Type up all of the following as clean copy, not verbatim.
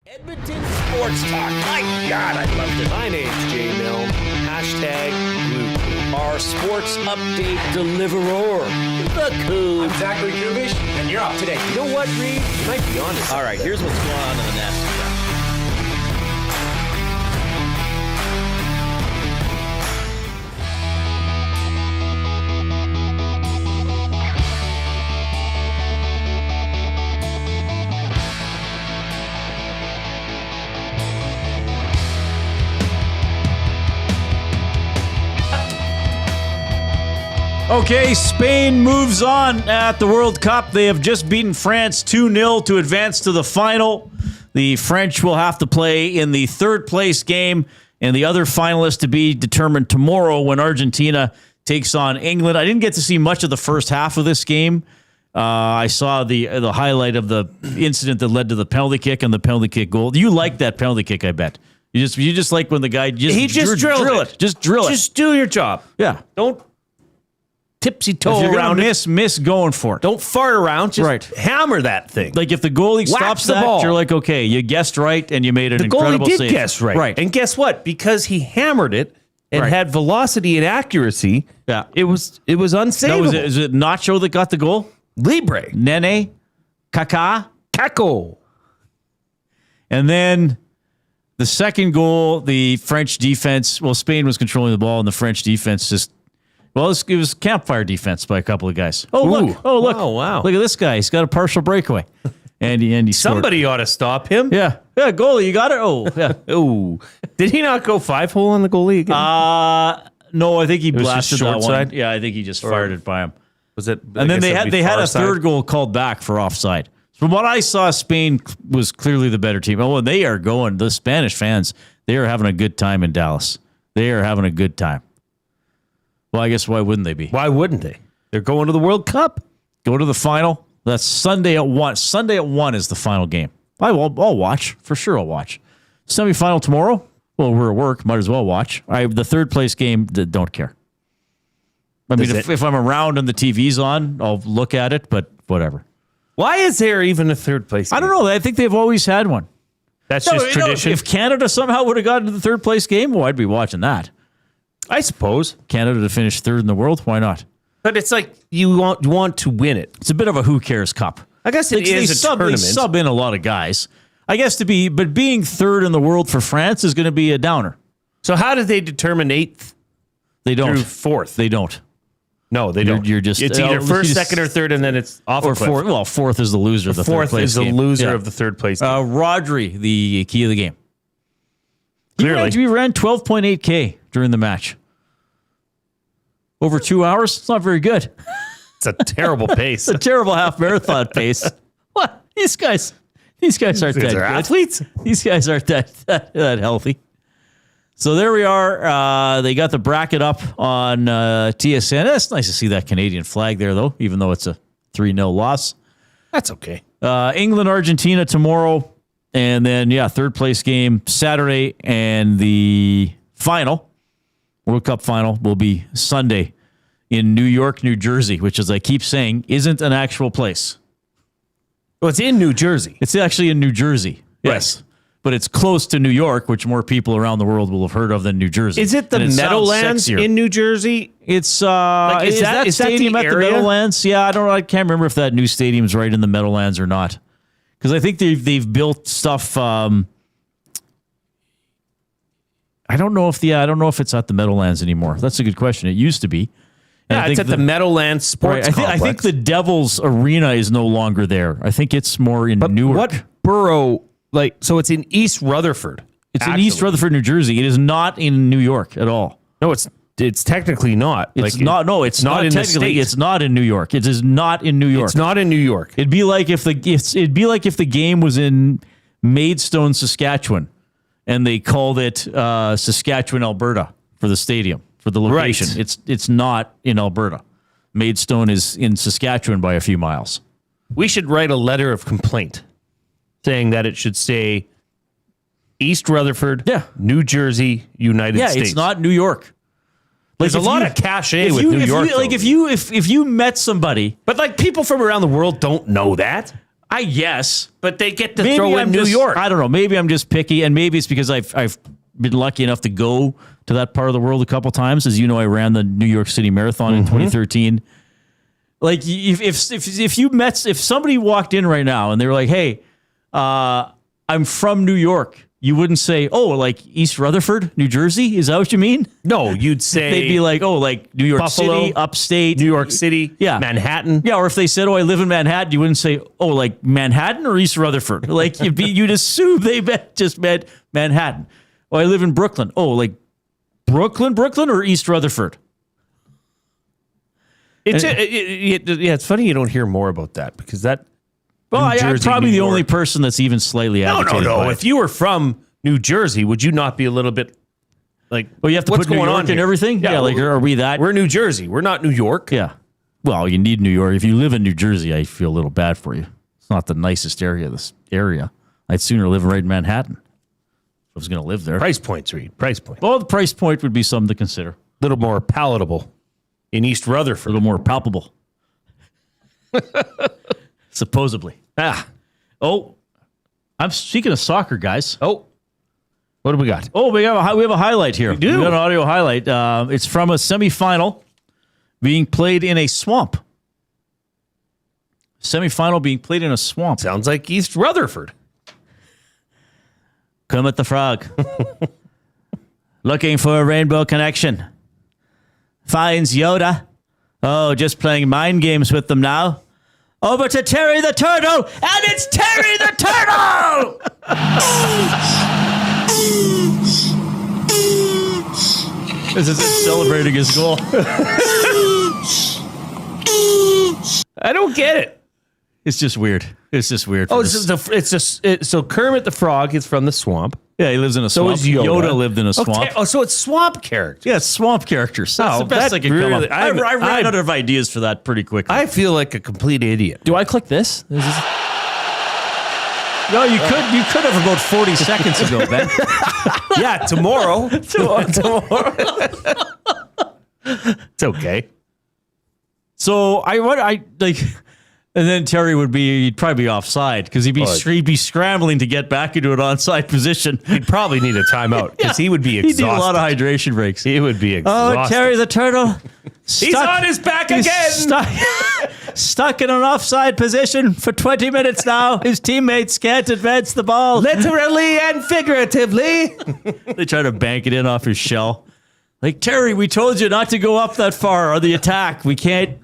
Edmonton Sports Talk. My God, I loved it. My name's Jay Milne. #Blue. Our sports update deliverer, the Coon. I'm Zachary Kubish, and you're up today. You know what, Reid? You might be honest. All right, here's what's going on in the Nasty Cup. Okay, Spain moves on at the World Cup. They have just beaten France 2-0 to advance to the final. The French will have to play in the third place game, and the other finalists to be determined tomorrow when Argentina takes on England. I didn't get to see much of the first half of this game. I saw the highlight of the incident that led to the penalty kick and the penalty kick goal. You like that penalty kick, I bet. You just like when the guy just drill it. Just drill it. Just do your job. Yeah. Don't tipsy toe If you're around gonna it. miss going for it. Don't fart around. Just Right. hammer that thing. Like if the goalie Whack stops the that, ball. you're like, okay, you guessed right and you made an The incredible goalie did save. guess right. Right. And guess what? Because he hammered it and Right. had velocity and accuracy, Yeah. it was Now, unsavable. is it Nacho that got the goal? Libre. Nene? Kaká? Taco. And then the second goal, the French defense, well, Spain was controlling the ball and the French defense just, well, it was campfire defense by a couple of guys. Oh, look. Ooh. Oh, look. Oh, wow. Look at this guy. He's got a partial breakaway. And he scored. Somebody ought to stop him. Yeah. Yeah, goalie, you got it? Oh, yeah. Oh, did he not go 5-hole on the goalie again? No, I think he was blasted just short that one. side? Yeah, I think he just fired it by him. Was it? And then they had a third goal called back for offside. From what I saw, Spain was clearly the better team. Oh, and they are going. The Spanish fans, they are having a good time in Dallas. They are having a good time. Well, I guess why wouldn't they be? Why wouldn't they? They're going to the World Cup. Go to the final. That's Sunday at 1. Sunday at 1 is the final game. I'll watch. For sure I'll watch. Semifinal tomorrow? Well, we're at work. Might as well watch. The third place game, don't care. I mean, if I'm around and the TV's on, I'll look at it, but whatever. Why is there even a third place game? I don't know. I think they've always had one. That's just tradition. If Canada somehow would have gotten to the third place game, well, I'd be watching that. I suppose. Canada to finish third in the world, why not? But it's like you want to win it. It's a bit of a who cares cup. I guess it is a tournament. They sub in a lot of guys. I guess but being third in the world for France is going to be a downer. So how did they determine 8th They don't. through 4th? They don't. No, they don't. You're just it's either first, second, or third, and then it's off or a cliff. fourth. Well, fourth is the loser. The third Fourth place is the game. loser Yeah. of the third place game. Rodri, the key of the game. Clearly. We ran 12.8K during the match. Over 2 hours? It's not very good. It's a terrible pace. It's a terrible half marathon pace. What? These guys aren't that These good. are athletes. These guys aren't that healthy. So there we are. They got the bracket up on TSN. It's nice to see that Canadian flag there, though, even though it's a 3-0 loss. That's okay. England, Argentina tomorrow. And then, third place game Saturday. And the final, World Cup final, will be Sunday in New York, New Jersey, which, as I keep saying, isn't an actual place. Well, it's in New Jersey. It's actually in New Jersey. Yes. Right. But it's close to New York, which more people around the world will have heard of than New Jersey. Is it the And sounds Meadowlands sexier. in New Jersey? It's is that stadium the at the area? Meadowlands? Yeah, I don't know. I can't remember if that new stadium's right in the Meadowlands or not. Because I think they've built stuff. I don't know if it's at the Meadowlands anymore. That's a good question. It used to be. And I It's think at the Meadowlands Sports Complex. I think the Devils Arena is no longer there. I think it's more in But Newark. what borough? So it's in East Rutherford. It's in East Rutherford, New Jersey. It is not in New York at all. No, it's technically not. It's not. No, it's not in the technically. state. It's not in New York. It is not in New York. It's not in New York. It'd be like if the game was in Maidstone, Saskatchewan, and they called it Saskatchewan, Alberta for the stadium for the location. Right. It's not in Alberta. Maidstone is in Saskatchewan by a few miles. We should write a letter of complaint saying that it should say East Rutherford, New Jersey, United States. Yeah, it's not New York. There's a lot of cachet with New York. If you met somebody, but like people from around the world don't know that. I guess. But they get to throw in New York. I don't know. Maybe I'm just picky, and maybe it's because I've been lucky enough to go to that part of the world a couple times. As you know, I ran the New York City Marathon in 2013. Like, if somebody walked in right now and they were like, "Hey, I'm from New York," you wouldn't say, "Oh, like East Rutherford, New Jersey." Is that what you mean? No, you'd say they'd be like, "Oh, like New York Buffalo, City, upstate, New York City, yeah, Manhattan." Yeah, or if they said, "Oh, I live in Manhattan," you wouldn't say, "Oh, like Manhattan or East Rutherford." Like you'd assume they just meant Manhattan. "Oh, I live in Brooklyn." "Oh, like Brooklyn or East Rutherford?" It's funny you don't hear more about that because that. Well, I'm probably the only person that's even slightly advocating. No. If you were from New Jersey, would you not be a little bit like, well, you have to what's put New going York on and here? everything? Yeah, like, are we that? We're New Jersey. We're not New York. Yeah. Well, you need New York. If you live in New Jersey, I feel a little bad for you. It's not the nicest area of this area. I'd sooner live right in Manhattan if I was going to live there. Price points, Reid. Price point. Well, the price point would be something to consider. A little more palatable in East A Rutherford. little more palpable. Supposedly. Oh, I'm speaking of soccer, guys. Oh, what do we got? Oh, we have a highlight here. We do. We got an audio highlight. It's from a semifinal being played in a swamp. Semifinal being played in a swamp. Sounds like East Rutherford. Kermit the Frog. Looking for a rainbow connection. Finds Yoda. Oh, just playing mind games with them now. Over to Terry the Turtle, and it's Terry the Turtle! This is it celebrating his goal. I don't get it. It's just weird. It's just weird. Oh, so Kermit the Frog is from the swamp. Yeah, he lives in a swamp. So is Yoda. Lived in a swamp. Oh, so it's swamp character. Yeah, it's swamp characters. That's the best I can come up. I ran out of ideas for that pretty quickly. I feel like a complete idiot. Do I click this? No, you could have about 40 seconds ago, Ben. Yeah, tomorrow. Tomorrow. It's okay. So I like, and then Terry he'd probably be offside because he'd be scrambling to get back into an onside position. He'd probably need a timeout because he would be exhausted. He'd need a lot of hydration breaks. He would be exhausted. Oh, Terry the Turtle. He's on his back again. Stuck in an offside position for 20 minutes now. His teammates can't advance the ball. Literally and figuratively. They try to bank it in off his shell. Like, Terry, we told you not to go up that far on the attack. We can't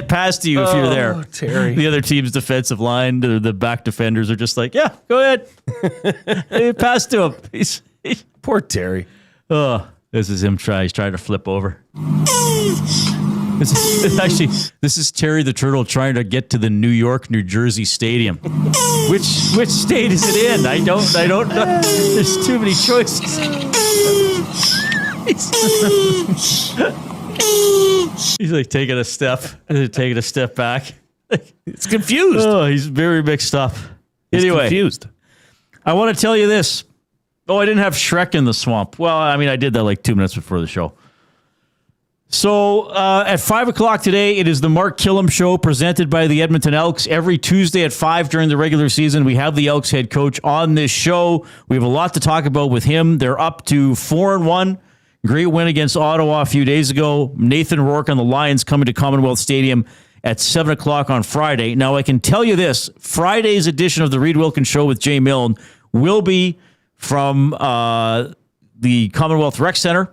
pass to you if you're there. Terry. The other team's defensive line, the back defenders are just like, yeah, go ahead. Hey, pass to him. He's Poor Terry. Oh, this is him he's trying to flip over. This is Terry the Turtle trying to get to the New York, New Jersey stadium. Which state is it in? I don't know. There's too many choices. He's like taking a step back. It's confused. Oh, he's very mixed up. He's Anyway, confused. I want to tell you this. Oh, I didn't have Shrek in the swamp. Well, I mean, I did that like 2 minutes before the show. So at 5 o'clock today, it is the Mark Kilam Show presented by the Edmonton Elks. Every Tuesday at 5 during the regular season, we have the Elks head coach on this show. We have a lot to talk about with him. They're up to 4-1. Great win against Ottawa a few days ago. Nathan Rourke on the Lions coming to Commonwealth Stadium at 7 o'clock on Friday. Now, I can tell you this. Friday's edition of the Reid Wilkins Show with Jay Milne will be from the Commonwealth Rec Center.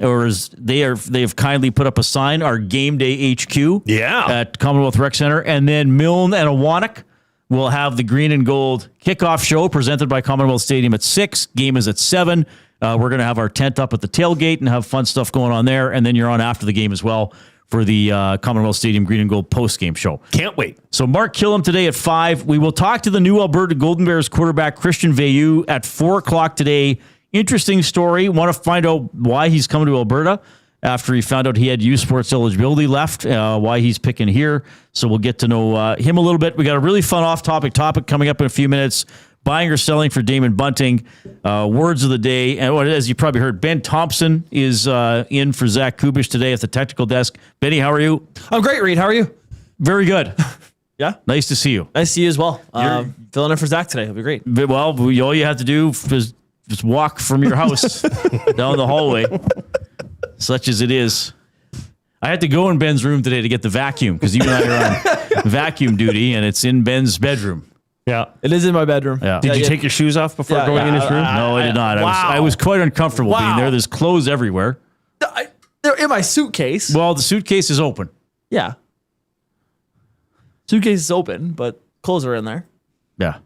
Or as they have kindly put up a sign, our Game Day HQ at Commonwealth Rec Center. And then Milne and Awanak will have the Green and Gold kickoff show presented by Commonwealth Stadium at 6. Game is at 7. We're going to have our tent up at the tailgate and have fun stuff going on there. And then you're on after the game as well for the Commonwealth Stadium Green and Gold post-game show. Can't wait. So Mark Kilam today at 5. We will talk to the new Alberta Golden Bears quarterback Christian Veilleux at 4 o'clock today. Interesting story. Want to find out why he's coming to Alberta after he found out he had U Sports eligibility left, why he's picking here. So we'll get to know him a little bit. We got a really fun off-topic topic coming up in a few minutes. Buying or selling for Damon Bunting. Words of the day. And as you probably heard, Ben Thompson is in for Zach Kubish today at the technical desk. Benny, how are you? I'm great, Reid. How are you? Very good. Yeah. Nice to see you. Nice to see you as well. Filling in for Zach today. It'll be great. Well, all you have to do is just walk from your house down the hallway, such as it is. I had to go in Ben's room today to get the vacuum because you and I are on vacuum duty, and it's in Ben's bedroom. Yeah. It is in my bedroom. Yeah. Did you take your shoes off before going in his room? No, I did not. I was quite uncomfortable being there. There's clothes everywhere. They're in my suitcase. Well, the suitcase is open. Yeah. Suitcase is open, but clothes are in there. Yeah.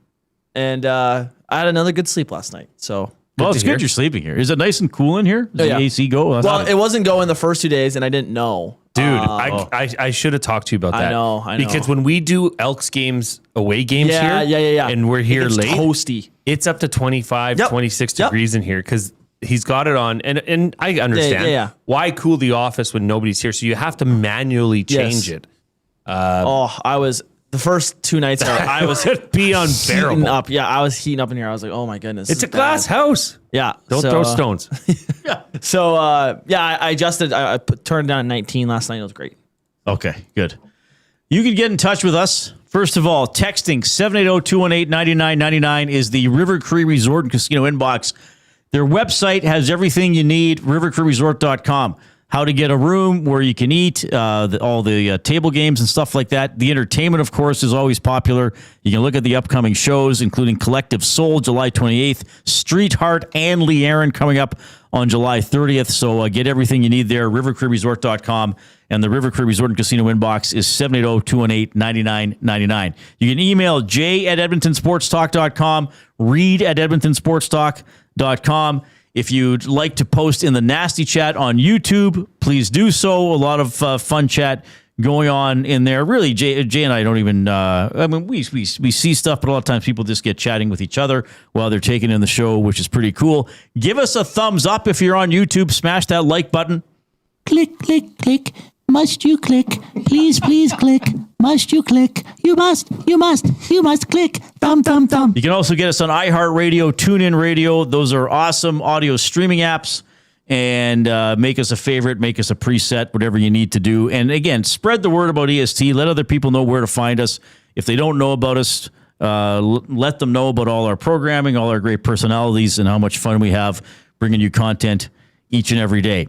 And I had another good sleep last night. So Well, it's good you're sleeping here. Is it nice and cool in here? Does the AC go? Well, it wasn't going the first 2 days, and I didn't know. Dude, I should have talked to you about that. I know. Because when we do Elks games, away games here, and we're here it's late, toasty. it's up to 25, 26 degrees in here because he's got it on. And I understand why cool the office when nobody's here. So you have to manually change it. I was the first 2 nights I was be unbearable. heating up. Yeah, I was heating up in here. I was like, oh my goodness. It's a glass house. Yeah. Don't throw stones. So I adjusted. I turned down 19 last night. It was great. Okay, good. You can get in touch with us. First of all, texting 780-218-9999 is the River Cree Resort and Casino inbox. Their website has everything you need, rivercreeresort.com. How to get a room, where you can eat, all the table games and stuff like that. The entertainment, of course, is always popular. You can look at the upcoming shows, including Collective Soul, July 28th, Street Heart, and Lee Aaron coming up on July 30th. So get everything you need there, rivercreeresort.com. And the River Cree Resort and Casino inbox is 780-218-9999. You can email jay@edmontonsportstalk.com, reid@edmontonsportstalk.com. If you'd like to post in the Nasty Chat on YouTube, please do so. A lot of fun chat going on in there. Really, Jay and I don't even, we see stuff, but a lot of times people just get chatting with each other while they're taking in the show, which is pretty cool. Give us a thumbs up if you're on YouTube. Smash that like button. Click, click, click. Must you click? Please, please click. Must you click? You must click. Thumb, thumb, thumb. You can also get us on iHeartRadio, TuneIn Radio. Those are awesome audio streaming apps. And make us a favorite, make us a preset, whatever you need to do. And again, spread the word about EST. Let other people know where to find us. If they don't know about us, let them know about all our programming, all our great personalities, and how much fun we have bringing you content each and every day.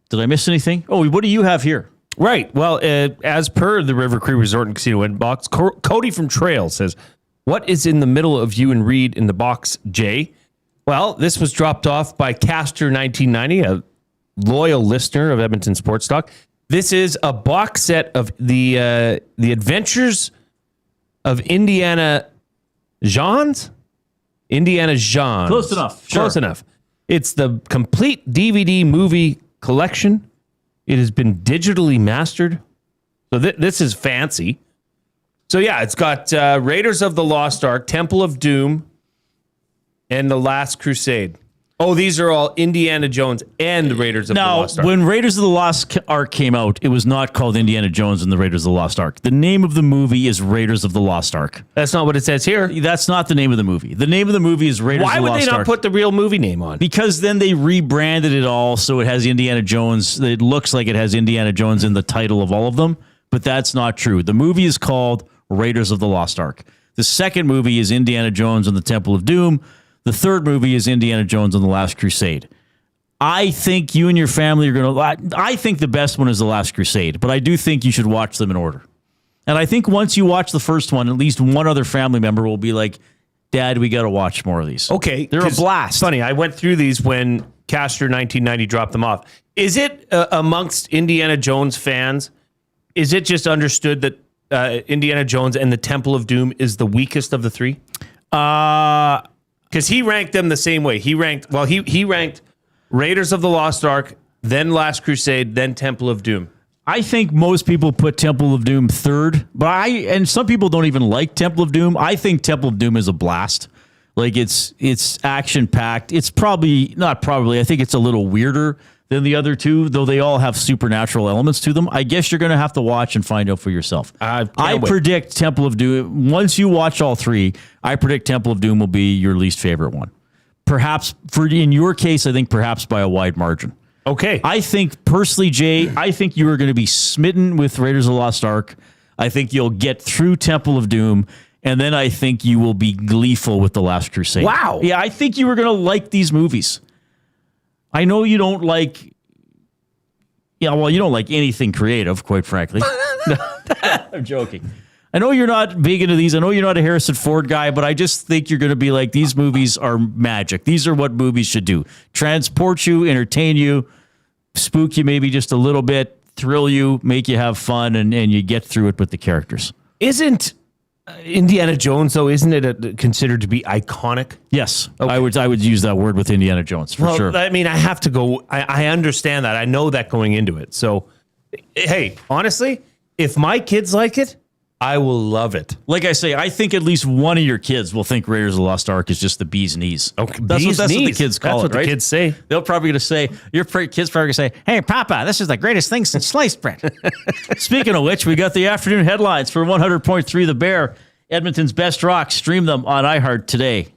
Did I miss anything? Oh, what do you have here? Right. Well, as per the River Cree Resort and Casino inbox, Cody from Trail says, what is in the middle of you and Reid in the box, Jay? Well, this was dropped off by Caster1990, a loyal listener of Edmonton Sports Talk. This is a box set of the Adventures of Indiana Johns? Indiana Johns. Close enough. Close enough. It's the complete DVD movie collection. It has been digitally mastered. So this is fancy. So yeah, it's got Raiders of the Lost Ark, Temple of Doom, and The Last Crusade. Oh, these are all Indiana Jones and the Raiders of the Lost Ark. Now, when Raiders of the Lost Ark came out, it was not called Indiana Jones and the Raiders of the Lost Ark. The name of the movie is Raiders of the Lost Ark. That's not what it says here. That's not the name of the movie. The name of the movie is Raiders of the Lost Ark. Why would they not put the real movie name on? Because then they rebranded it all so it has Indiana Jones. It looks like it has Indiana Jones in the title of all of them, but that's not true. The movie is called Raiders of the Lost Ark. The second movie is Indiana Jones and the Temple of Doom. The third movie is Indiana Jones and the Last Crusade. I think you and your family are going to... I think the best one is The Last Crusade, but I do think you should watch them in order. And I think once you watch the first one, at least one other family member will be like, Dad, we got to watch more of these. Okay. They're a blast. Funny, I went through these when Caster 1990 dropped them off. Is it amongst Indiana Jones fans, is it just understood that Indiana Jones and the Temple of Doom is the weakest of the three? Because he ranked them the same way. He ranked Raiders of the Lost Ark, then Last Crusade, then Temple of Doom. I think most people put Temple of Doom third, and some people don't even like Temple of Doom. I think Temple of Doom is a blast. Like it's action packed. It's I think it's a little weirder than the other two, though they all have supernatural elements to them. I guess you're going to have to watch and find out for yourself. I predict Temple of Doom, once you watch all three, I predict Temple of Doom will be your least favorite one. Perhaps, in your case, I think perhaps by a wide margin. Okay. I think, personally, Jay, I think you are going to be smitten with Raiders of the Lost Ark. I think you'll get through Temple of Doom, and then I think you will be gleeful with The Last Crusade. Wow. Yeah, I think you were going to like these movies. I know you don't like... Yeah, well, you don't like anything creative, quite frankly. I'm joking. I know you're not big into these. I know you're not a Harrison Ford guy, but I just think you're going to be like, these movies are magic. These are what movies should do. Transport you, entertain you, spook you maybe just a little bit, thrill you, make you have fun, and you get through it with the characters. Isn't Indiana Jones, though, isn't it considered to be iconic? Yes, okay. I would use that word with Indiana Jones, for sure. I mean, I have to go. I understand that. I know that going into it. So, hey, honestly, if my kids like it, I will love it. Like I say, I think at least one of your kids will think Raiders of the Lost Ark is just the bee's knees. Okay, that's what the kids call it, right? That's what the kids say. They'll probably going to say, your kids probably going to say, hey, Papa, this is the greatest thing since sliced bread. Speaking of which, we got the afternoon headlines for 100.3 The Bear, Edmonton's best rock. Stream them on iHeart today.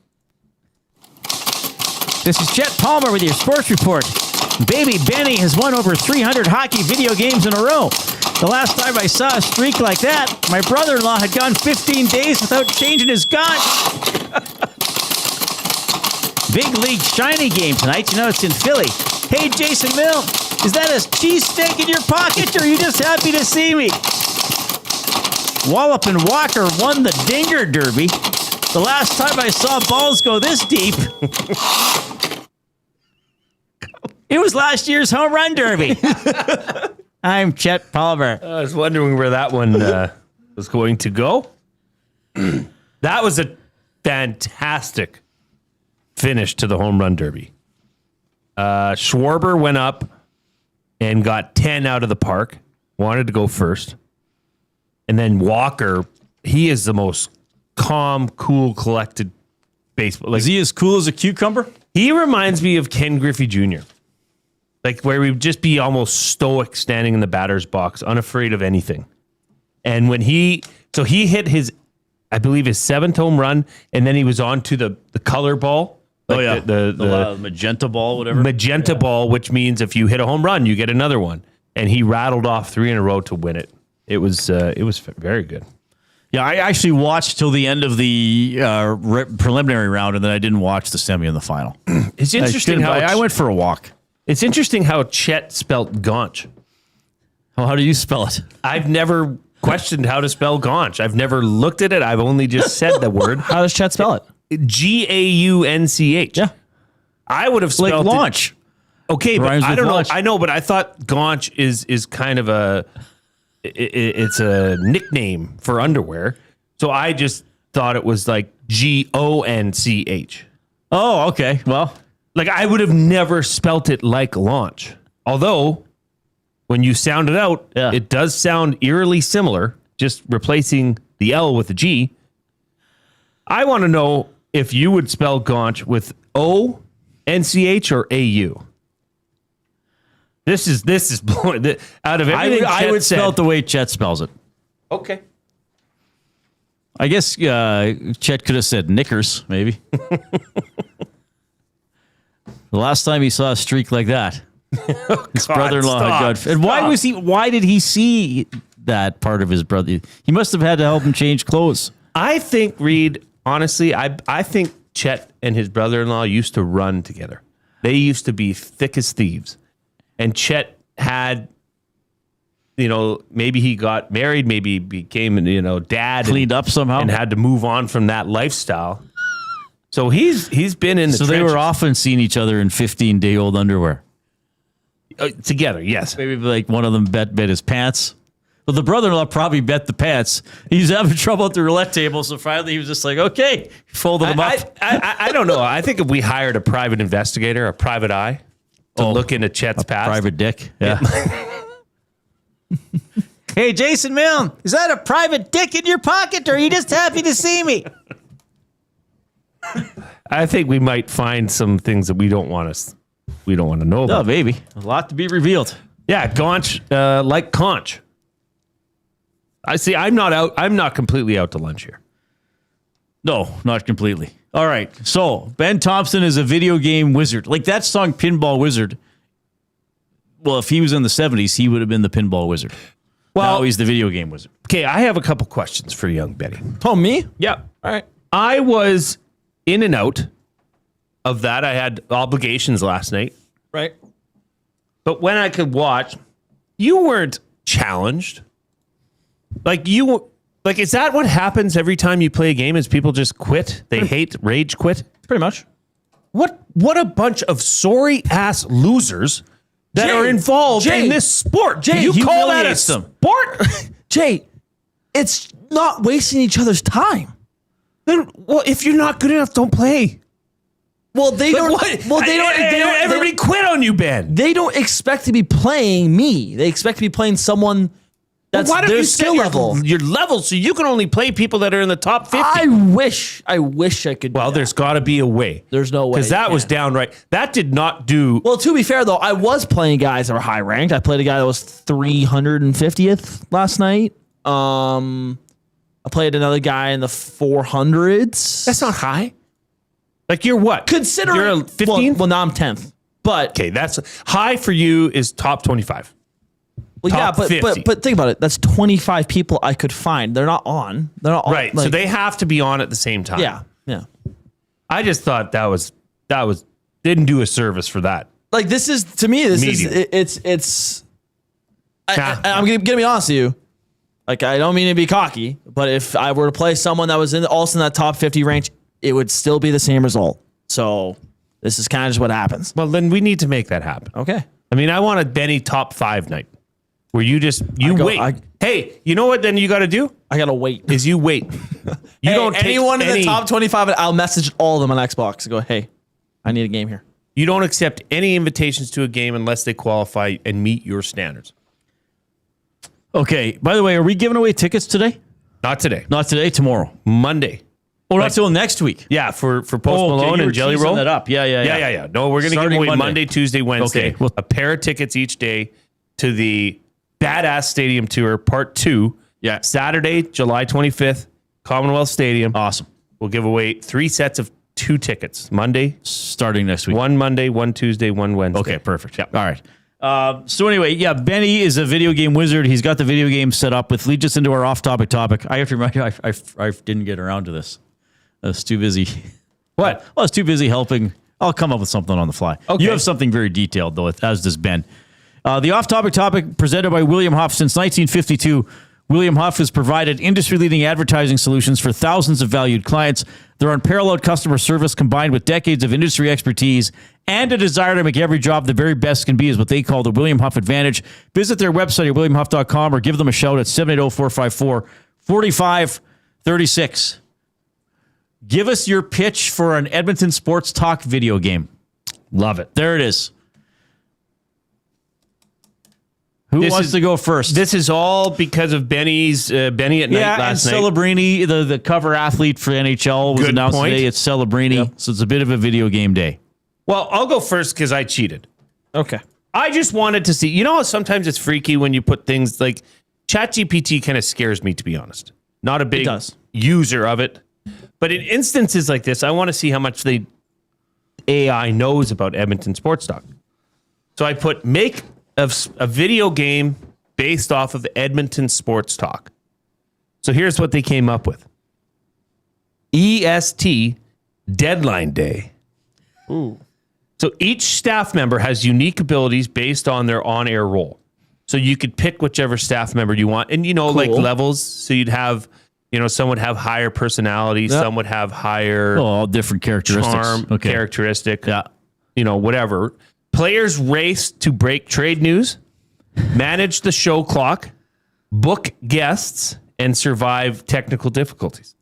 This is Chet Palmer with your sports report. Baby Benny has won over 300 hockey video games in a row. The last time I saw a streak like that, my brother-in-law had gone 15 days without changing his gun. Big League Shiny game tonight. You know it's in Philly. Hey, Jason Milne, is that a cheesesteak in your pocket, or are you just happy to see me? Wallop and Walker won the Dinger Derby. The last time I saw balls go this deep, it was last year's Home Run Derby. I'm Chet Palmer. I was wondering where that one was going to go. That was a fantastic finish to the Home Run Derby. Schwarber went up and got 10 out of the park. Wanted to go first. And then Walker, he is the most calm, cool, collected baseball. Like, is he as cool as a cucumber? He reminds me of Ken Griffey Jr., like where we would just be almost stoic standing in the batter's box, unafraid of anything. And when he hit his, I believe his 7th home run, and then he was on to the color ball. Like the magenta ball, whatever. Magenta ball, which means if you hit a home run, you get another one. And he rattled off 3 in a row to win it. It was very good. Yeah, I actually watched till the end of the preliminary round, and then I didn't watch the semi and the final. It's interesting how I went for a walk. It's interesting how Chet spelt Gaunch. Oh, how do you spell it? I've never questioned how to spell Gaunch. I've never looked at it. I've only just said the word. How does Chet spell it? Gaunch. Yeah. I would have spelled like launch. Okay, but I don't know. Launch. I know, but I thought Gaunch is kind of it's a nickname for underwear. So I just thought it was like Gonch. Oh, okay. Well, like I would have never spelt it like launch. Although when you sound it out, it does sound eerily similar, just replacing the L with a G. I want to know if you would spell Gaunch with O-N-C-H or A-U. This is blowing out of everything. I would spell it the way Chet spells it. Okay. I guess Chet could have said knickers, maybe. The last time he saw a streak like that, his brother-in-law had got. And why did he see that part of his brother? He must have had to help him change clothes. I think, Reid, honestly, I think Chet and his brother-in-law used to run together. They used to be thick as thieves. And Chet had, maybe he got married, maybe he became, dad. Cleaned up somehow. And had to move on from that lifestyle. So he's been in the trenches. So they were often seeing each other in 15-day-old underwear. Together, yes. Maybe like one of them bet his pants. Well, the brother-in-law probably bet the pants. He was having trouble at the roulette table, so finally he was just like, okay, folded them up. I don't know. I think if we hired a private investigator, a private eye, to look into Chet's past. Private dick, yeah. Hey, Jason Milne, is that a private dick in your pocket, or are you just happy to see me? I think we might find some things that we don't want to know about. Oh, maybe. A lot to be revealed. Yeah, Gaunch, like Conch. I see. I'm not completely out to lunch here. No, not completely. All right. So Ben Thompson is a video game wizard. Like that song, Pinball Wizard. Well, if he was in the 70s, he would have been the pinball wizard. Now he's the video game wizard. Okay, I have a couple questions for young Benny. Oh, me? Yeah. All right. I was in and out of that. I had obligations last night. Right. But when I could watch, you weren't challenged. Is that what happens every time you play a game is people just quit? They hate, rage quit? Pretty much. What a bunch of sorry ass losers that are involved in this sport. Jay, you call that a humiliates them. sport? Jay, it's not wasting each other's time. Then, well, if you're not good enough, don't play. Well, they don't. What? Well, they don't. Everybody quit on you, Ben. They don't expect to be playing me. They expect to be playing someone that's Why don't their you set skill level. your level so you can only play people that are in the top 50? I wish I could. Well, do that. there's got to be a way. There's no way. Because that was Yeah. downright. That did not do. Well, to be fair though, I was playing guys that were high ranked. I played a guy that was 350th last night. I played another guy in the 400s. That's not high. Like you're what? Considering you're 15th. Well, now I'm 10th. But Okay, that's high for you. Is top 25. well, top yeah, 50. but think about it. That's 25 people I could find. They're not on. They're not on. Right. So they have to be on at the same time. Yeah. I just thought that was didn't do a service for that. Like this is to me. This Medium. is it's. Yeah. I'm gonna be honest with you. Like I don't mean to be cocky, but if I were to play someone that was also in that top 50 range, it would still be the same result. So this is kind of just what happens. Well, then we need to make that happen. Okay. I mean, I want a Benny top 5 night where you go- wait. Hey, you know what? Then you got to do I gotta wait. is you wait. You Hey, don't take anyone in any- the top 25, I'll message all of them on Xbox and go, hey, I need a game here. You don't accept any invitations to a game unless they qualify and meet your standards. Okay. By the way, are we giving away tickets today? Not today. Not today. Tomorrow. Monday. Oh, not till next week. Yeah, for Post Oh, okay, Malone you were and Jelly teasing Roll. that up. Yeah. No, we're going to give Starting away Monday. Monday, Tuesday, Wednesday. Okay, well- a pair of tickets each day to the Badass Stadium Tour Part 2. Yeah. Saturday, July 25th, Commonwealth Stadium. Awesome. We'll give away 3 sets of 2 tickets. Monday, Starting next week. one Monday, one Tuesday, one Wednesday. Okay, perfect. Yeah. All right. So anyway, yeah, Benny is a video game wizard. He's got the video game set up with. Lead us into our off-topic topic. I have to remind you, I didn't get around to this. I was too busy. What? Well, I was too busy helping. I'll come up with something on the fly. Okay. You have something very detailed, though, as does Ben. The off-topic topic presented by William Huff. Since 1952, William Huff has provided industry-leading advertising solutions for thousands of valued clients. Their unparalleled customer service combined with decades of industry expertise and a desire to make every job the very best can be is what they call the William Huff Advantage. Visit their website at williamhuff.com or give them a shout at 780-454-4536. Give us your pitch for an Edmonton Sports Talk video game. Love it. There it is. Who This wants is- to go first? This is all because of Benny's Benny at night last night. Celebrini, the cover athlete for NHL, was Good announced point. today. It's Celebrini, so it's a bit of a video game day. Well, I'll go first because I cheated. Okay. I just wanted to see. You know how sometimes it's freaky when you put things like ChatGPT kind of scares me, to be honest. Not a big does. user of it. But in instances like this, I want to see how much the AI knows about Edmonton Sports Talk. So I put make a video game based off of Edmonton Sports Talk. So here's what they came up with. EST Deadline Day. Ooh. So each staff member has unique abilities based on their on-air role. So you could pick whichever staff member you want. And, like levels. So you'd have, some would have higher personality. Some would have higher all different characteristics. charm characteristic. Yeah. Whatever. Players race to break trade news, manage the show clock, book guests, and survive technical difficulties.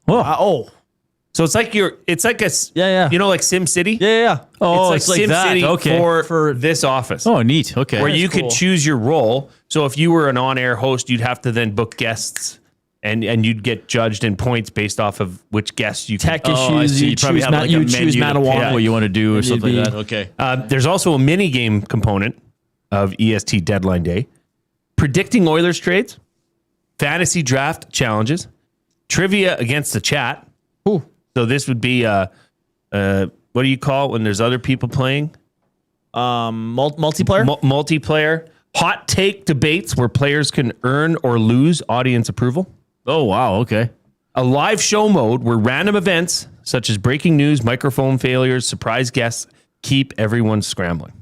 So it's like like Sim City. Yeah. Oh, it's like it's like that. SimCity Okay. for this office. Oh, neat. Okay. Where you cool. could choose your role. So if you were an on-air host, you'd have to then book guests, and you'd get judged in points based off of which guests you Tech could. I issues. see. You probably choose, have like a you menu choose to pick Manawan. what you want to do or And something you'd like be- that. Okay. There's also a mini game component of EST Deadline Day, predicting Oilers trades, fantasy draft challenges, trivia against the chat. Ooh. So this would be what do you call it when there's other people playing? Multiplayer. Multiplayer. hot take debates where players can earn or lose audience approval. Oh, wow. Okay. A live show mode where random events such as breaking news, microphone failures, surprise guests keep everyone scrambling.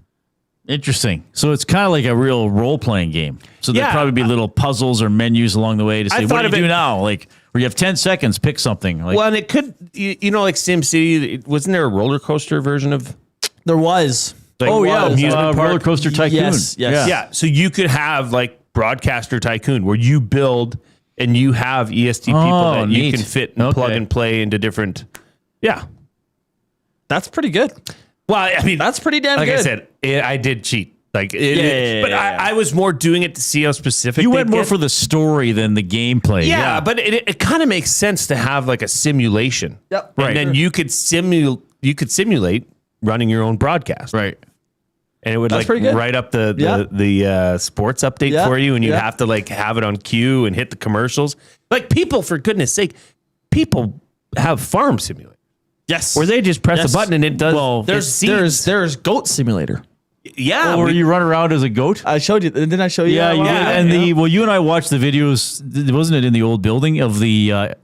Interesting. So it's kind of like a real role-playing game. So there'd Yeah. probably be little puzzles or menus along the way to say, what do you do now? Like, where you have 10 seconds, pick something. Like, Well, and it could, like SimCity, wasn't there a roller coaster version of? There was. Like, amusement park? Roller Coaster Tycoon. Yes. Yeah. So you could have like Broadcaster Tycoon where you build and you have EST people that you neat. can fit and plug and play into different. Yeah. That's pretty good. Well, I mean, That's pretty damn like good. I said, I did cheat. Like, Yeah, I was more doing it to see how specific. you they'd went more get. for the story than the gameplay. Yeah, but it kind of makes sense to have like a simulation. Yep. And then you could simulate running your own broadcast. Right. And it would That's like pretty good. write up the sports update Yeah. for you, and you'd Yeah. have to like have it on cue and hit the commercials. Like people, for goodness sake, people have farm simulator Yes. where they just press Yes. a button and it does. Well, There's Goat Simulator. yeah, Or you run around as a goat? I showed you. Didn't I show you? Yeah, that you one? did. And you and I watched the videos. Wasn't it in the old building of the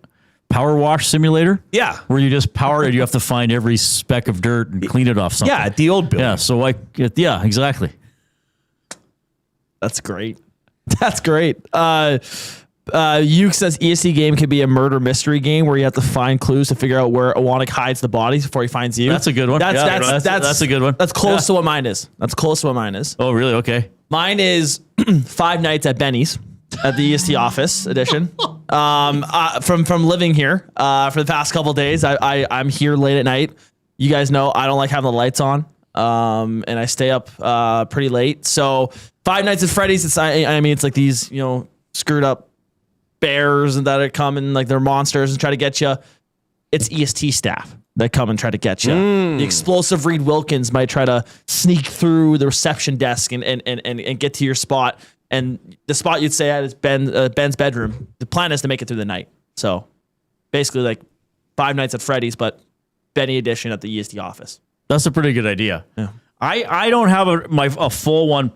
power wash simulator? yeah, Where you just power it, you have to find every speck of dirt and clean it off something. yeah, at the old building. Yeah. So yeah, exactly. That's great. That's great. Uke says ESC game could be a murder mystery game where you have to find clues to figure out where Awanik hides the bodies before he finds you. That's a good one. That's Yeah, that's a good one. That's close Yeah. to what mine is. That's close to what mine is. Oh, really? Okay. Mine is 5 nights at Benny's at the EST office edition. From living here for the past couple of days, I'm here late at night. You guys know I don't like having the lights on, and I stay up pretty late. So 5 nights at Freddy's. It's like these screwed up bears and that are coming like they're monsters and try to get you. It's EST staff that come and try to get you. The explosive Reid Wilkins might try to sneak through the reception desk and get to your spot. And the spot you'd say at is Ben's bedroom. The plan is to make it through the night. So basically like 5 nights at Freddy's, but Benny edition at the EST office. That's a pretty good idea. Yeah. I don't have a full one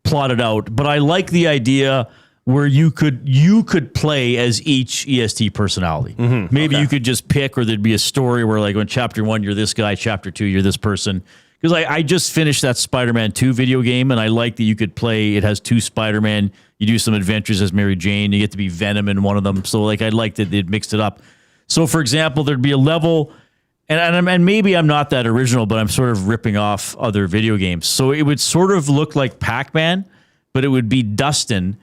plotted out, but I like the idea where you could play as each EST personality. Maybe you could just pick, or there'd be a story where like when chapter 1 you're this guy, chapter 2 you're this person. Because I just finished that Spider-Man 2 video game, and I like that you could play. It has 2 Spider-Man. You do some adventures as Mary Jane. You get to be Venom in one of them. So like I like that it mixed it up. So for example, there'd be a level, and maybe I'm not that original, but I'm sort of ripping off other video games. So it would sort of look like Pac-Man, but it would be Dustin.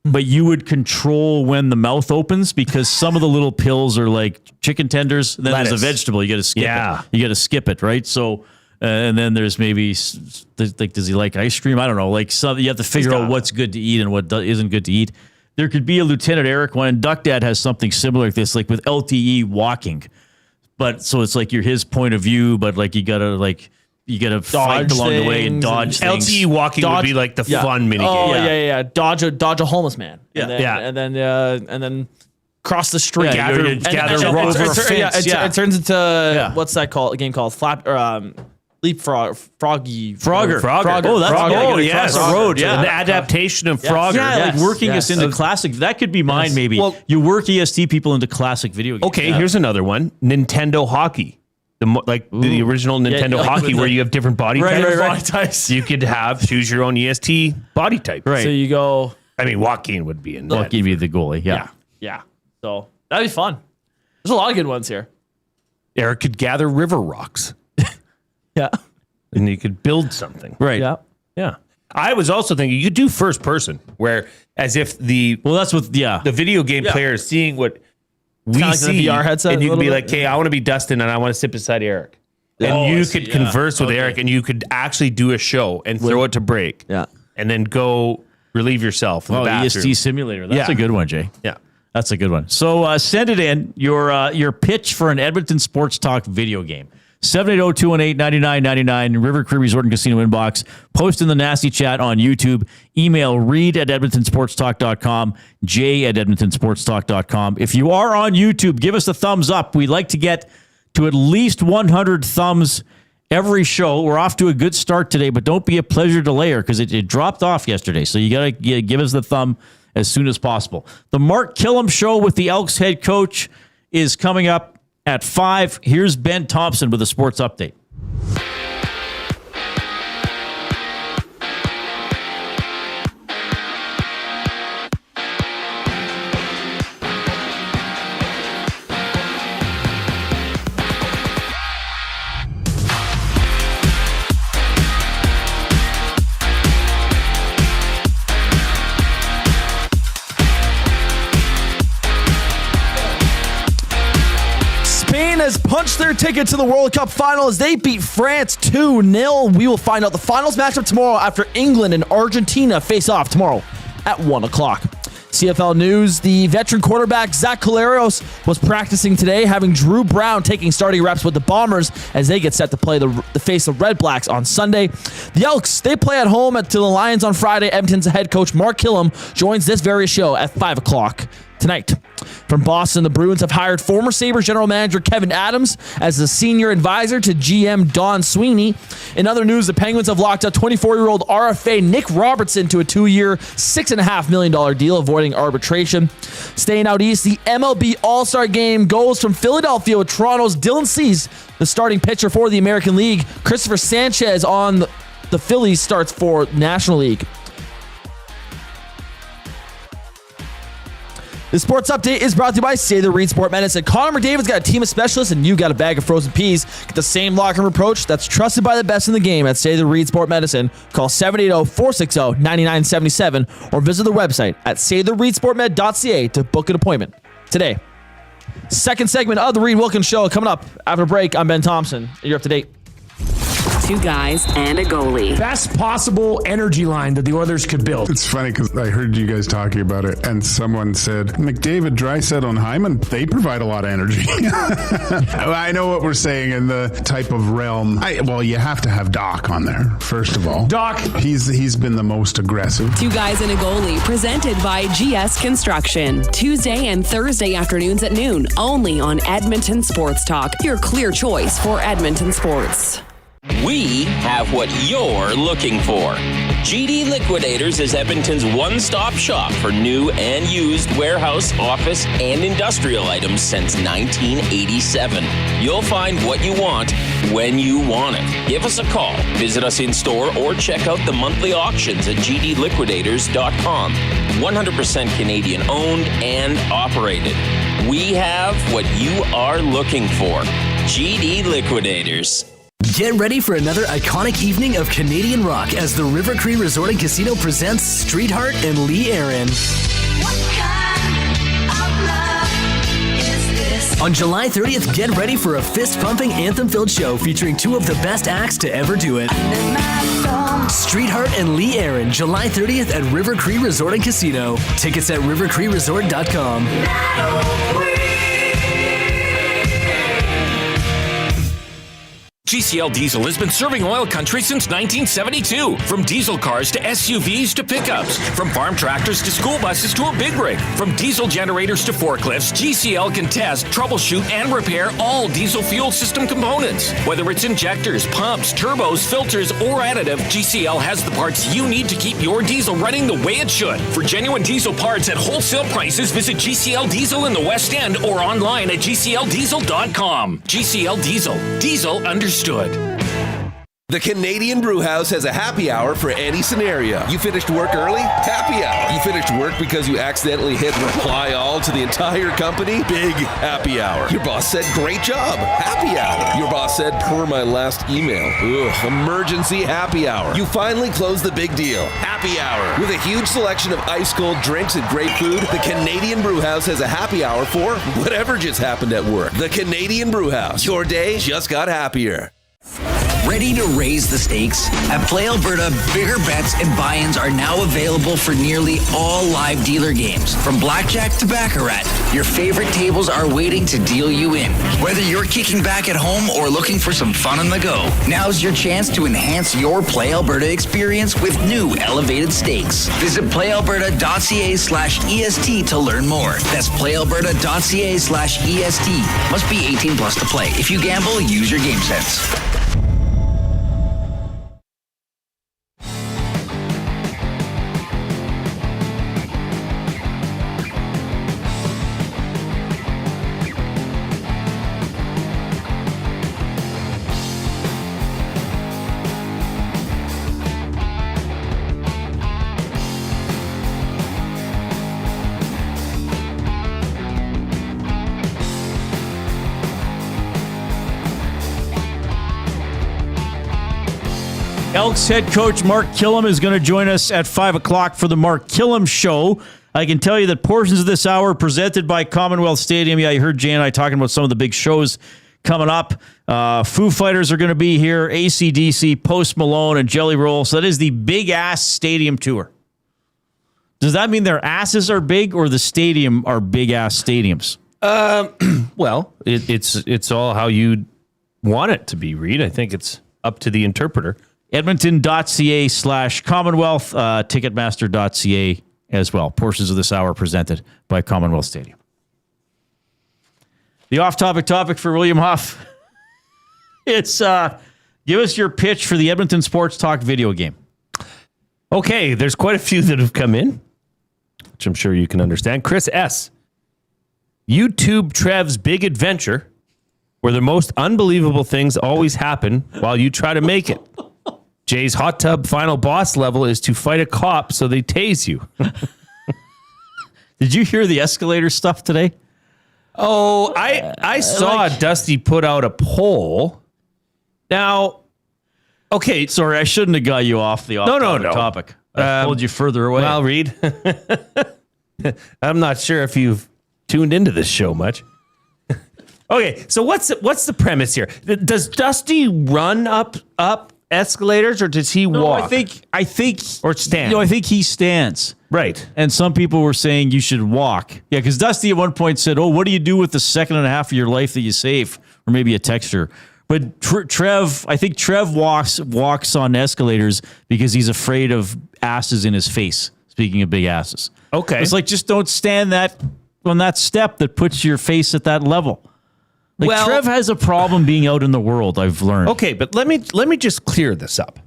But you would control when the mouth opens because some of the little pills are like chicken tenders. Then there's a vegetable. You got to skip it. You got to skip it, right? So, and then there's maybe like, does he like ice cream? I don't know. Like some, you have to figure out what's good to eat and what isn't good to eat. There could be a Lieutenant Eric one, and Duck Dad has something similar like this, like with LTE walking. But so it's like you're his point of view, but like you gotta fight along the way and dodge things. LTE walking would be like the fun mini game. Oh yeah. Dodge a homeless man. Yeah. And then cross the street. Gather over a fence. It turns into what's that called? A game called Leapfrog. Froggy. Frogger. Oh, that's Frogger. yes. A road, An adaptation of Frogger. Yeah, like working us into classic. That could be mine, maybe. Well, you work EST people into classic video games. Okay, here's another one. Nintendo Hockey. The original Nintendo Hockey where you have different body types. You could choose your own EST body type. Right. So you go. I mean, Joaquin would be in that. Joaquin would be the goalie. Yeah. So that'd be fun. There's a lot of good ones here. Eric could gather river rocks. Yeah. And you could build something. Right. Yeah. I was also thinking you could do first person, where as if that's what the video game player is seeing what we like see, the VR headset and you a could be little like, "Hey, I want to be Dustin, and I want to sit beside Eric." And you could converse with Eric, and you could actually do a show and throw it to break. Yeah. And then go relieve yourself in the bathroom. EST simulator. That's a good one, Jay. Yeah. That's a good one. So send it in, your pitch for an Edmonton Sports Talk video game. 780-218-9999, River Cree Resort and Casino inbox. Post in the nasty chat on YouTube. Email reid@edmontonsportstalk.com, jay@edmontonsportstalk.com. If you are on YouTube, give us a thumbs up. We'd like to get to at least 100 thumbs every show. We're off to a good start today, but don't be a pleasure delayer because it dropped off yesterday. So you got to give us the thumb as soon as possible. The Mark Kilam Show with the Elks head coach is coming up at 5. Here's Ben Thompson with a sports update. Has punched their ticket to the World Cup final as they beat France 2-0. We will find out the finals matchup tomorrow after England and Argentina face off tomorrow at 1 o'clock. CFL news, the veteran quarterback Zach Collaros was practicing today, having Drew Brown taking starting reps with the Bombers as they get set to play the face of Red Blacks on Sunday. The Elks, they play at home to the Lions on Friday. Edmonton's head coach Mark Kilam joins this very show at 5 o'clock tonight. From Boston, the Bruins have hired former Sabres general manager Kevin Adams as the senior advisor to GM Don Sweeney. In other news, the Penguins have locked up 24-year-old RFA Nick Robertson to a 2-year, $6.5 million deal, avoiding arbitration. Staying out east, the MLB All-Star Game goes from Philadelphia with Toronto's Dylan Cease, the starting pitcher for the American League. Christopher Sanchez on the Phillies starts for National League. The sports update is brought to you by Say the Reid Sport Medicine. Connor McDavid's got a team of specialists, and you got a bag of frozen peas. Get the same locker room approach that's trusted by the best in the game at Say the Reid Sport Medicine. Call 780-460-9977 or visit the website at saythereidsportmed.ca to book an appointment today. Second segment of the Reid Wilkins Show coming up after break. I'm Ben Thompson. You're up to date. Two guys and a goalie. Best possible energy line that the Oilers could build. It's funny because I heard you guys talking about it, and someone said, McDavid, Draisaitl, and Hyman, they provide a lot of energy. I know what we're saying in the type of realm. Well, you have to have Doc on there, first of all. Doc. He's been the most aggressive. Two guys and a goalie, presented by GS Construction. Tuesday and Thursday afternoons at noon, only on Edmonton Sports Talk, your clear choice for Edmonton sports. We have what you're looking for. GD Liquidators is Edmonton's one-stop shop for new and used warehouse, office, and industrial items since 1987. You'll find what you want when you want it. Give us a call, visit us in store, or check out the monthly auctions at gdliquidators.com. 100% Canadian owned and operated. We have what you are looking for. GD Liquidators. Get ready for another iconic evening of Canadian rock as the River Cree Resort and Casino presents Streetheart and Lee Aaron. On July 30th, get ready for a fist-pumping, anthem-filled show featuring two of the best acts to ever do it. Streetheart and Lee Aaron, July 30th at River Cree Resort and Casino. Tickets at rivercreeresort.com. GCL Diesel has been serving oil country since 1972. From diesel cars to SUVs to pickups. From farm tractors to school buses to a big rig. From diesel generators to forklifts, GCL can test, troubleshoot, and repair all diesel fuel system components. Whether it's injectors, pumps, turbos, filters, or additive, GCL has the parts you need to keep your diesel running the way it should. For genuine diesel parts at wholesale prices, visit GCL Diesel in the West End or online at gcldiesel.com. GCL Diesel. Diesel understood. The Canadian Brewhouse has a happy hour for any scenario. You finished work early? Happy hour. You finished work because you accidentally hit reply all to the entire company? Big happy hour. Your boss said, great job. Happy hour. Your boss said, per my last email. Ugh, emergency happy hour. You finally closed the big deal. Happy hour. With a huge selection of ice cold drinks and great food, the Canadian Brewhouse has a happy hour for whatever just happened at work. The Canadian Brewhouse. Your day just got happier. Ready to raise the stakes? At Play Alberta, bigger bets and buy-ins are now available for nearly all live dealer games. From blackjack to baccarat, your favorite tables are waiting to deal you in. Whether you're kicking back at home or looking for some fun on the go, now's your chance to enhance your Play Alberta experience with new elevated stakes. Visit playalberta.ca/EST to learn more. That's playalberta.ca/EST. Must be 18 plus to play. If you gamble, use your game sense. Elks head coach Mark Kilam is going to join us at 5 o'clock for the Mark Kilam Show. I can tell you that portions of this hour are presented by Commonwealth Stadium. Yeah, you heard Jay and I talking about some of the big shows coming up. Foo Fighters are going to be here, AC/DC, Post Malone, and Jelly Roll. So that is the Big Ass Stadium Tour. Does that mean their asses are big or the stadium are big ass stadiums? Well, it's all how you want it to be, Reid. I think it's up to the interpreter. Edmonton.ca/Commonwealth, Ticketmaster.ca as well. Portions of this hour presented by Commonwealth Stadium. The off-topic topic for William Huff. It's give us your pitch for the Edmonton Sports Talk video game. Okay, there's quite a few that have come in, which I'm sure you can understand. Chris S. YouTube Trev's big adventure where the most unbelievable things always happen while you try to make it. Jay's hot tub final boss level is to fight a cop so they tase you. Did you hear the escalator stuff today? Oh, I saw Dusty put out a poll. Now, okay. Sorry, I shouldn't have got you off the topic. I pulled you further away. Well, Reid, I'm not sure if you've tuned into this show much. Okay, so what's the premise here? Does Dusty run up escalators or does he walk? I think or stand. I think he stands. Right. And some people were saying you should walk. Yeah, because Dusty at one point said, "Oh, what do you do with the second and a half of your life that you save?" Or maybe a texture. But Trev walks on escalators because he's afraid of asses in his face. Speaking of big asses. Okay. It's like, just don't stand on that step that puts your face at that level. Like, Trev has a problem being out in the world, I've learned. Okay, but let me just clear this up.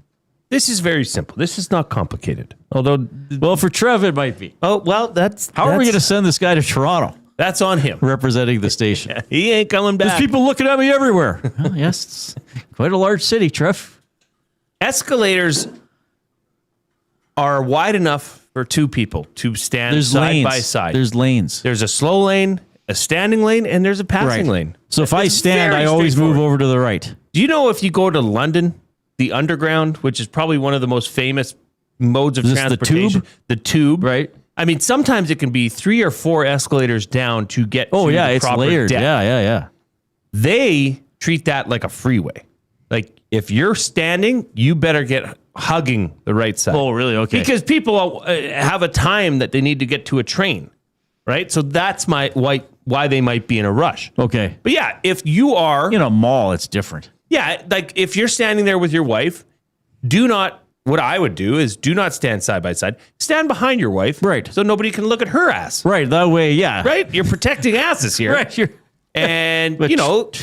This is very simple. This is not complicated. Although, well, for Trev, it might be. Oh, well, How are we going to send this guy to Toronto? That's on him. Representing the station. He ain't coming back. There's people looking at me everywhere. Well, yes, it's quite a large city, Trev. Escalators are wide enough for two people to stand side by side. There's lanes. There's a slow lane, a standing lane, and there's a passing lane. So if I stand, I always move over to the right. Do you know if you go to London, the Underground, which is probably one of the most famous modes of transportation, the tube, right? I mean, sometimes it can be 3 or 4 escalators down to get to the it's proper layered. depth. Yeah. They treat that like a freeway. Like, if you're standing, you better get hugging the right side. Oh, really? Okay. Because people have a time that they need to get to a train, right? So that's why they might be in a rush. Okay. But yeah, if you are in a mall, it's different. Yeah, like if you're standing there with your wife, what I would do is do not stand side by side. Stand behind your wife. Right. So nobody can look at her ass. Right. That way, yeah. Right? You're protecting asses here. Right. And, you don't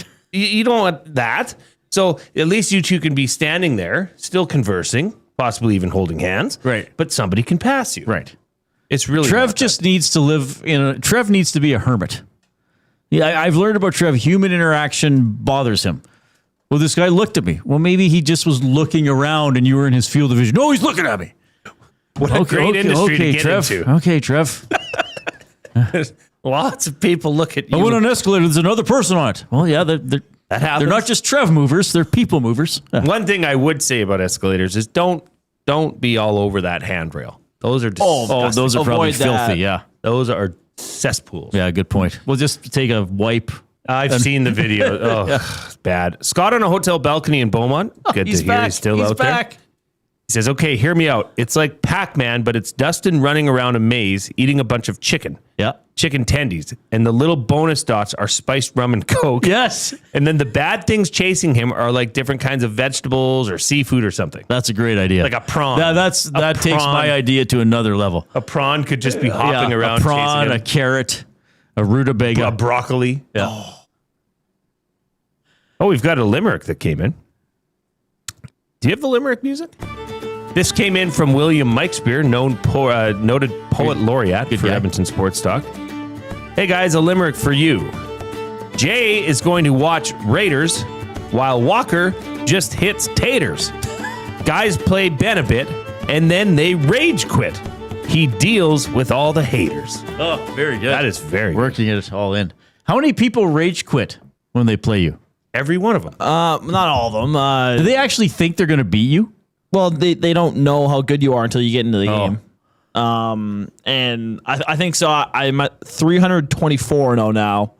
want that. So at least you two can be standing there, still conversing, possibly even holding hands. Right. But somebody can pass you. Right. It's really Trev just needs to live Trev needs to be a hermit. Yeah, I've learned about Trev. Human interaction bothers him. Well, this guy looked at me. Well, maybe he just was looking around and you were in his field of vision. No, he's looking at me. What a great industry to get Trev. into. Okay, Trev. Lots of people look at you. I went on an escalator. There's another person on it. Well, yeah, that happens. They're not just Trev movers. They're people movers. One thing I would say about escalators is don't be all over that handrail. Those are disgusting. Those are probably filthy. Yeah. Those are cesspools. Yeah, good point. We'll just take a wipe. I've seen the video. Oh, it's bad. Scott on a hotel balcony in Beaumont. Good to hear he's still out there. He says, okay, hear me out. It's like Pac-Man, but it's Dustin running around a maze eating a bunch of chicken. Yeah. Chicken tendies. And the little bonus dots are spiced rum and Coke. Yes. And then the bad things chasing him are like different kinds of vegetables or seafood or something. That's a great idea. Like a prawn. That takes my idea to another level. A prawn could just be hopping around. A prawn, chasing him. a carrot, a rutabaga. A broccoli. Yeah. Oh, we've got a limerick that came in. Do you have the limerick music? This came in from William Mikespear, noted poet laureate for Edmonton Sports Talk. Hey guys, a limerick for you. Jay is going to watch Raiders while Walker just hits taters. Guys play Ben a bit and then they rage quit. He deals with all the haters. Oh, very good. That is very working it all in. How many people rage quit when they play you? Every one of them. Not all of them. Do they actually think they're going to beat you? Well, they don't know how good you are until you get into the game. And I think so. I'm at 324-0 now,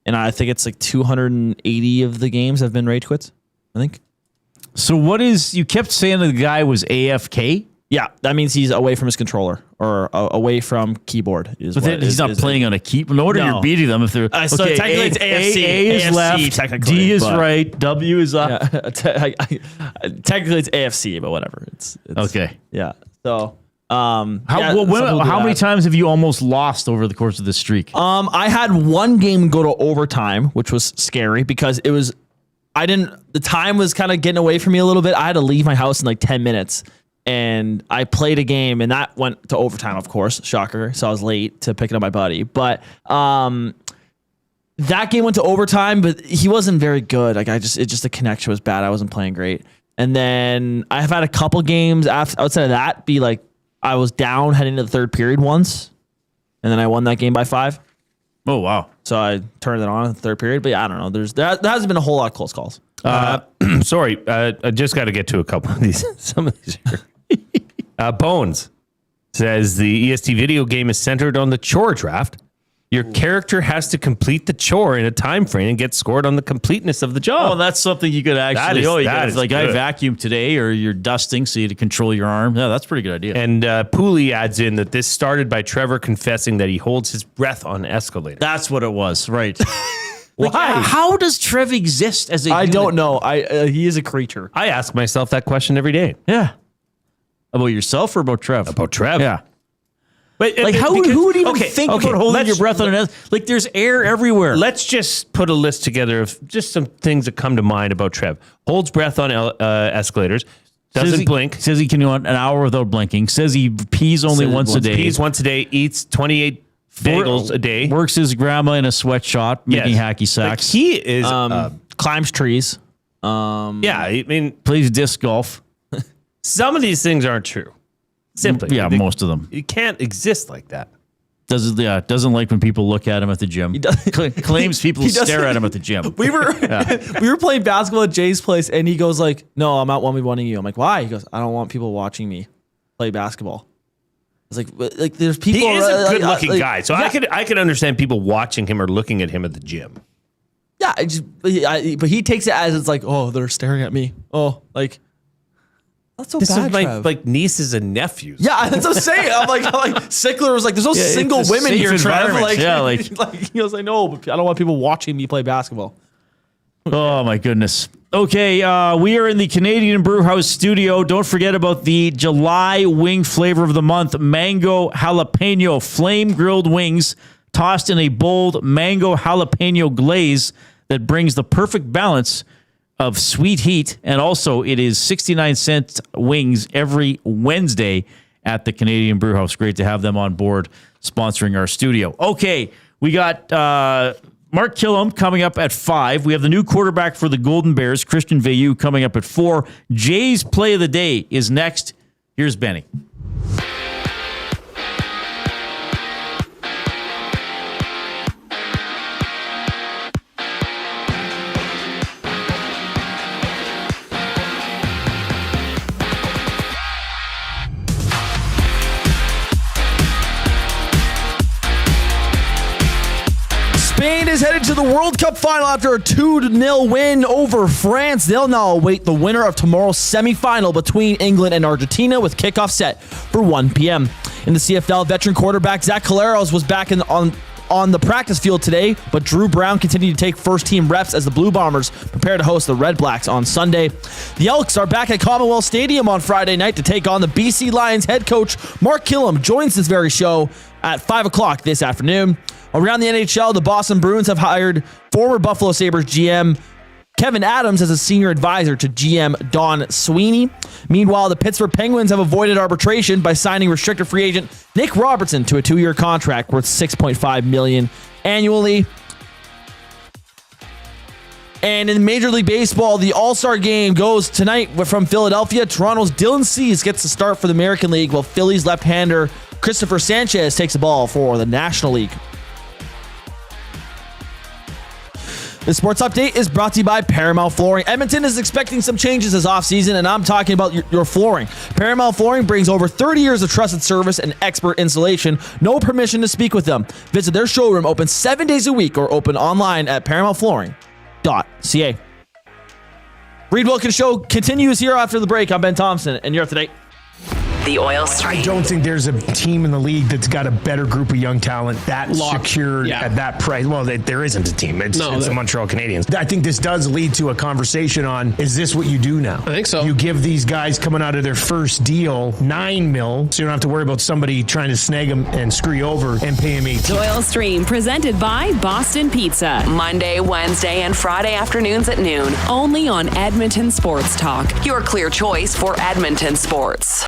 and I think it's like 280 of the games have been rage quits. I think. So what is? You kept saying the guy was AFK. Yeah, that means he's away from his controller or away from keyboard. But he's not playing on a keyboard. No wonder you're beating them if they're so technically it's AFC. A is AFC, left, technically, D is right, W is up. Yeah, technically it's AFC, but whatever. It's okay. Yeah. So how many times have you almost lost over the course of this streak? I had one game go to overtime, which was scary because the time was kind of getting away from me a little bit. I had to leave my house in like 10 minutes. And I played a game, and that went to overtime, of course. Shocker. So I was late to picking up my buddy. But that game went to overtime, but he wasn't very good. Like the connection was bad. I wasn't playing great. And then I have had a couple games outside of that be like I was down heading to the third period once, and then I won that game by 5. Oh wow! So I turned it on in the third period. But yeah, I don't know. There hasn't been a whole lot of close calls. Sorry, I just got to get to a couple of these. Some of these here. Bones says the EST video game is centered on the chore draft. Your character has to complete the chore in a time frame and get scored on the completeness of the job. Oh, that's something you could actually. Like I vacuumed today, or you're dusting, so you had to control your arm. Yeah, that's a pretty good idea. And Pooley adds in that this started by Trevor confessing that he holds his breath on escalators. That's what it was, right? Why? How does Trev exist as a? I don't know. He is a creature. I ask myself that question every day. Yeah. About yourself or about Trev? About Trev. Yeah. But like, who would even think about holding your breath on an like? There's air everywhere. Let's just put a list together of just some things that come to mind about Trev. Holds breath on escalators. Doesn't blink. Says he can go an hour without blinking. Says he pees only once a day. Pees once a day. Eats 28 bagels a day. Works his grandma in a sweatshop making hacky sacks. Like he is climbs trees. Yeah, I mean, plays disc golf. Some of these things aren't true. Simply, most of them. You can't exist like that. Doesn't like when people look at him at the gym. Claims people stare at him at the gym. We were playing basketball at Jay's place, and he goes like, "No, I'm not wanting you." I'm like, "Why?" He goes, "I don't want people watching me play basketball." It's like there's people. He is a good-looking guy, so I could understand people watching him or looking at him at the gym. Yeah, but he takes it as it's like, oh, they're staring at me. Oh, like. That's so this bad, is my Trev. nieces and nephews. Yeah, that's what I'm saying. I'm like Sickler was like, there's no single women here, Trev. Like, he goes, I know, but I don't want people watching me play basketball. Oh my goodness. Okay, we are in the Canadian Brewhouse studio. Don't forget about the July wing flavor of the month, mango jalapeno flame grilled wings tossed in a bold mango jalapeno glaze that brings the perfect balance of sweet heat, and also it is 69-cent wings every Wednesday at the Canadian Brewhouse. Great to have them on board sponsoring our studio. Okay, we got Mark Kilam coming up at 5. We have the new quarterback for the Golden Bears, Christian Veilleux, coming up at 4. Jay's play of the day is next. Here's Benny. Spain is headed to the World Cup final after a 2-0 win over France. They'll now await the winner of tomorrow's semifinal between England and Argentina with kickoff set for 1 p.m. In the CFL, veteran quarterback Zach Collaros was back on the practice field today, but Drew Brown continued to take first-team reps as the Blue Bombers prepare to host the Red Blacks on Sunday. The Elks are back at Commonwealth Stadium on Friday night to take on the BC Lions head coach. Mark Kilam joins this very show at 5 o'clock this afternoon. Around the NHL, the Boston Bruins have hired former Buffalo Sabres GM Kevin Adams as a senior advisor to GM Don Sweeney. Meanwhile, the Pittsburgh Penguins have avoided arbitration by signing restricted free agent Nick Robertson to a 2-year contract worth $6.5 million annually. And in Major League Baseball, the All-Star Game goes tonight from Philadelphia. Toronto's Dylan Cease gets the start for the American League, while Phillies left-hander Christopher Sanchez takes the ball for the National League. The sports update is brought to you by Paramount Flooring. Edmonton is expecting some changes this offseason, and I'm talking about your flooring. Paramount Flooring brings over 30 years of trusted service and expert installation. No permission to speak with them. Visit their showroom, open 7 days a week, or open online at paramountflooring.ca. Reid Wilkins Show continues here after the break. I'm Ben Thompson, and you're up to date. The oil stream. I don't think there's a team in the league that's got a better group of young talent that secured at that price. Well, there isn't a team. It's the Montreal Canadiens. I think this does lead to a conversation on, is this what you do now? I think so. You give these guys coming out of their first deal $9 million, so you don't have to worry about somebody trying to snag them and screw you over and pay them $18 million. Oil Stream, presented by Boston Pizza. Monday, Wednesday, and Friday afternoons at noon. Only on Edmonton Sports Talk. Your clear choice for Edmonton sports.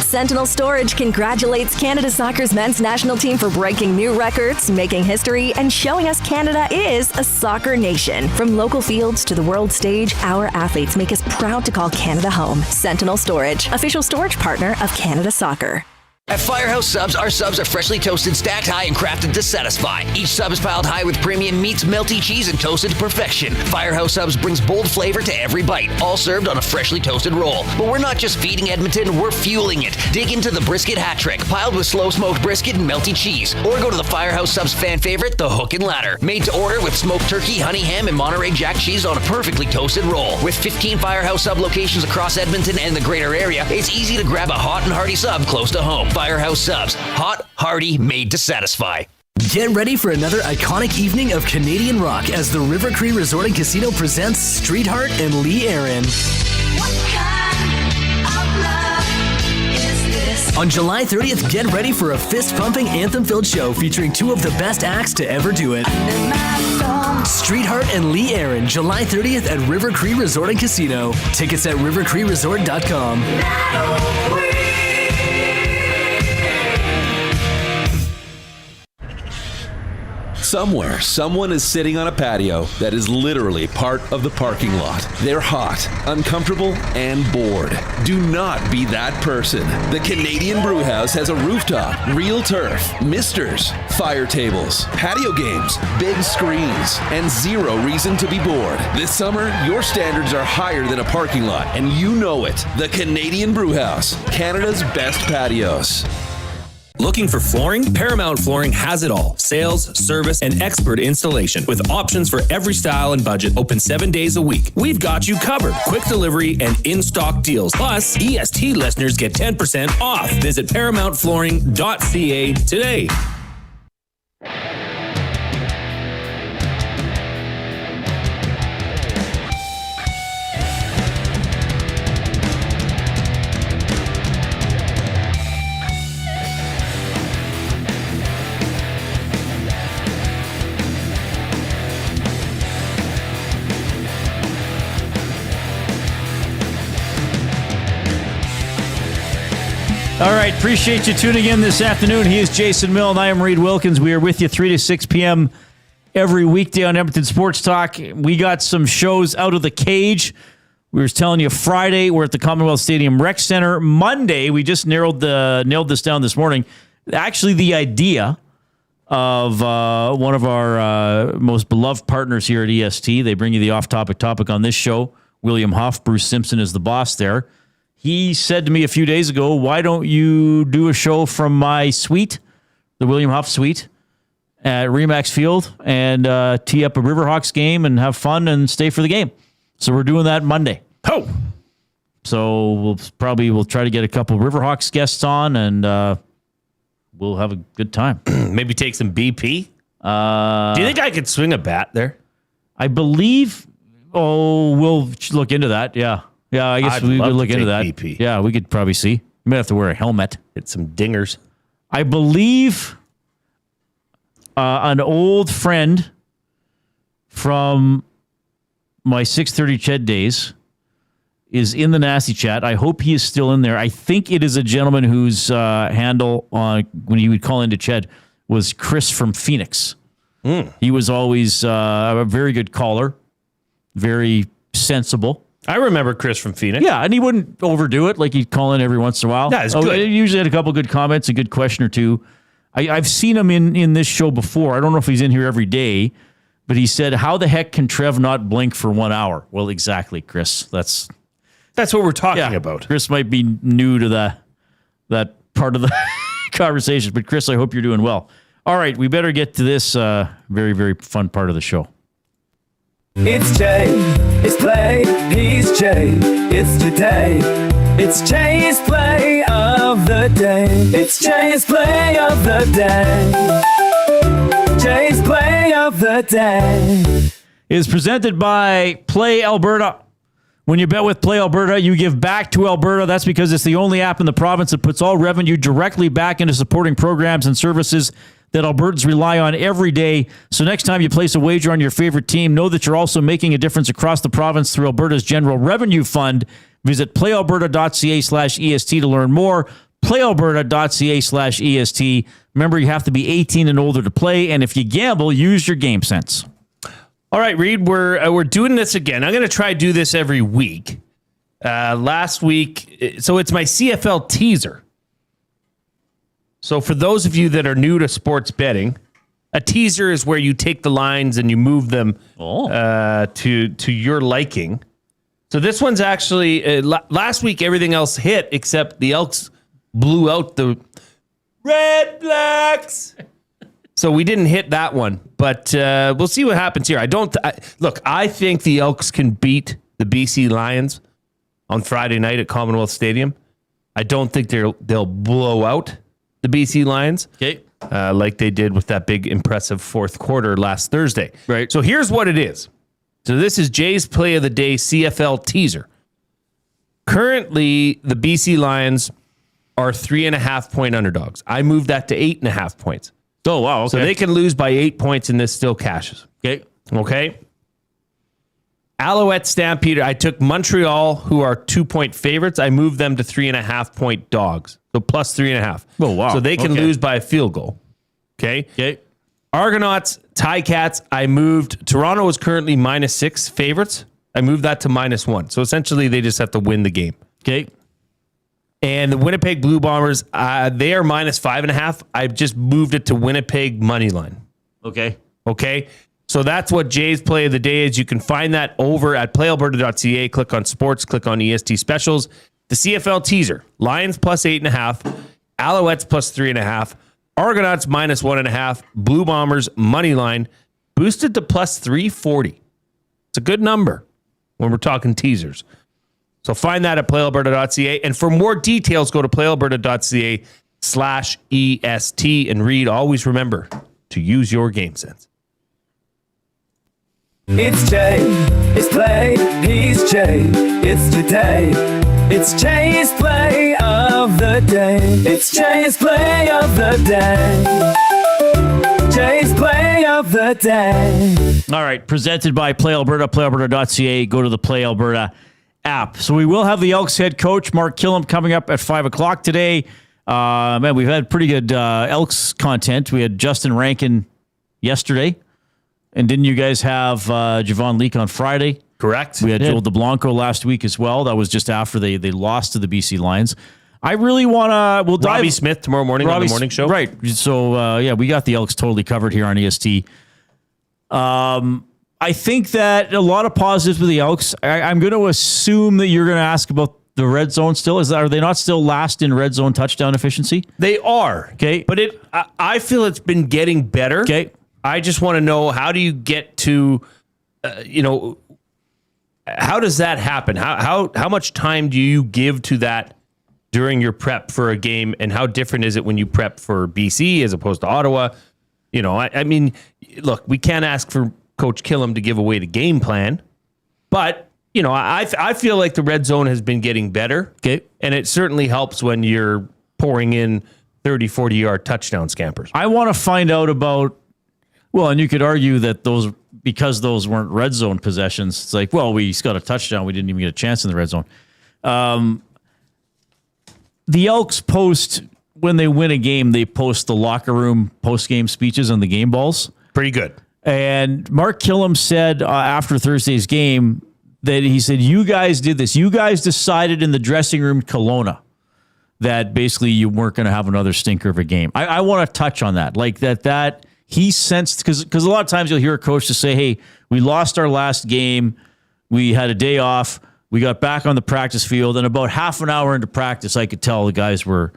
Sentinel Storage congratulates Canada Soccer's men's national team for breaking new records, making history, and showing us Canada is a soccer nation. From local fields to the world stage, our athletes make us proud to call Canada home. Sentinel Storage, official storage partner of Canada Soccer. At Firehouse Subs, our subs are freshly toasted, stacked high, and crafted to satisfy. Each sub is piled high with premium meats, melty cheese, and toasted to perfection. Firehouse Subs brings bold flavor to every bite, all served on a freshly toasted roll. But we're not just feeding Edmonton, we're fueling it. Dig into the brisket hat trick, piled with slow-smoked brisket and melty cheese. Or go to the Firehouse Subs fan favorite, the Hook and Ladder. Made to order with smoked turkey, honey ham, and Monterey Jack cheese on a perfectly toasted roll. With 15 Firehouse Sub locations across Edmonton and the greater area, it's easy to grab a hot and hearty sub close to home. Firehouse Subs. Hot, hearty, made to satisfy. Get ready for another iconic evening of Canadian rock as the River Cree Resort and Casino presents Streetheart and Lee Aaron. On July 30th, get ready for a fist-pumping, anthem-filled show featuring two of the best acts to ever do it. Streetheart and Lee Aaron, July 30th at River Cree Resort and Casino. Tickets at rivercreeresort.com. Somewhere, someone is sitting on a patio that is literally part of the parking lot. They're hot, uncomfortable, and bored. Do not be that person. The Canadian Brewhouse has a rooftop, real turf, misters, fire tables, patio games, big screens, and zero reason to be bored. This summer, your standards are higher than a parking lot, and you know it. The Canadian Brewhouse, Canada's best patios. Looking for flooring? Paramount Flooring has it all. Sales, service, and expert installation. With options for every style and budget, open 7 days a week. We've got you covered. Quick delivery and in-stock deals. Plus, EST listeners get 10% off. Visit ParamountFlooring.ca today. All right, appreciate you tuning in this afternoon. He is Jason Milne. I am Reid Wilkins. We are with you 3 to 6 p.m. every weekday on Edmonton Sports Talk. We got some shows out of the cage. We were telling you Friday, we're at the Commonwealth Stadium Rec Center. Monday, we just nailed this down this morning. Actually, the idea of one of our most beloved partners here at EST. They bring you the off-topic topic on this show. William Huff, Bruce Simpson is the boss there. He said to me a few days ago, why don't you do a show from my suite, the William Huff suite at Remax Field, and tee up a Riverhawks game and have fun and stay for the game. So we're doing that Monday. Oh! So we'll try to get a couple of Riverhawks guests on, and we'll have a good time. Maybe take some BP? Do you think I could swing a bat there? I believe, we'll look into that, yeah. Yeah, I guess we could look into that. BP. Yeah, we could probably see. You might have to wear a helmet. Hit some dingers. I believe an old friend from my 6:30 Ched days is in the Nasty Chat. I hope he is still in there. I think it is a gentleman whose handle when he would call into Ched was Chris from Phoenix. He was always a very good caller, very sensible. I remember Chris from Phoenix. Yeah, and he wouldn't overdo it. Like he'd call in every once in a while. Yeah, it's good. He usually had a couple good comments, a good question or two. I've seen him in this show before. I don't know if he's in here every day, But he said, how the heck can Trev not blink for 1 hour? Well, exactly, Chris. That's what we're talking about. Chris might be new to that part of the conversation. But Chris, I hope you're doing well. All right, we better get to this very, very fun part of the show. It's Jay, it's play, he's Jay, it's today. It's Jay's play of the day. It's Jay's play of the day. Jay's play of the day is presented by Play Alberta. When you bet with Play Alberta, you give back to Alberta. That's because it's the only app in the province that puts all revenue directly back into supporting programs and services that Albertans rely on every day. So next time you place a wager on your favorite team, know that you're also making a difference across the province through Alberta's General Revenue Fund. Visit playalberta.ca/EST to learn more. Playalberta.ca/EST. Remember, you have to be 18 and older to play, and if you gamble, use your game sense. All right, Reid, we're doing this again. I'm going to try to do this every week. Last week, so it's my CFL teaser. So for those of you that are new to sports betting, a teaser is where you take the lines and you move them to your liking. So this one's actually, last week everything else hit except the Elks blew out the Red Blacks. So we didn't hit that one, but we'll see what happens here. I think the Elks can beat the BC Lions on Friday night at Commonwealth Stadium. I don't think they'll blow out the BC Lions, like they did with that big, impressive fourth quarter last Thursday. Right. So here's what it is. So this is Jay's Play of the Day CFL teaser. Currently, the BC Lions are 3.5-point underdogs. I moved that to 8.5 points. Oh, wow. Okay. So they can lose by 8 points and this still cashes. Okay. Alouette Stampede. I took Montreal, who are 2-point favorites. I moved them to 3.5-point dogs. So plus 3.5. Oh, wow. So they can lose by a field goal. Okay. Argonauts, Ticats. I moved. Toronto is currently -6 favorites. I moved that to -1. So essentially, they just have to win the game. Okay. And the Winnipeg Blue Bombers, they are -5.5. I've just moved it to Winnipeg money line. Okay. So that's what Jay's Play of the Day is. You can find that over at playalberta.ca. Click on sports, click on EST specials. The CFL teaser, Lions plus 8.5, Alouettes plus 3.5, Argonauts -1.5, Blue Bombers money line, boosted to plus 340. It's a good number when we're talking teasers. So find that at playalberta.ca. And for more details, go to playalberta.ca/EST. And Reid, always remember to use your game sense. It's Jay, it's play, he's Jay, it's today. It's Jay's play of the day. It's Jay's play of the day. Jay's play of the day. All right, presented by Play Alberta, playalberta.ca. Go to the Play Alberta app. So we will have the Elks head coach, Mark Kilam, coming up at 5 o'clock today. Man, we've had pretty good Elks content. We had Justin Rankin yesterday. And didn't you guys have Javon Leake on Friday? Correct. We had Joel DeBlanco last week as well. That was just after they lost to the BC Lions. I really want to... We'll dive... Robbie Smith tomorrow morning on the morning show. Right. So, we got the Elks totally covered here on EST. I think that a lot of positives with the Elks. I'm going to assume that you're going to ask about the red zone still. Are they not still last in red zone touchdown efficiency? They are. Okay. But I feel it's been getting better. Okay. I just want to know, how do you get to, how does that happen? How much time do you give to that during your prep for a game, and how different is it when you prep for BC as opposed to Ottawa? I mean, look, we can't ask for Coach Kilam to give away the game plan, but I feel like the red zone has been getting better. Okay. And it certainly helps when you're pouring in 30, 40-yard touchdown scampers. I want to find out about, well, and you could argue that because those weren't red zone possessions, it's like, well, we got a touchdown. We didn't even get a chance in the red zone. The Elks post, when they win a game, they post the locker room post-game speeches on the game balls. Pretty good. And Mark Kilam said after Thursday's game that he said, you guys did this. You guys decided in the dressing room, Kelowna, that basically you weren't going to have another stinker of a game. I want to touch on that. Like that he sensed, because a lot of times you'll hear a coach just say, hey, we lost our last game. We had a day off. We got back on the practice field. And about half an hour into practice, I could tell the guys were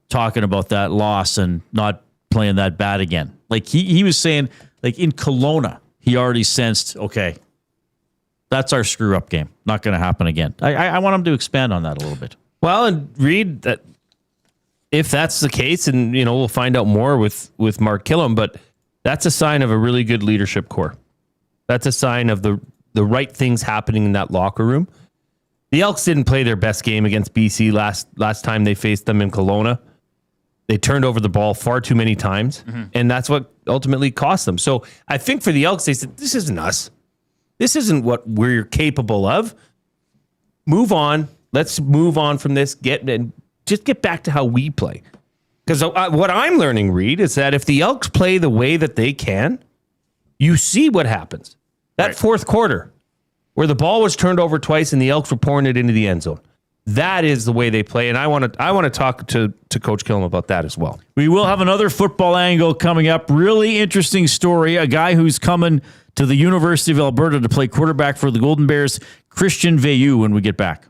talking about that loss and not playing that bad again. Like he was saying, like in Kelowna, he already sensed, okay, that's our screw up game. Not going to happen again. I want him to expand on that a little bit. Well, and Reid, that if that's the case, and we'll find out more with Mark Kilam, but that's a sign of a really good leadership core. That's a sign of the right things happening in that locker room. The Elks didn't play their best game against BC last time they faced them in Kelowna. They turned over the ball far too many times, and that's what ultimately cost them. So I think for the Elks, they said, this isn't us. This isn't what we're capable of. Move on. Let's move on from this. Just get back to how we play. Because what I'm learning, Reid, is that if the Elks play the way that they can, you see what happens. That fourth quarter, where the ball was turned over twice and the Elks were pouring it into the end zone. That is the way they play, and I want to talk to Coach Kilam about that as well. We will have another football angle coming up. Really interesting story. A guy who's coming to the University of Alberta to play quarterback for the Golden Bears, Christian Veilleux, when we get back.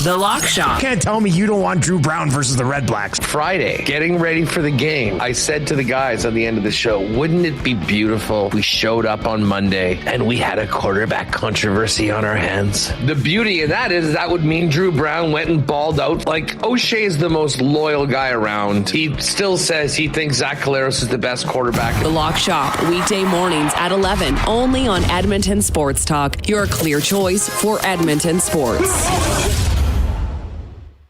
The Lock Shop. Can't tell me you don't want Drew Brown versus the Red Blacks. Friday, getting ready for the game. I said to the guys at the end of the show, wouldn't it be beautiful? We showed up on Monday and we had a quarterback controversy on our hands. The beauty of that is that would mean Drew Brown went and balled out. Like, O'Shea is the most loyal guy around. He still says he thinks Zach Collaros is the best quarterback. The Lock Shop, weekday mornings at 11, only on Edmonton Sports Talk, your clear choice for Edmonton sports.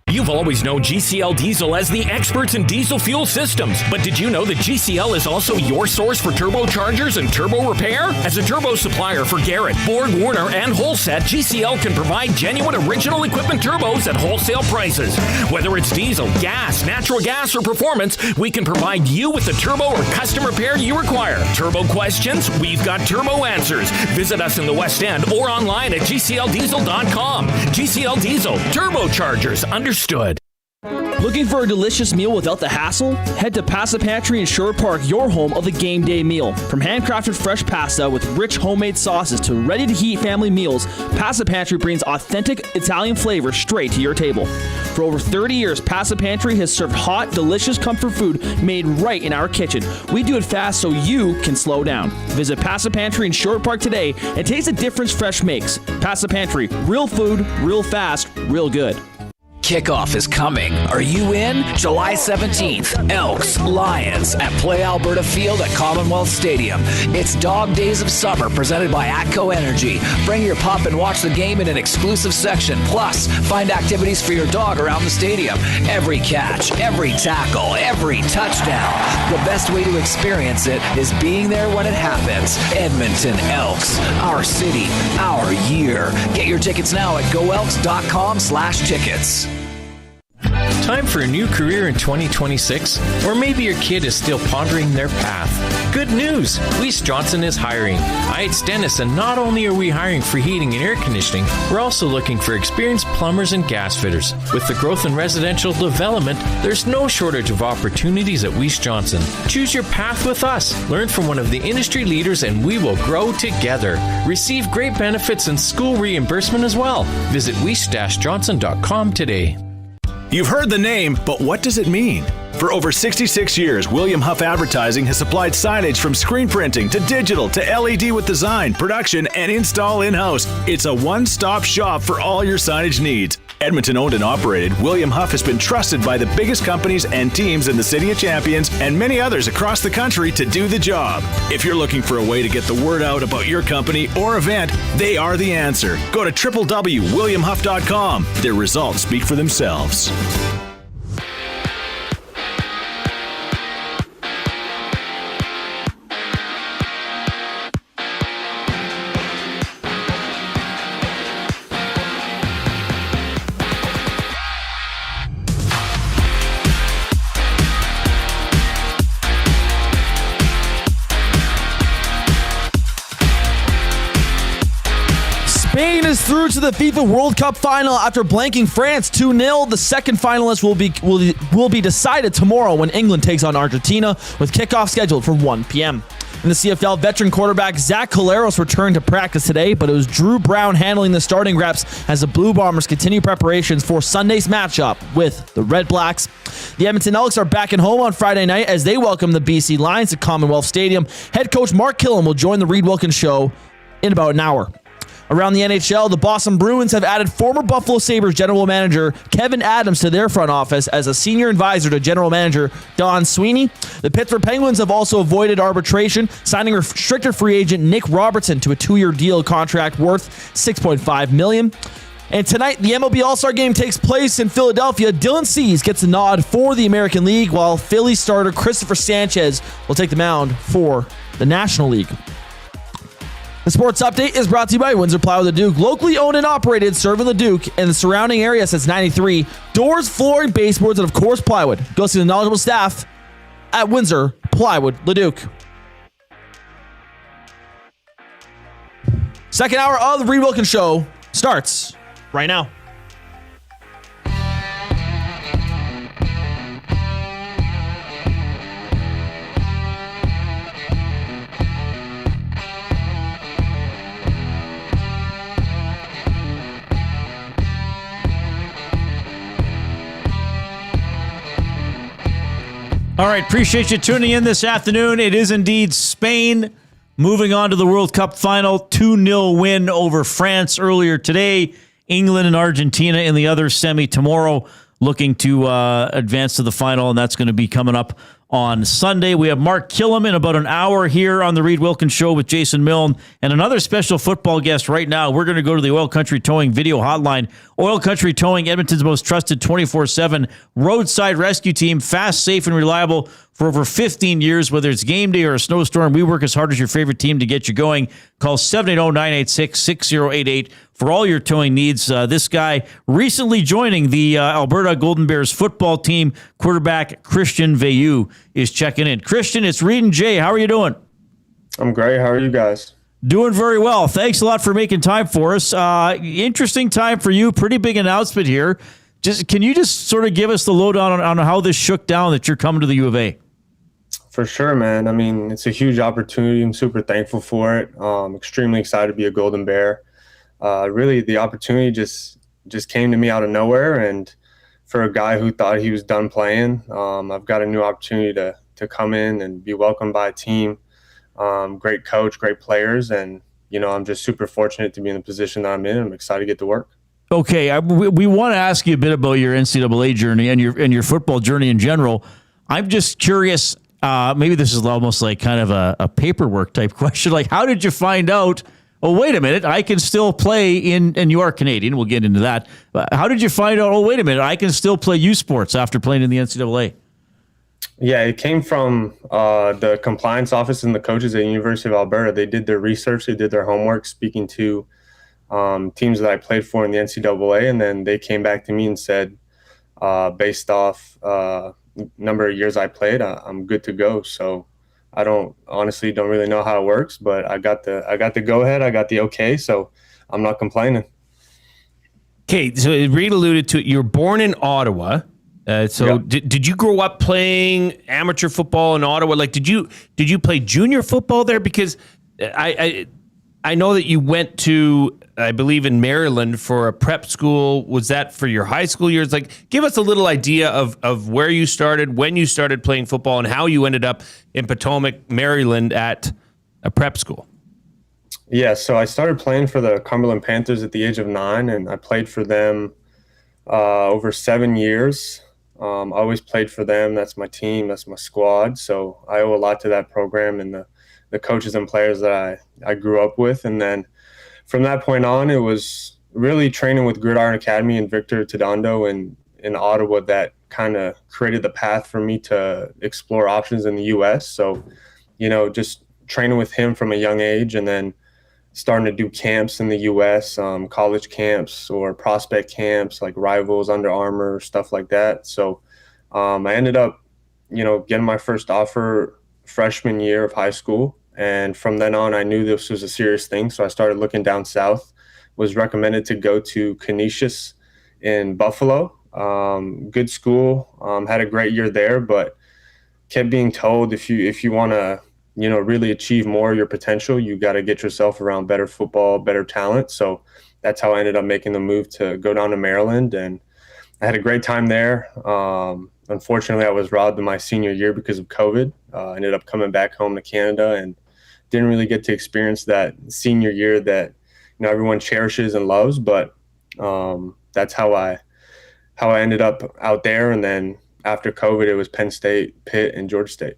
You've always known GCL Diesel as the experts in diesel fuel systems. But did you know that GCL is also your source for turbochargers and turbo repair? As a turbo supplier for Garrett, Borg Warner, and Holset, GCL can provide genuine original equipment turbos at wholesale prices. Whether it's diesel, gas, natural gas, or performance, we can provide you with the turbo or custom repair you require. Turbo questions? We've got turbo answers. Visit us in the West End or online at GCLDiesel.com. GCL Diesel, turbochargers, understood. Looking for a delicious meal without the hassle? Head to Pasta Pantry in Sherwood Park, your home of the game day meal. From handcrafted fresh pasta with rich homemade sauces to ready-to-heat family meals, Pasta Pantry brings authentic Italian flavor straight to your table. For over 30 years, Pasta Pantry has served hot, delicious comfort food made right in our kitchen. We do it fast so you can slow down. Visit Pasta Pantry in Sherwood Park today and taste the difference fresh makes. Pasta Pantry, real food, real fast, real good. Kickoff is coming. Are you in? July 17th, Elks, Lions at Play Alberta Field at Commonwealth Stadium. It's Dog Days of Summer presented by ATCO Energy. Bring your pup and watch the game in an exclusive section. Plus, find activities for your dog around the stadium. Every catch, every tackle, every touchdown. The best way to experience it is being there when it happens. Edmonton Elks, our city, our year. Get your tickets now at goelks.com/tickets. Time for a new career in 2026? Or maybe your kid is still pondering their path. Good news! Weiss Johnson is hiring. Hi, it's Dennis, and not only are we hiring for heating and air conditioning, we're also looking for experienced plumbers and gas fitters. With the growth in residential development, there's no shortage of opportunities at Weiss Johnson. Choose your path with us. Learn from one of the industry leaders, and we will grow together. Receive great benefits and school reimbursement as well. Visit weiss-johnson.com today. You've heard the name, but what does it mean? For over 66 years, William Huff Advertising has supplied signage from screen printing to digital to LED with design, production, and install in-house. It's a one-stop shop for all your signage needs. Edmonton owned and operated, William Huff has been trusted by the biggest companies and teams in the City of Champions and many others across the country to do the job. If you're looking for a way to get the word out about your company or event, they are the answer. Go to www.williamhuff.com. Their results speak for themselves. Spain is through to the FIFA World Cup final after blanking France 2-0. The second finalist will be decided tomorrow when England takes on Argentina, with kickoff scheduled for 1 p.m. In the CFL, veteran quarterback Zach Collaros returned to practice today, but it was Drew Brown handling the starting reps as the Blue Bombers continue preparations for Sunday's matchup with the Red Blacks. The Edmonton Elks are back at home on Friday night as they welcome the BC Lions to Commonwealth Stadium. Head coach Mark Kilam will join the Reid Wilkins Show in about an hour. Around the NHL, the Boston Bruins have added former Buffalo Sabres general manager Kevin Adams to their front office as a senior advisor to general manager Don Sweeney. The Pittsburgh Penguins have also avoided arbitration, signing restricted free agent Nick Robertson to a 2-year deal contract worth $6.5 million. And tonight, the MLB All-Star Game takes place in Philadelphia. Dylan Cease gets a nod for the American League, while Philly starter Christopher Sanchez will take the mound for the National League. The sports update is brought to you by Windsor Plywood the Duke, locally owned and operated, serving the Duke and the surrounding area since '93. Doors, flooring, baseboards, and of course plywood. Go see the knowledgeable staff at Windsor Plywood the Duke. Second hour of the Reid Wilkins Show starts right now. All right, appreciate you tuning in this afternoon. It is indeed Spain moving on to the World Cup final. 2-0 win over France earlier today. England and Argentina in the other semi tomorrow, looking to advance to the final, and that's going to be coming up on Sunday. We have Mark Kilam in about an hour here on the Reid Wilkins Show with Jason Milne and another special football guest right now. We're going to go to the Oil Country Towing video hotline. Oil Country Towing, Edmonton's most trusted 24/7 roadside rescue team, fast, safe, and reliable for over 15 years. Whether it's game day or a snowstorm, we work as hard as your favorite team to get you going. Call 780-986-6088 for all your towing needs. This guy recently joining the Alberta Golden Bears football team, quarterback Christian Veilleux is checking in. Christian, it's Reid and Jay. How are you doing? I'm great. How are you guys? Doing very well. Thanks a lot for making time for us. Interesting time for you. Pretty big announcement here. Can you just sort of give us the lowdown on how this shook down that you're coming to the U of A? For sure, man. I mean, it's a huge opportunity. I'm super thankful for it. Extremely excited to be a Golden Bear. Really, the opportunity just came to me out of nowhere. And for a guy who thought he was done playing, I've got a new opportunity to come in and be welcomed by a team. Great coach, great players. And, I'm just super fortunate to be in the position that I'm in. I'm excited to get to work. Okay. We want to ask you a bit about your NCAA journey and your football journey in general. I'm just curious. Maybe this is almost like kind of a paperwork type question. Like, how did you find out, oh, wait a minute, I can still play and you are Canadian. We'll get into that. But how did you find out, oh, wait a minute, I can still play U Sports after playing in the NCAA? Yeah, it came from the compliance office and the coaches at the University of Alberta. They did their research. They did their homework, speaking to teams that I played for in the NCAA. And then they came back to me and said, based off number of years I played, I'm good to go. So I don't really know how it works, but I got the go ahead. I got the okay. So I'm not complaining. Okay. So Reid alluded to it. You were born in Ottawa. Did you grow up playing amateur football in Ottawa? Like, did you play junior football there? Because I know that you went to, I believe, in Maryland for a prep school. Was that for your high school years? Like, give us a little idea of where you started, when you started playing football, and how you ended up in Potomac, Maryland at a prep school. Yeah, so I started playing for the Cumberland Panthers at the age of 9, and I played for them over 7 years. Always played for them. That's my team. That's my squad. So I owe a lot to that program and the coaches and players that I grew up with. And then from that point on, it was really training with Gridiron Academy and Victor Todondo in Ottawa that kind of created the path for me to explore options in the U.S. So, just training with him from a young age and then starting to do camps in the U.S., college camps or prospect camps like Rivals, Under Armour, stuff like that. So I ended up, getting my first offer freshman year of high school. And from then on, I knew this was a serious thing. So I started looking down south, was recommended to go to Canisius in Buffalo. Good school, had a great year there, but kept being told if you want to, really achieve more of your potential, you got to get yourself around better football, better talent. So that's how I ended up making the move to go down to Maryland, and I had a great time there. Unfortunately, I was robbed in my senior year because of COVID. I ended up coming back home to Canada and didn't really get to experience that senior year that everyone cherishes and loves. But that's how I ended up out there. And then after COVID, it was Penn State, Pitt, and Georgia State.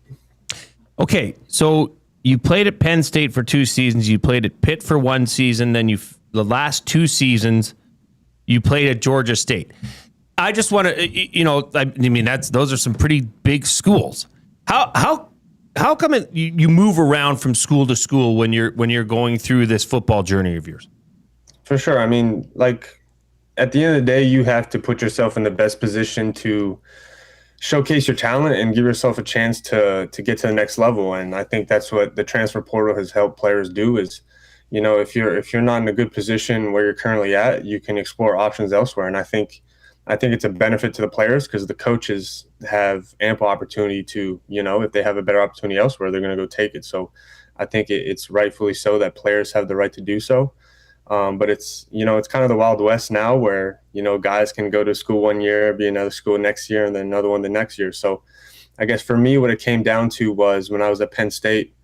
Okay, so you played at Penn State for 2 seasons. You played at Pitt for 1 season. Then the last 2 seasons, you played at Georgia State. I just want to, those are some pretty big schools. How come you move around from school to school when you're going through this football journey of yours? For sure. I mean, at the end of the day, you have to put yourself in the best position to showcase your talent and give yourself a chance to get to the next level. And I think that's what the transfer portal has helped players do is, if you're not in a good position where you're currently at, you can explore options elsewhere. And I think it's a benefit to the players because the coaches have ample opportunity to, if they have a better opportunity elsewhere, they're going to go take it. So I think it's rightfully so that players have the right to do so. But it's kind of the Wild West now where, guys can go to school one year, be another school next year, and then another one the next year. So I guess for me, what it came down to was when I was at Penn State,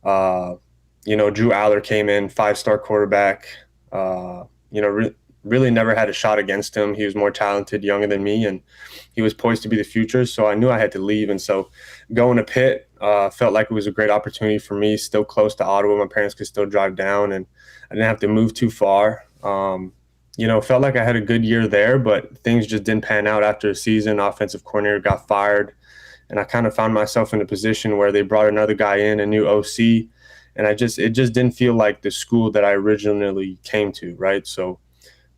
Drew Aller came in, 5-star quarterback, really never had a shot against him. He was more talented, younger than me, and he was poised to be the future. So I knew I had to leave. And so going to Pitt felt like it was a great opportunity for me, still close to Ottawa. My parents could still drive down, and I didn't have to move too far. Felt like I had a good year there, but things just didn't pan out after the season. Offensive coordinator got fired, and I kind of found myself in a position where they brought another guy in, a new OC, and it just didn't feel like the school that I originally came to, right? So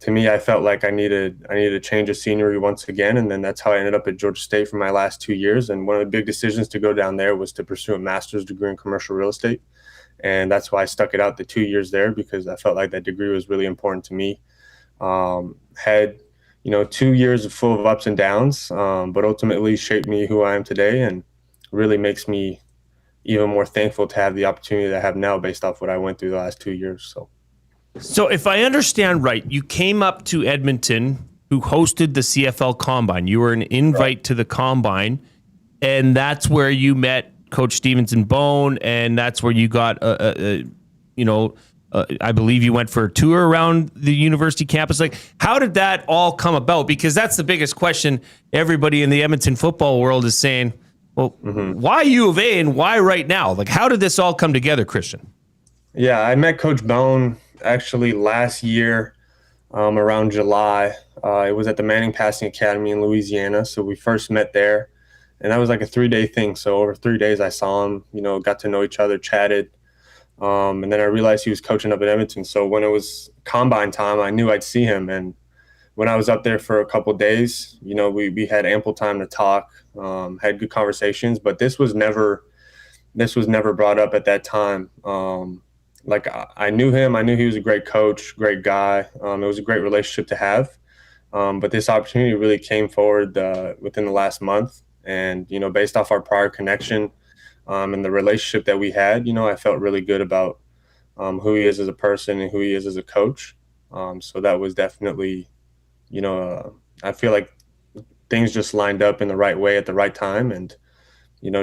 to me, I felt like I needed a change of scenery once again, and then that's how I ended up at Georgia State for my last 2 years. And one of the big decisions to go down there was to pursue a master's degree in commercial real estate, and that's why I stuck it out the 2 years there because I felt like that degree was really important to me. Had 2 years full of ups and downs, but ultimately shaped me who I am today, and really makes me even more thankful to have the opportunity that I have now based off what I went through the last 2 years. So if I understand right, you came up to Edmonton, who hosted the CFL Combine. You were an invite to the Combine, and that's where you met Coach Stevenson Bone, and that's where you got, I believe you went for a tour around the university campus. How did that all come about? Because that's the biggest question everybody in the Edmonton football world is saying, well, why U of A and why right now? How did this all come together, Christian? Yeah, I met Coach Bone actually last year around July. It was at the Manning Passing Academy in Louisiana. So we first met there, and that was like a 3-day thing. So over 3 days I saw him, got to know each other, chatted. And then I realized he was coaching up at Edmonton. So when it was Combine time, I knew I'd see him. And when I was up there for a couple of days, we had ample time to talk, had good conversations, but this was never brought up at that time. I knew him. I knew he was a great coach, great guy. It was a great relationship to have. But this opportunity really came forward within the last month. And, based off our prior connection and the relationship that we had, I felt really good about who he is as a person and who he is as a coach. So that was definitely, I feel like things just lined up in the right way at the right time, and,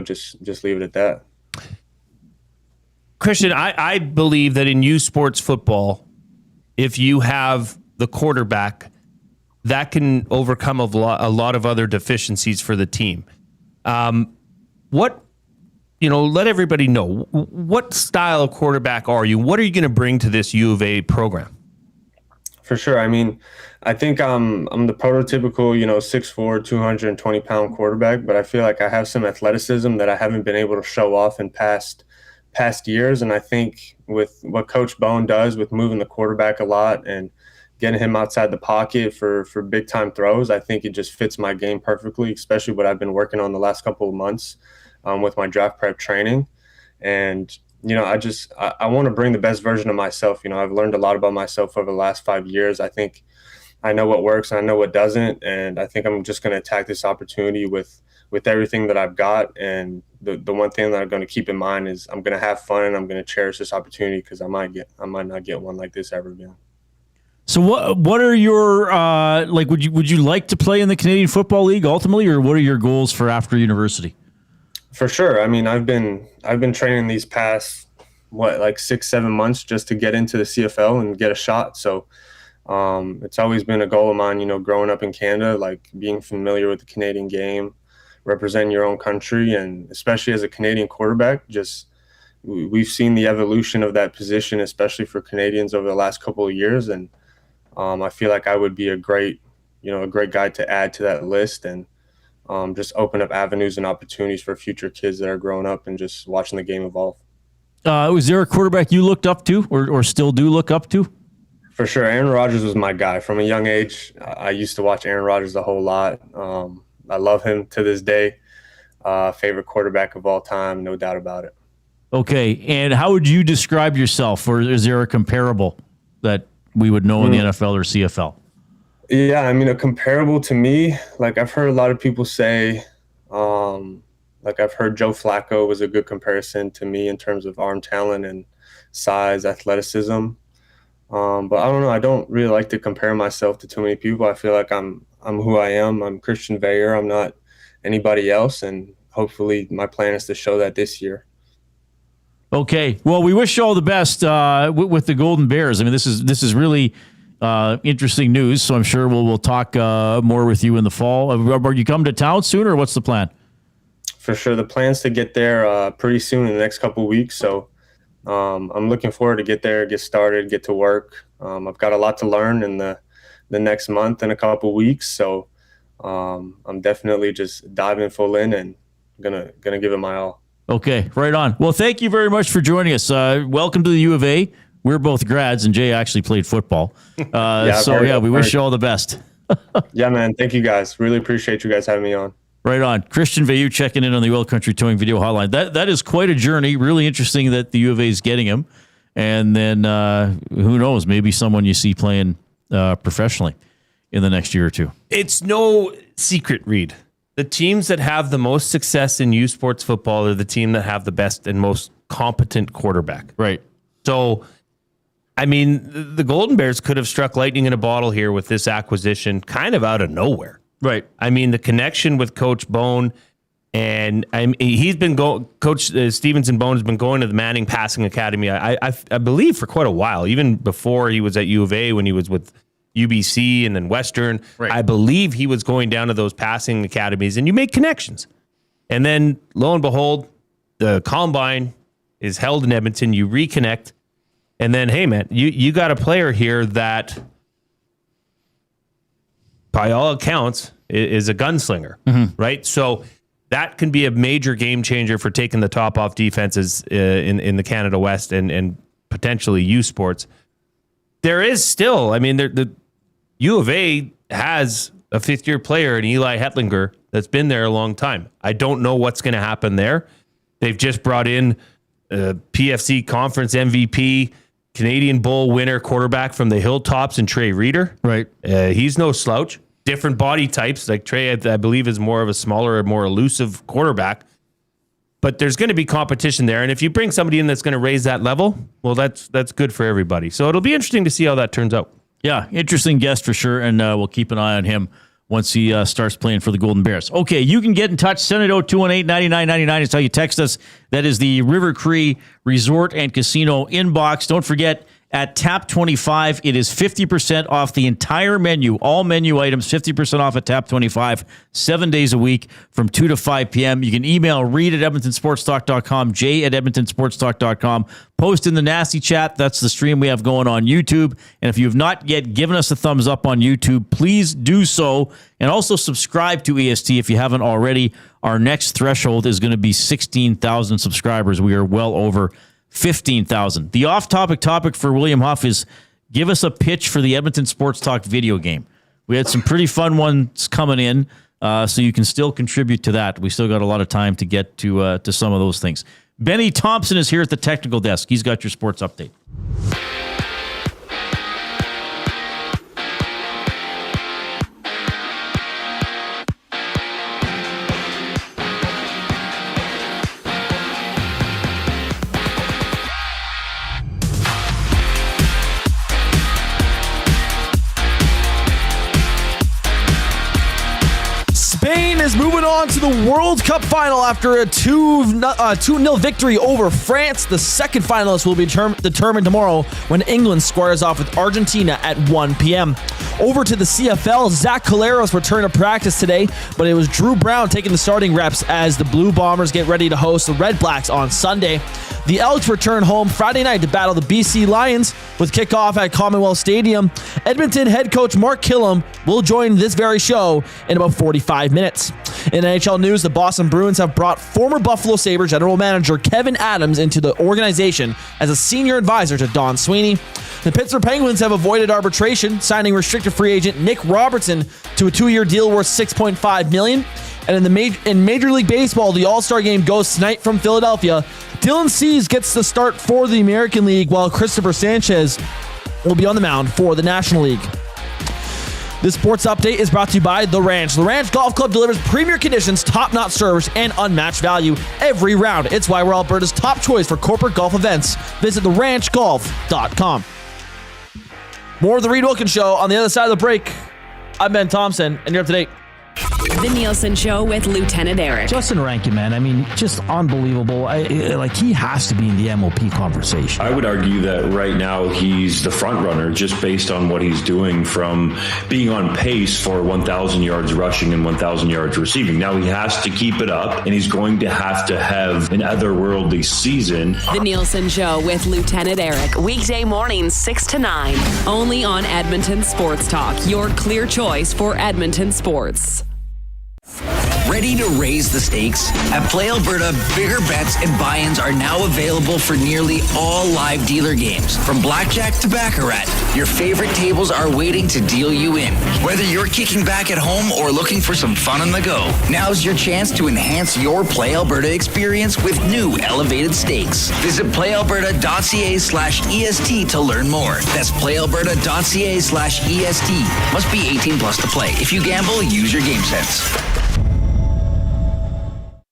just leave it at that. Christian, I believe that in youth sports football, if you have the quarterback, that can overcome a lot of other deficiencies for the team. Let everybody know, what style of quarterback are you? What are you going to bring to this U of A program? For sure. I mean, I think I'm the prototypical, 6'4", 220-pound quarterback, but I feel like I have some athleticism that I haven't been able to show off in past years. And I think with what Coach Bone does with moving the quarterback a lot and getting him outside the pocket for big time throws, I think it just fits my game perfectly, especially what I've been working on the last couple of months with my draft prep training. And, I want to bring the best version of myself. I've learned a lot about myself over the last 5 years. I think I know what works and I know what doesn't. And I think I'm just going to attack this opportunity with everything that I've got. And the one thing that I'm going to keep in mind is I'm going to have fun and I'm going to cherish this opportunity, because I might not get one like this ever again. So what are your would you like to play in the Canadian Football League ultimately, or what are your goals for after university? For sure. I mean, I've been training these past 6-7 months just to get into the CFL and get a shot. So it's always been a goal of mine, growing up in Canada, like being familiar with the Canadian game, representing your own country, and especially as a Canadian quarterback, just we've seen the evolution of that position, especially for Canadians over the last couple of years. And I feel like I would be a great guy to add to that list, and just open up avenues and opportunities for future kids that are growing up and just watching the game evolve. Was there a quarterback you looked up to or still do look up to? For sure. Aaron Rodgers was my guy. From a young age, I used to watch Aaron Rodgers a whole lot. I love him to this day. Favorite quarterback of all time, no doubt about it. Okay. And how would you describe yourself? Or is there a comparable that we would know in the NFL or CFL? Yeah, I mean, a comparable to me, like I've heard a lot of people say, I've heard Joe Flacco was a good comparison to me in terms of arm talent and size, athleticism. But I don't know. I don't really like to compare myself to too many people. I feel like I'm who I am. I'm Christian Veilleux. I'm not anybody else. And hopefully my plan is to show that this year. Okay. Well, we wish you all the best with the Golden Bears. I mean, this is really interesting news. So I'm sure we'll talk more with you in the fall. Are you coming to town soon, or what's the plan? For sure. The plan's to get there pretty soon in the next couple of weeks. So I'm looking forward to get there, get started, get to work. I've got a lot to learn in the next month and a couple of weeks. So I'm definitely just diving full in and gonna give it my all. Okay, right on. Well, thank you very much for joining us. Welcome to the U of A. We're both grads, and Jay actually played football. We wish you all the best. Yeah, man. Thank you, guys. Really appreciate you guys having me on. Right on. Christian Veilleux checking in on the Oil Country Towing Video Hotline. That is quite a journey. Really interesting that the U of A is getting him. And then who knows, maybe someone you see playing professionally in the next year or two. It's no secret, Reid. The teams that have the most success in U Sports football are the team that have the best and most competent quarterback. Right. So, I mean, the Golden Bears could have struck lightning in a bottle here with this acquisition kind of out of nowhere. Right. I mean, the connection with Coach Bone, and he's been Coach Stevenson Bone has been going to the Manning Passing Academy, I believe, for quite a while, even before he was at U of A, when he was with UBC and then Western. Right. I believe he was going down to those passing academies, and you make connections. And then, lo and behold, the combine is held in Edmonton. You reconnect, and then, hey, man, you got a player here that, by all accounts, is a gunslinger, right? So that can be a major game changer for taking the top off defenses in the Canada West and potentially U Sports. There is still, I mean, the U of A has a fifth-year player in Eli Hetlinger that's been there a long time. I don't know what's going to happen there. They've just brought in PFC Conference MVP, Canadian Bowl winner quarterback from the Hilltops, and Trey Reeder. Right. He's no slouch. Different body types. Like Trey, I believe, is more of a smaller, more elusive quarterback. But there's going to be competition there. And if you bring somebody in that's going to raise that level, well, that's good for everybody. So it'll be interesting to see how that turns out. Yeah, interesting guest for sure. And we'll keep an eye on him once he starts playing for the Golden Bears. Okay, you can get in touch. Send it out 218-9999 is how you text us. That is the River Cree Resort and Casino inbox. Don't forget, at Tap 25, it is 50% off the entire menu, all menu items, 50% off at Tap 25, 7 days a week from 2 to 5 p.m. You can email Reid at EdmontonSportsTalk.com, Jay at EdmontonSportsTalk.com. Post in the Nasty Chat. That's the stream we have going on YouTube. And if you have not yet given us a thumbs up on YouTube, please do so. And also subscribe to EST if you haven't already. Our next threshold is going to be 16,000 subscribers. We are well over 15,000. The off-topic topic for William Huff is give us a pitch for the Edmonton Sports Talk video game. We had some pretty fun ones coming in, so you can still contribute to that. We still got a lot of time to get to some of those things. Benny Thompson is here at the technical desk. He's got your sports update. Spain is moving on to the World Cup final after a 2-0 victory over France. The second finalist will be determined tomorrow when England squares off with Argentina at 1 p.m. Over to the CFL, Zach Caleros returned to practice today, but it was Drew Brown taking the starting reps as the Blue Bombers get ready to host the Red Blacks on Sunday. The Elks return home Friday night to battle the BC Lions with kickoff at Commonwealth Stadium. Edmonton head coach Mark Kilam will join this very show in about 45 minutes. In NHL news, the Boston Bruins have brought former Buffalo Sabres general manager Kevin Adams into the organization as a senior advisor to Don Sweeney. The Pittsburgh Penguins have avoided arbitration, signing restricted free agent Nick Robertson to a 2-year deal worth $6.5 million. And in Major League Baseball, the All-Star Game goes tonight from Philadelphia. Dylan Cease gets the start for the American League, while Christopher Sanchez will be on the mound for the National League. This sports update is brought to you by The Ranch. The Ranch Golf Club delivers premier conditions, top-notch service, and unmatched value every round. It's why we're Alberta's top choice for corporate golf events. Visit theranchgolf.com. More of the Reid Wilkins Show on the other side of the break. I'm Ben Thompson, and you're up to date. The Nielsen Show with Lieutenant Eric. Justin Rankin, man. I mean, just unbelievable. He has to be in the MOP conversation. I would argue that right now he's the front runner just based on what he's doing from being on pace for 1,000 yards rushing and 1,000 yards receiving. Now he has to keep it up, and he's going to have an otherworldly season. The Nielsen Show with Lieutenant Eric. Weekday mornings 6 to 9. Only on Edmonton Sports Talk. Your clear choice for Edmonton sports. Ready to raise the stakes? At Play Alberta, bigger bets and buy-ins are now available for nearly all live dealer games. From blackjack to baccarat, your favorite tables are waiting to deal you in. Whether you're kicking back at home or looking for some fun on the go, now's your chance to enhance your Play Alberta experience with new elevated stakes. Visit playalberta.ca/EST to learn more. That's playalberta.ca/EST. Must be 18 plus to play. If you gamble, use your game sense.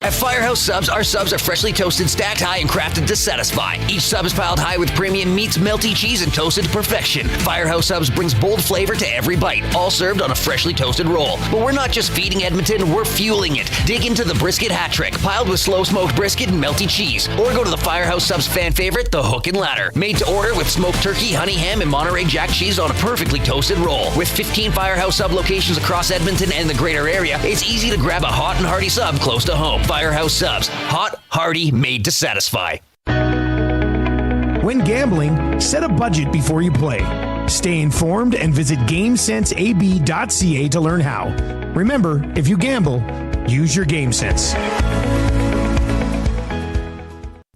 At Firehouse Subs, our subs are freshly toasted, stacked high, and crafted to satisfy. Each sub is piled high with premium meats, melty cheese, and toasted to perfection. Firehouse Subs brings bold flavor to every bite, all served on a freshly toasted roll. But we're not just feeding Edmonton, we're fueling it. Dig into the brisket hat trick, piled with slow-smoked brisket and melty cheese. Or go to the Firehouse Subs fan favorite, the Hook and Ladder. Made to order with smoked turkey, honey ham, and Monterey Jack cheese on a perfectly toasted roll. With 15 Firehouse Sub locations across Edmonton and the greater area, it's easy to grab a hot and hearty sub close to home. Firehouse Subs. Hot, hearty, made to satisfy. When gambling, set a budget before you play. Stay informed and visit GameSenseAB.ca to learn how. Remember, if you gamble, use your game sense.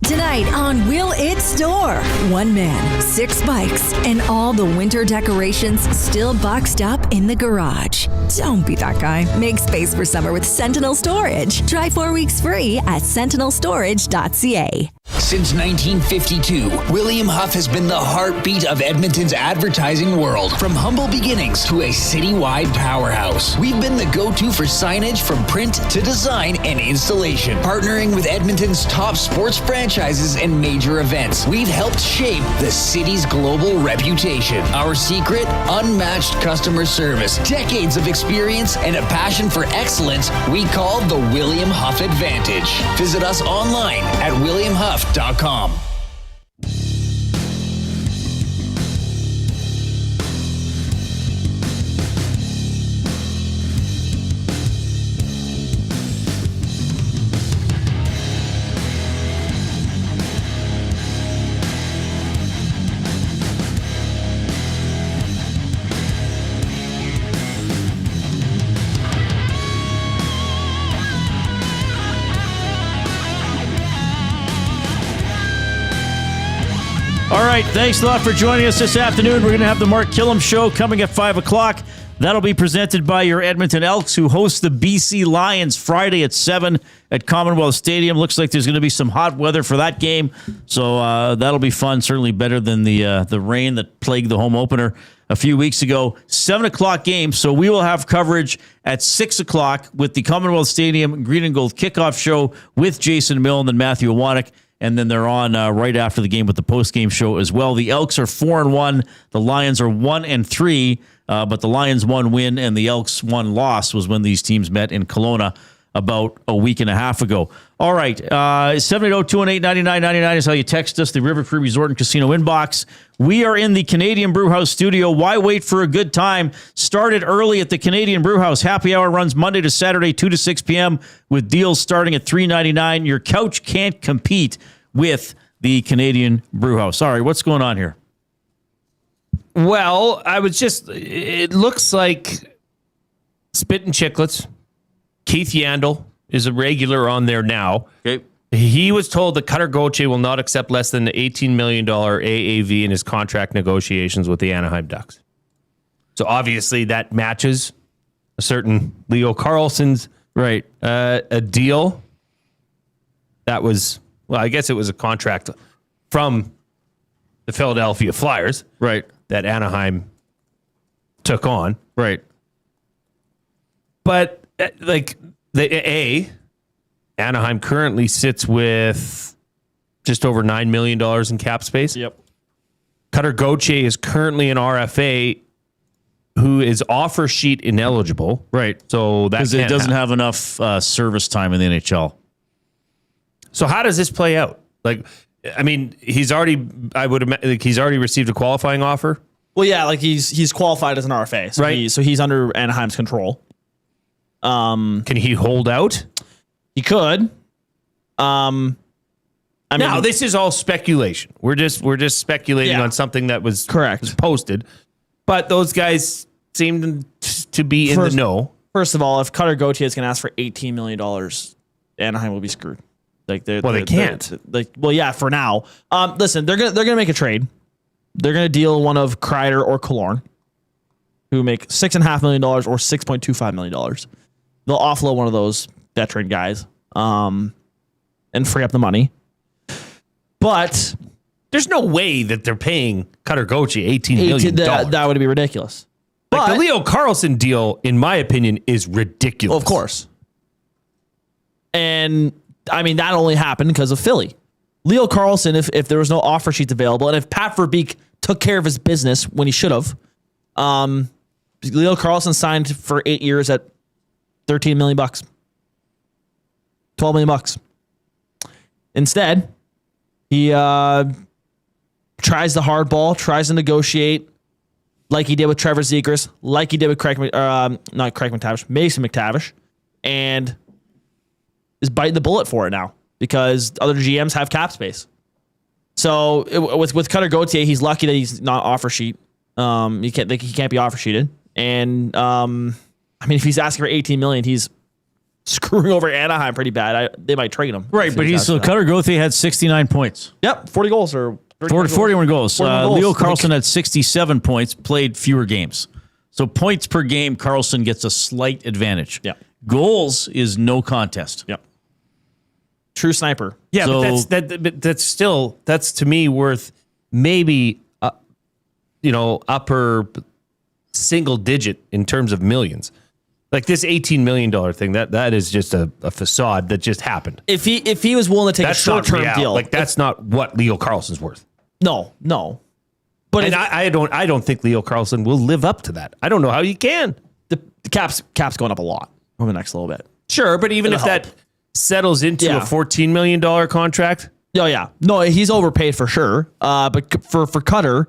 Tonight on Will It Store, one man, 6 bikes, and all the winter decorations still boxed up in the garage. Don't be that guy. Make space for summer with Sentinel Storage. Try 4 weeks free at sentinelstorage.ca. Since 1952, William Huff has been the heartbeat of Edmonton's advertising world. From humble beginnings to a citywide powerhouse, we've been the go-to for signage from print to design and installation. Partnering with Edmonton's top sports franchises and major events, we've helped shape the city's global reputation. Our secret? Unmatched customer service, decades of experience, and a passion for excellence we call the William Huff Advantage. Visit us online at williamhuff.com. right. Thanks a lot for joining us this afternoon. We're going to have the Mark Kilam Show coming at 5 o'clock. That'll be presented by your Edmonton Elks, who host the BC Lions Friday at 7 at Commonwealth Stadium. Looks like there's going to be some hot weather for that game, so that'll be fun. Certainly better than the rain that plagued the home opener a few weeks ago. 7 o'clock game, so we will have coverage at 6 o'clock with the Commonwealth Stadium Green and Gold kickoff show with Jason Milne and Matthew Iwanek. And then they're on right after the game with the post-game show as well. The Elks are 4-1. The Lions are 1-3. But the Lions' one win and the Elks' one loss was when these teams met in Kelowna about a week and a half ago. All right, 780-218-9999 is how you text us, the River Cree Resort and Casino inbox. We are in the Canadian Brewhouse studio. Why wait for a good time? Started early at the Canadian Brewhouse. Happy hour runs Monday to Saturday, 2 to 6 p.m. with deals starting at $3.99. Your couch can't compete with the Canadian Brewhouse. All right, what's going on here? Well, it looks like Spittin' Chicklets, Keith Yandel is a regular on there now. Okay. He was told that Cutter Gauthier will not accept less than the $18 million AAV in his contract negotiations with the Anaheim Ducks. So obviously that matches a certain Leo Carlson's a deal. That was, well, I guess it was a contract from the Philadelphia Flyers. Right. That Anaheim took on. Right. But Anaheim currently sits with just over $9 million in cap space. Yep. Cutter Gauthier is currently an RFA who is offer sheet ineligible. Right. So that it doesn't have enough service time in the NHL. So how does this play out? He's already received a qualifying offer. Well, yeah, he's qualified as an RFA, so right? So he's under Anaheim's control. Can he hold out? He could. This is all speculation. We're just speculating on something that was correct, was posted. But those guys seem to be in the know. First of all, if Cutter Gauthier is going to ask for $18 million, Anaheim will be screwed. They can't. For now. Listen, they're gonna make a trade. They're gonna deal one of Kreider or Killorn, who make $6.5 million or $6.25 million. They'll offload one of those veteran guys, and free up the money. But there's no way that they're paying Cutter Gauthier $18 million. That would be ridiculous. The Leo Carlson deal, in my opinion, is ridiculous. Of course. And that only happened because of Philly. Leo Carlson, if there was no offer sheets available, and if Pat Verbeek took care of his business when he should have, Leo Carlson signed for 8 years at $13 million, $12 million. Instead, he tries the hard ball, tries to negotiate like he did with Trevor Zegras, like he did with Mason McTavish, and is biting the bullet for it now because other GMs have cap space. So with Cutter Gauthier, he's lucky that he's not offer sheet. He can't be offer sheeted. And if he's asking for $18 million, he's screwing over Anaheim pretty bad. They might trade him. Right, but Cutter Gauthier had 69 points. Yep, 40 goals or 41 goals. Leo Carlson had 67 points, played fewer games. So points per game, Carlson gets a slight advantage. Yeah. Goals is no contest. Yep. True sniper. Yeah, so, but that's to me worth maybe upper single digit in terms of millions. Like this $18 million thing, that is just a facade that just happened. If he was willing to take a short-term deal, that's not what Leo Carlson's worth. No. But I don't think Leo Carlson will live up to that. I don't know how you can. The cap's going up a lot over the next little bit. Sure, but even if that settles into a $14 million contract. Oh yeah, no, he's overpaid for sure. But for Cutter,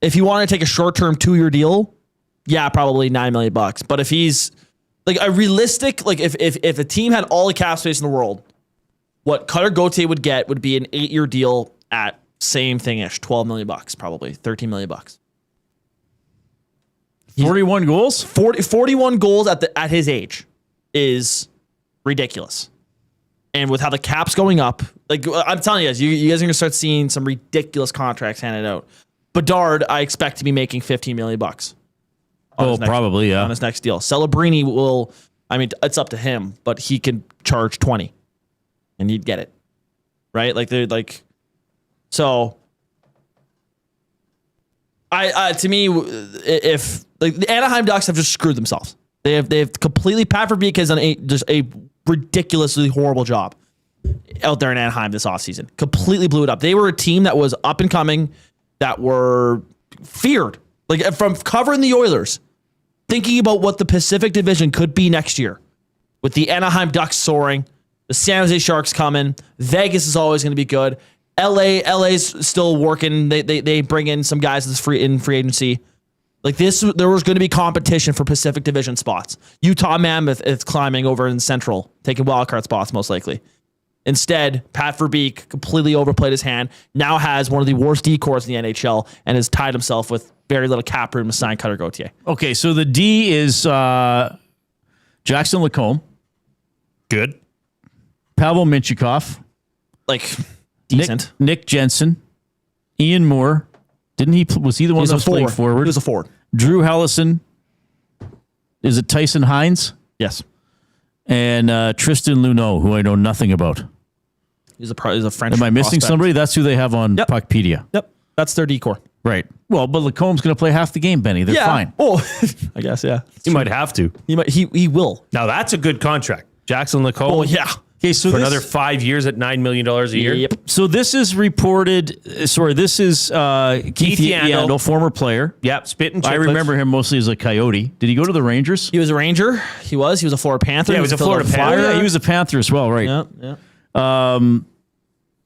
if you want to take a short-term 2-year deal, probably $9 million. But if he's like a realistic, if a team had all the cap space in the world, what Cutter Gauthier would get would be an 8-year deal at same thing-ish, $12 million, probably $13 million. 41 goals? 41 goals at his age is ridiculous. And with how the cap's going up, like I'm telling you guys, you guys are going to start seeing some ridiculous contracts handed out. Bedard, I expect to be making $15 million. Probably, yeah. On his next deal. Celebrini will, I mean, it's up to him, but he can charge 20 and you'd get it. Right? Like, they're like, so to me, if like the Anaheim Ducks have just screwed themselves. They've completely, Pat Verbeek has done just a ridiculously horrible job out there in Anaheim this offseason. Completely blew it up. They were a team that was up and coming, that were feared. Like from covering the Oilers, thinking about what the Pacific Division could be next year, with the Anaheim Ducks soaring, the San Jose Sharks coming, Vegas is always going to be good. LA's still working. They bring in some guys that's free agency. Like this, there was going to be competition for Pacific Division spots. Utah Mammoth is climbing over in Central, taking wildcard spots most likely. Instead, Pat Verbeek completely overplayed his hand. Now has one of the worst decors in the NHL and has tied himself with very little cap room to sign Cutter Gauthier. Okay, so the D is Jackson Lacombe. Good. Pavel Minchikov. Like, decent. Nick Jensen. Ian Moore. Was he the one that was playing forward? He was a forward. Drew Hellison. Is it Tyson Hines? Yes. And Tristan Luneau, who I know nothing about. He's a French. Am I missing prospect. somebody? That's who they have on Puckpedia. Yep. That's their decor. Right. Well, but Lacombe's going to play half the game, Benny. They're fine. Oh, I guess, yeah. He might have to. He will. Now, that's a good contract. Jackson Lacombe. Oh, yeah. Okay, so for another 5 years at $9 million a year. Yep. So this is reported. Sorry, this is Keith Yandel, former player. Yep, spitting chicklets. I remember him mostly as a Coyote. Did he go to the Rangers? He was a Ranger. He was a Florida Panther. Yeah, he was a Florida Panther. Yeah, he was a Panther as well, right? Yeah.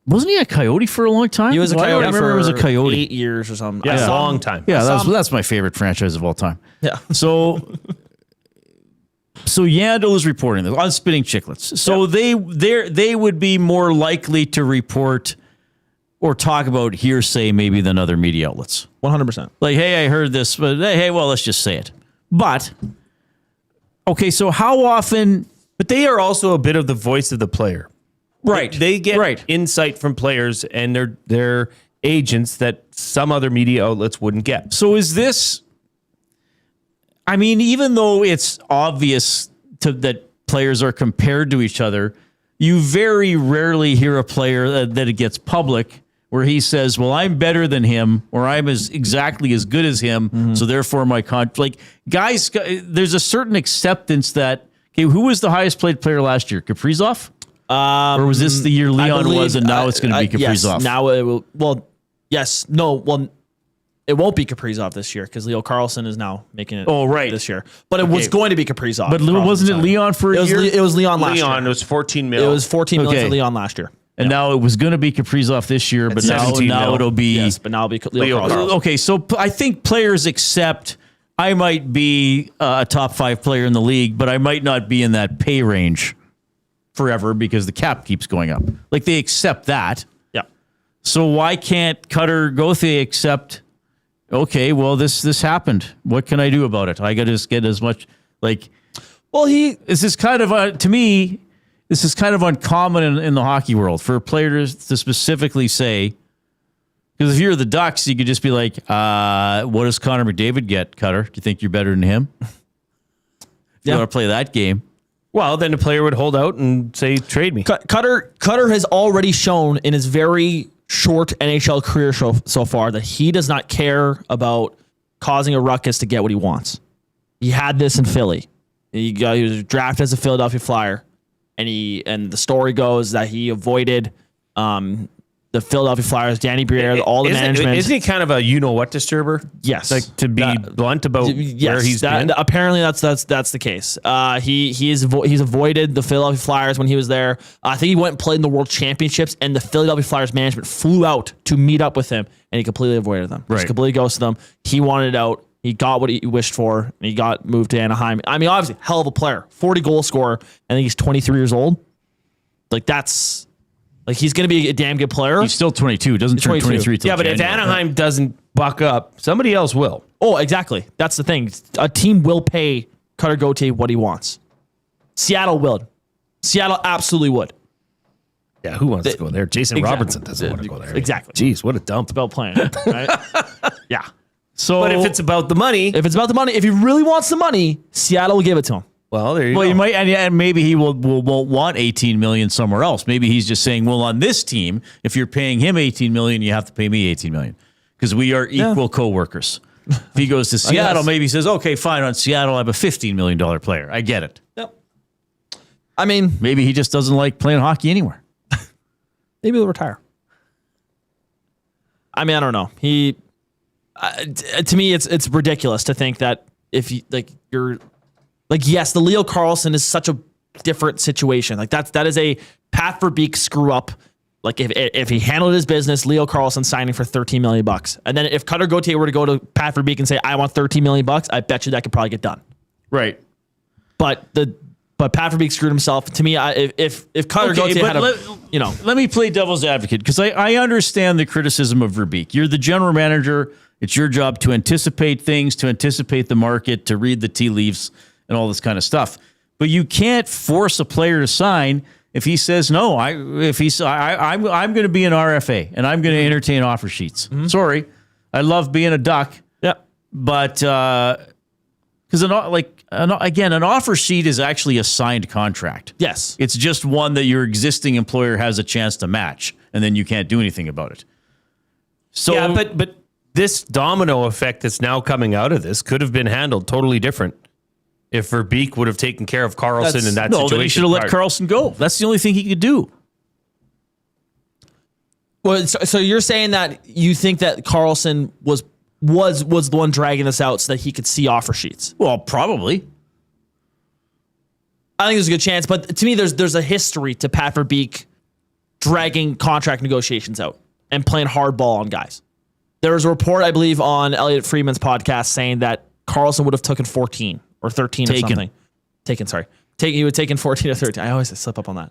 Wasn't he a Coyote for a long time? He was a Coyote. I remember he was a Coyote. 8 years or something. Yeah, a long time. Yeah, that's my favorite franchise of all time. Yeah. So Yandel is reporting this on Spitting Chicklets. So they would be more likely to report or talk about hearsay maybe than other media outlets. 100%. Like, hey, I heard this, but hey, well, let's just say it. But okay, so how often? But they are also a bit of the voice of the player, right? They get insight from players and their agents that some other media outlets wouldn't get. So is this? I mean, even though it's obvious that players are compared to each other, you very rarely hear a player that it gets public where he says, well, I'm better than him, or I'm exactly as good as him, so therefore my guys, there's a certain acceptance that, okay, who was the highest paid player last year? Kaprizov? Or was this the year Leon was, and now it's going to be Kaprizov? Yes, now it will. Well, yes. No, well, it won't be Kaprizov this year because Leo Carlson is now making it this year. But it was going to be Kaprizov. But wasn't it Leon for a year? It was Leon last year. It was $14 million. It was $14 million for Leon last year. And now it was going to be Kaprizov this year, but now it'll be... Yes, but now it'll be Leo Carlson. Okay, so I think players accept I might be a top 5 player in the league, but I might not be in that pay range forever because the cap keeps going up. Like, they accept that. Yeah. So why can't Cutter Gauthier accept... Okay, well, this happened. What can I do about it? I got to just get as much, like... Well, this is kind of, to me, this is kind of uncommon in the hockey world for a player to specifically say... Because if you're the Ducks, you could just be like, what does Connor McDavid get, Cutter? Do you think you're better than him? If you want to play that game. Well, then the player would hold out and say, trade me. Cutter has already shown in his very... short NHL career so far that he does not care about causing a ruckus to get what he wants. He had this in Philly. He was drafted as a Philadelphia Flyer, and the story goes that he avoided the Philadelphia Flyers, Danny Briere, all the management. Isn't he kind of a you-know-what disturber? Yes. Like, to be blunt about where he's been? Apparently, that's the case. He's avoided the Philadelphia Flyers when he was there. I think he went and played in the World Championships, and the Philadelphia Flyers management flew out to meet up with him, and he completely avoided them. Right. Just completely ghosted them. He wanted out. He got what he wished for, and he got moved to Anaheim. I mean, obviously, hell of a player. 40 goal scorer. I think he's 23 years old. Like, that's... Like, he's going to be a damn good player. He's still 22. Doesn't turn 23 till but if Anaheim doesn't buck up, somebody else will. Oh, exactly. That's the thing. A team will pay Cutter Gauthier what he wants. Seattle will. Seattle absolutely would. Yeah, who wants to go there? Jason Robertson doesn't want to go there. Exactly. Jeez, what a dump. It's about playing, right? Yeah. So, but if it's about the money, if he really wants the money, Seattle will give it to him. Well, there you go. Well, you might, and maybe he won't want $18 million somewhere else. Maybe he's just saying, well, on this team, if you're paying him $18 million, you have to pay me $18 million because we are equal co-workers. If he goes to Seattle, maybe he says, okay, fine, on Seattle, I'm a $15 million player. I get it. Yep. I mean, maybe he just doesn't like playing hockey anywhere. Maybe he'll retire. I mean, I don't know. He, to me, it's ridiculous to think that if you yes, the Leo Carlsson is such a different situation. Like that is a Pat Verbeek screw up. Like if he handled his business, Leo Carlsson signing for $13 million, and then if Cutter Gauthier were to go to Pat Verbeek and say, "I want $13 million," I bet you that could probably get done. Right. But Pat Verbeek screwed himself. To me, if Cutter Gauthier had let me play devil's advocate because I understand the criticism of Verbeek. You're the general manager. It's your job to anticipate things, to anticipate the market, to read the tea leaves, and all this kind of stuff. But you can't force a player to sign if he says no. I'm going to be an RFA and I'm going to entertain offer sheets. Mm-hmm. Sorry, I love being a Duck. Yeah, but because an offer sheet is actually a signed contract. Yes, it's just one that your existing employer has a chance to match, and then you can't do anything about it. So, yeah, but this domino effect that's now coming out of this could have been handled totally different if Verbeek would have taken care of Carlson in that situation. Then he should have let Carlson go. That's the only thing he could do. Well, so you're saying that you think that Carlson was the one dragging this out so that he could see offer sheets? Well, probably. I think there's a good chance, but to me, there's a history to Pat Verbeek dragging contract negotiations out and playing hardball on guys. There was a report, I believe, on Elliot Friedman's podcast saying that Carlson would have taken 14 or 13 or something. He would have taken 14 or 13. I always slip up on that.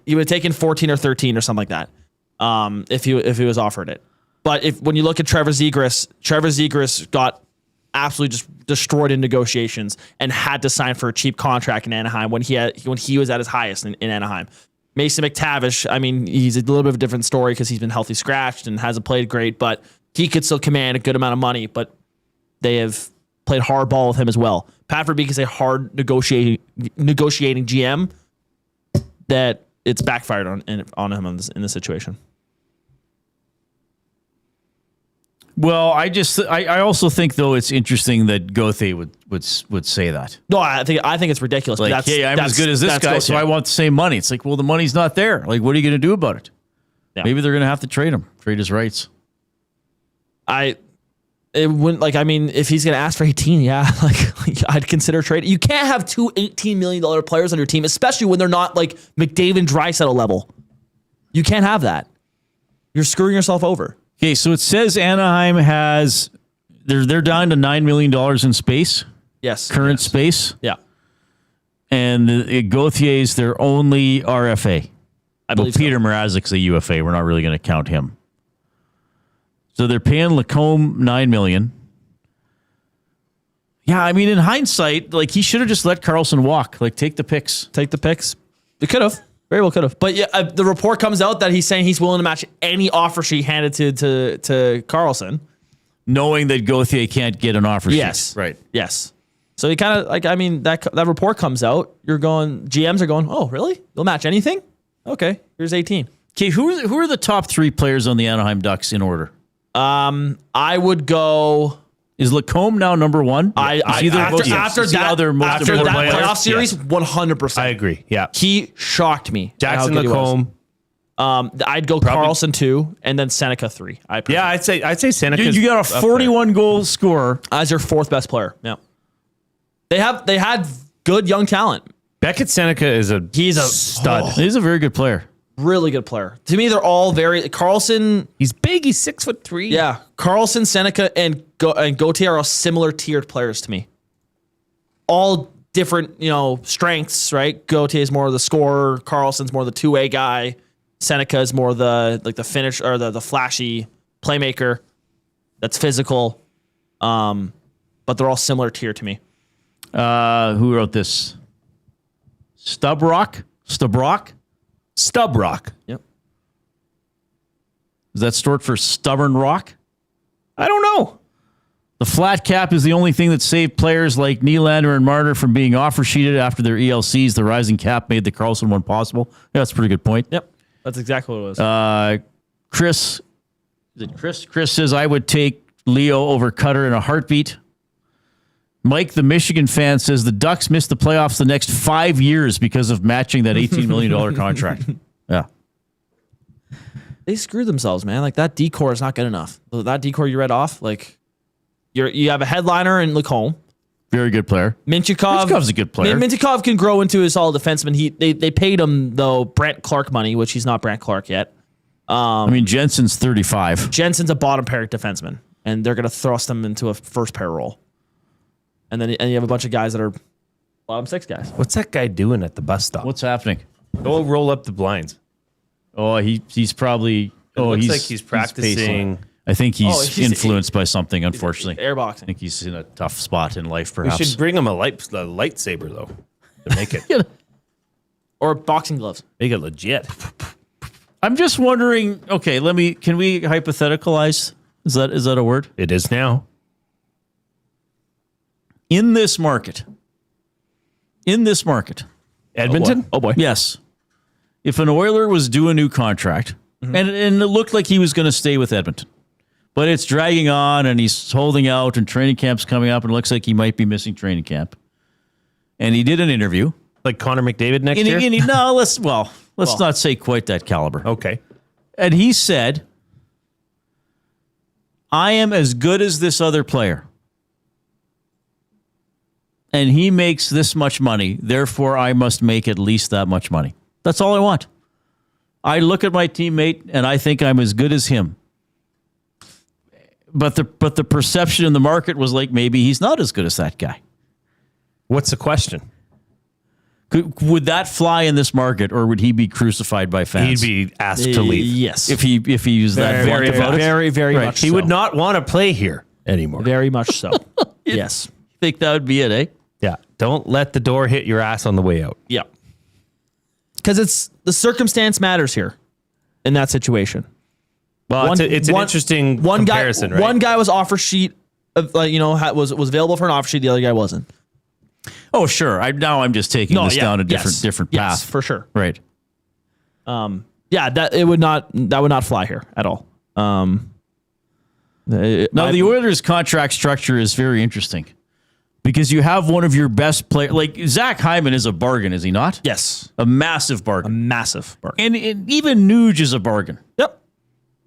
He would have taken 14 or 13 or something like that if he was offered it. But when you look at Trevor Zegras got absolutely just destroyed in negotiations and had to sign for a cheap contract in Anaheim when he was at his highest in Anaheim. Mason McTavish, I mean, he's a little bit of a different story because he's been healthy scratched and hasn't played great, but he could still command a good amount of money, but they have played hardball with him as well. Pat Verbeek is a hard negotiating GM that it's backfired on him in this situation. Well, I also think though it's interesting that Gauthier would say that. No, I think it's ridiculous. Like, but hey, I'm as good as this guy, so I want the same money. It's like, well, the money's not there. Like, what are you going to do about it? Yeah. Maybe they're going to have to trade his rights. It wouldn't if he's going to ask for 18, yeah, I'd consider trading. You can't have two $18 million players on your team, especially when they're not like McDavid Draisaitl level. You can't have that. You're screwing yourself over. Okay, so it says Anaheim has they're down to $9 million in space. Yes, current space. Yeah, and Gauthier's their only RFA. I believe Peter Mrazek's a UFA. We're not really going to count him. So they're paying Lacombe $9 million. Yeah, I mean, in hindsight, like he should have just let Carlson walk. Like, take the picks. They could have. Very well could have. But yeah, the report comes out that he's saying he's willing to match any offer sheet handed to Carlson. Knowing that Gauthier can't get an offer sheet. Yes. Right. Yes. So he kind of that report comes out. GMs are going, oh, really? They'll match anything? Okay, here's 18. Okay, who are the top three players on the Anaheim Ducks in order? I would go... Is Lacombe now number one? After that playoff series, 100%. I agree. Yeah, he shocked me. Jackson Lacombe. I'd go Carlson 2, and then Seneca 3. I'd say Seneca. You got a 41 goal scorer as your fourth best player. Yeah, they had good young talent. Beckett Seneca is he's a stud. He's a very good player. Really good player. To me, they're all very... Carlson... He's big. He's 6'3". Yeah. Carlson, Seneca, and Gauthier are similar tiered players to me. All different, strengths, right? Gauthier is more of the scorer. Carlson's more of the two-way guy. Seneca is more the finish or the flashy playmaker that's physical. But they're all similar tier to me. Who wrote this? Stubrock? Stub rock. Yep. Is that short for stubborn rock? I don't know. The flat cap is the only thing that saved players like Nylander and Marner from being offer sheeted after their ELCs. The rising cap made the Carlson one possible. Yeah, that's a pretty good point. Yep. That's exactly what it was. Chris, is it Chris? Chris says, I would take Leo over Cutter in a heartbeat. Mike, the Michigan fan, says the Ducks missed the playoffs the next 5 years because of matching that $18 million contract. Yeah. They screwed themselves, man. Like, that decor is not good enough. That decor you read off, like, you have a headliner in Lacombe. Very good player. Mintyukov's a good player. Mintyukov can grow into a solid defenseman. They paid him, though, Brant Clark money, which he's not Brant Clark yet. Jensen's 35. Jensen's a bottom pair defenseman, and they're going to thrust him into a first pair role. And then you have a bunch of guys that are bottom six guys. What's that guy doing at the bus stop? What's happening? Go roll up the blinds. Oh, he's probably... looks like he's practicing. I think he's influenced by something, unfortunately. Airboxing. I think he's in a tough spot in life, perhaps. We should bring him a lightsaber, though, to make it. Or boxing gloves. Make it legit. I'm just wondering, okay, can we hypotheticalize? Is that a word? It is now. In this market. Edmonton? Oh boy. Yes. If an Oiler was due a new contract, and it looked like he was going to stay with Edmonton, but it's dragging on and he's holding out and training camp's coming up and it looks like he might be missing training camp. And he did an interview. Like Connor McDavid next year? Let's not say quite that caliber. Okay. And he said, I am as good as this other player. And he makes this much money, therefore I must make at least that much money. That's all I want. I look at my teammate and I think I'm as good as him. But the perception in the market was like maybe he's not as good as that guy. What's the question? Would that fly in this market, or would he be crucified by fans? He'd be asked to leave. Yes. If he used that very much so. He would not want to play here anymore. Very much so. Yes. Think that would be it, eh? Yeah. Don't let the door hit your ass on the way out. Yeah. Because it's the circumstance matters here in that situation. Well, it's an interesting comparison, right? One guy was offer sheet, was available for an offer sheet. The other guy wasn't. Oh, sure. I'm just taking this down a different path. Yes, for sure. Right. That would not fly here at all. The Oilers' contract structure is very interesting because you have one of your best players, like Zach Hyman is a bargain, is he not? Yes, a massive bargain. And even Nuge is a bargain. Yep.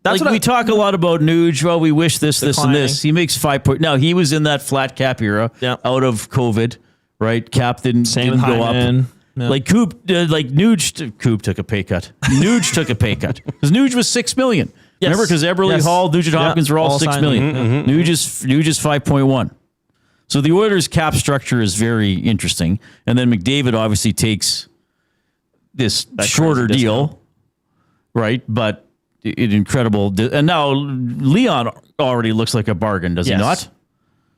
That's what we talk a lot about Nuge. Well, we wish this, and this. He makes 5 points. Now, he was in that flat cap era out of COVID, right? Cap didn't go up. Yeah. Like Coop took a pay cut. Nuge took a pay cut because Nuge was $6 million. Yes. Remember, because Eberle Hall, Nugent Hopkins were all $6 million. Mm-hmm. Nuge is 5.1. So the Oilers' cap structure is very interesting, and then McDavid obviously takes that shorter deal, right? But an incredible, and now Leon already looks like a bargain, does he not?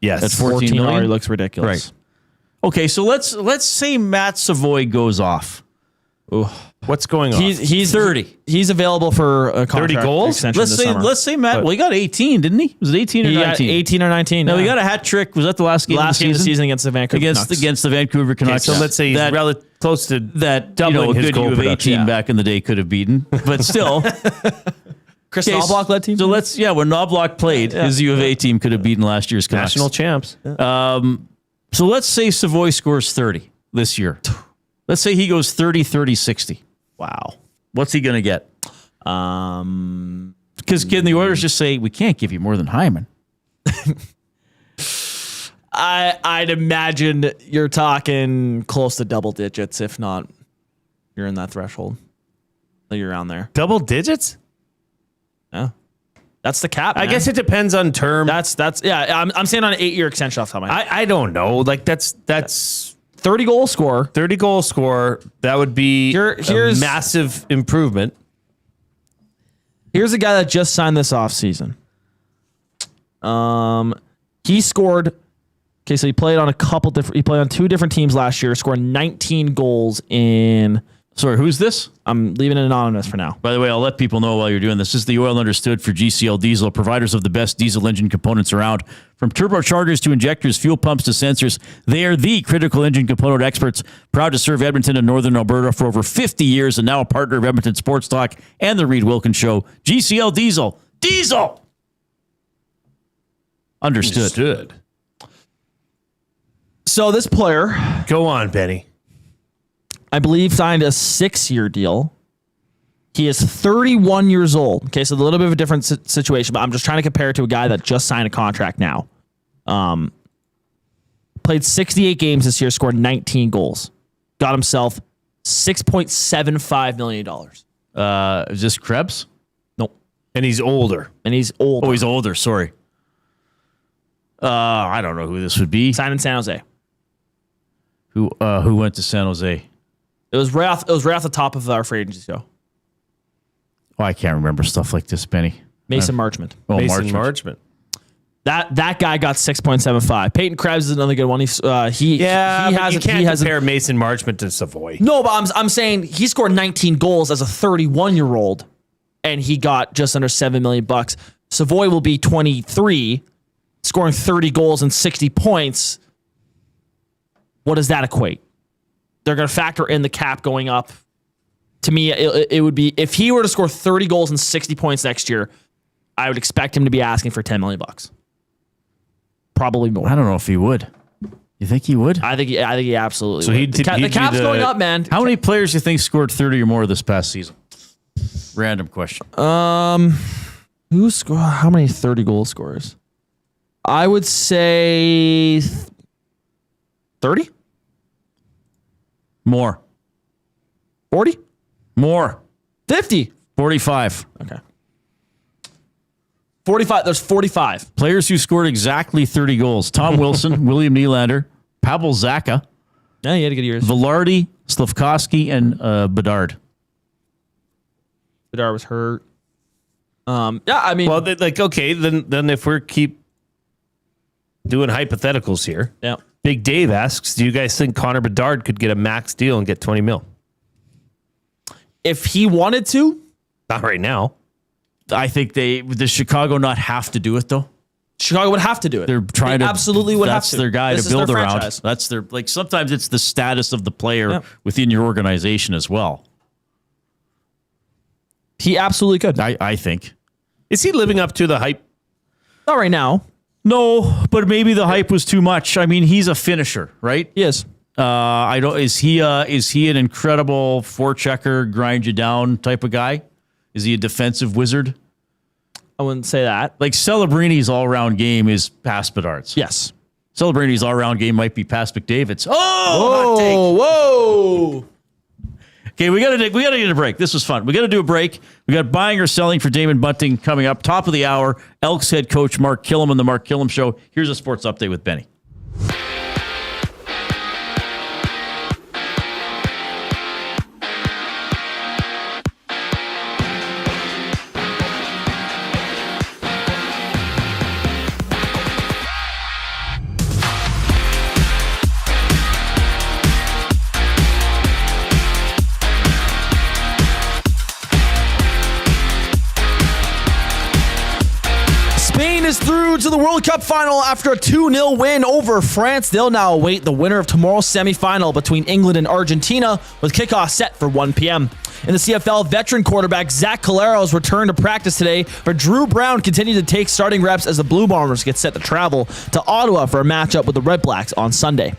Yes, at 14 million already looks ridiculous. Right. Okay, so let's say Matt Savoy goes off. Ooh. What's going on? He's 30. He's available for a contract 30 goals. extension this summer. Let's say Matt. Well, he got 18, didn't he? Was it 18 or 19? 18 or 19. No, he got a hat trick. Was that the last game? Of the season against the Vancouver Canucks. Against the Vancouver Canucks. Okay, so let's say he's close to that. Doubling his good goal U of 18 back in the day could have beaten, but still. Chris Knobloch led team. So when Knobloch played, his U of A team could have beaten last year's Canucks. National champs. So let's say Savoy scores 30 this year. Let's say he goes 30, 30, 60. Wow. What's he going to get? Because can the Oilers just say, we can't give you more than Hyman? I'd imagine you're talking close to double digits, if not you're in that threshold. You're around there. Double digits? Yeah. That's the cap, man. I guess it depends on term. I'm saying on an 8-year extension off the top of my head. I don't know. Like that's 30 goal scorer. 30 goal scorer. That would be a massive improvement. Here's a guy that just signed this offseason. He scored. Okay, so he played on he played on 2 different teams last year, scored 19 goals in Sorry, who's this? I'm leaving it anonymous for now. By the way, I'll let people know while you're doing this. This is the Oil Understood for GCL Diesel, providers of the best diesel engine components around. From turbochargers to injectors, fuel pumps to sensors, they are the critical engine component experts. Proud to serve Edmonton and Northern Alberta for over 50 years and now a partner of Edmonton Sports Talk and the Reid Wilkins Show. GCL Diesel. Diesel! Understood. So this player... Go on, Benny. I believe signed a 6-year deal. He is 31 years old. Okay, so a little bit of a different situation, but I'm just trying to compare it to a guy that just signed a contract now. Played 68 games this year, scored 19 goals. Got himself $6.75 million. Is this Krebs? Nope. And he's older. Oh, he's older. Sorry. I don't know who this would be. Signed in San Jose. Who went to San Jose? It was right off the top of our free agency show. Oh, I can't remember stuff like this, Benny. Mason Marchment. Oh, Mason Marchment. That guy got 6.75. Peyton Krebs is another good one. You can't compare Mason Marchment to Savoy. No, but I'm saying he scored 19 goals as a 31-year-old, and he got just under $7 million. Savoy will be 23, scoring 30 goals and 60 points. What does that equate? They're going to factor in the cap going up. To me, it would be, if he were to score 30 goals and 60 points next year, I would expect him to be asking for $10 million. Probably more. I don't know if he would. You think he would? I think he absolutely so would. The cap's going up, man. How many players do you think scored 30 or more this past season? Random question. Who scored? How many 30 goal scorers? I would say 30. More. 40? More. 50. 45. Okay. 45. There's 45. Players who scored exactly 30 goals. Tom Wilson, William Nylander, Pavel Zacha. Yeah, he had a good year. Velarde, Slafkovsky, and Bedard. Bedard was hurt. Yeah, I mean... Well, okay, then if we keep doing hypotheticals here... Yeah. Big Dave asks, do you guys think Connor Bedard could get a max deal and get 20 mil? If he wanted to? Not right now. I think does Chicago not have to do it, though? Chicago would have to do it. They're trying they absolutely would have to. That's their guy to build around. Franchise. That's their, sometimes it's the status of the player within your organization as well. He absolutely could. I think. Is he living up to the hype? Not right now. No, but maybe the hype was too much. I mean, he's a finisher, right? He is. Is he an incredible forechecker, grind you down type of guy? Is he a defensive wizard? I wouldn't say that. Like Celebrini's all-around game is past Bedard's. Yes. Celebrini's all-around game might be past McDavid's. Whoa! Okay, we gotta get a break. This was fun. We gotta do a break. We got buying or selling for Damon Bunting coming up. Top of the hour. Elks head coach Mark Kilam on the Mark Kilam Show. Here's a sports update with Benny. Is through to the World Cup final after a 2-0 win over France. They'll now await the winner of tomorrow's semifinal between England and Argentina, with kickoff set for 1 p.m. In the CFL, veteran quarterback Zach Collaros returned to practice today, but Drew Brown continued to take starting reps as the Blue Bombers get set to travel to Ottawa for a matchup with the Red Blacks on Sunday.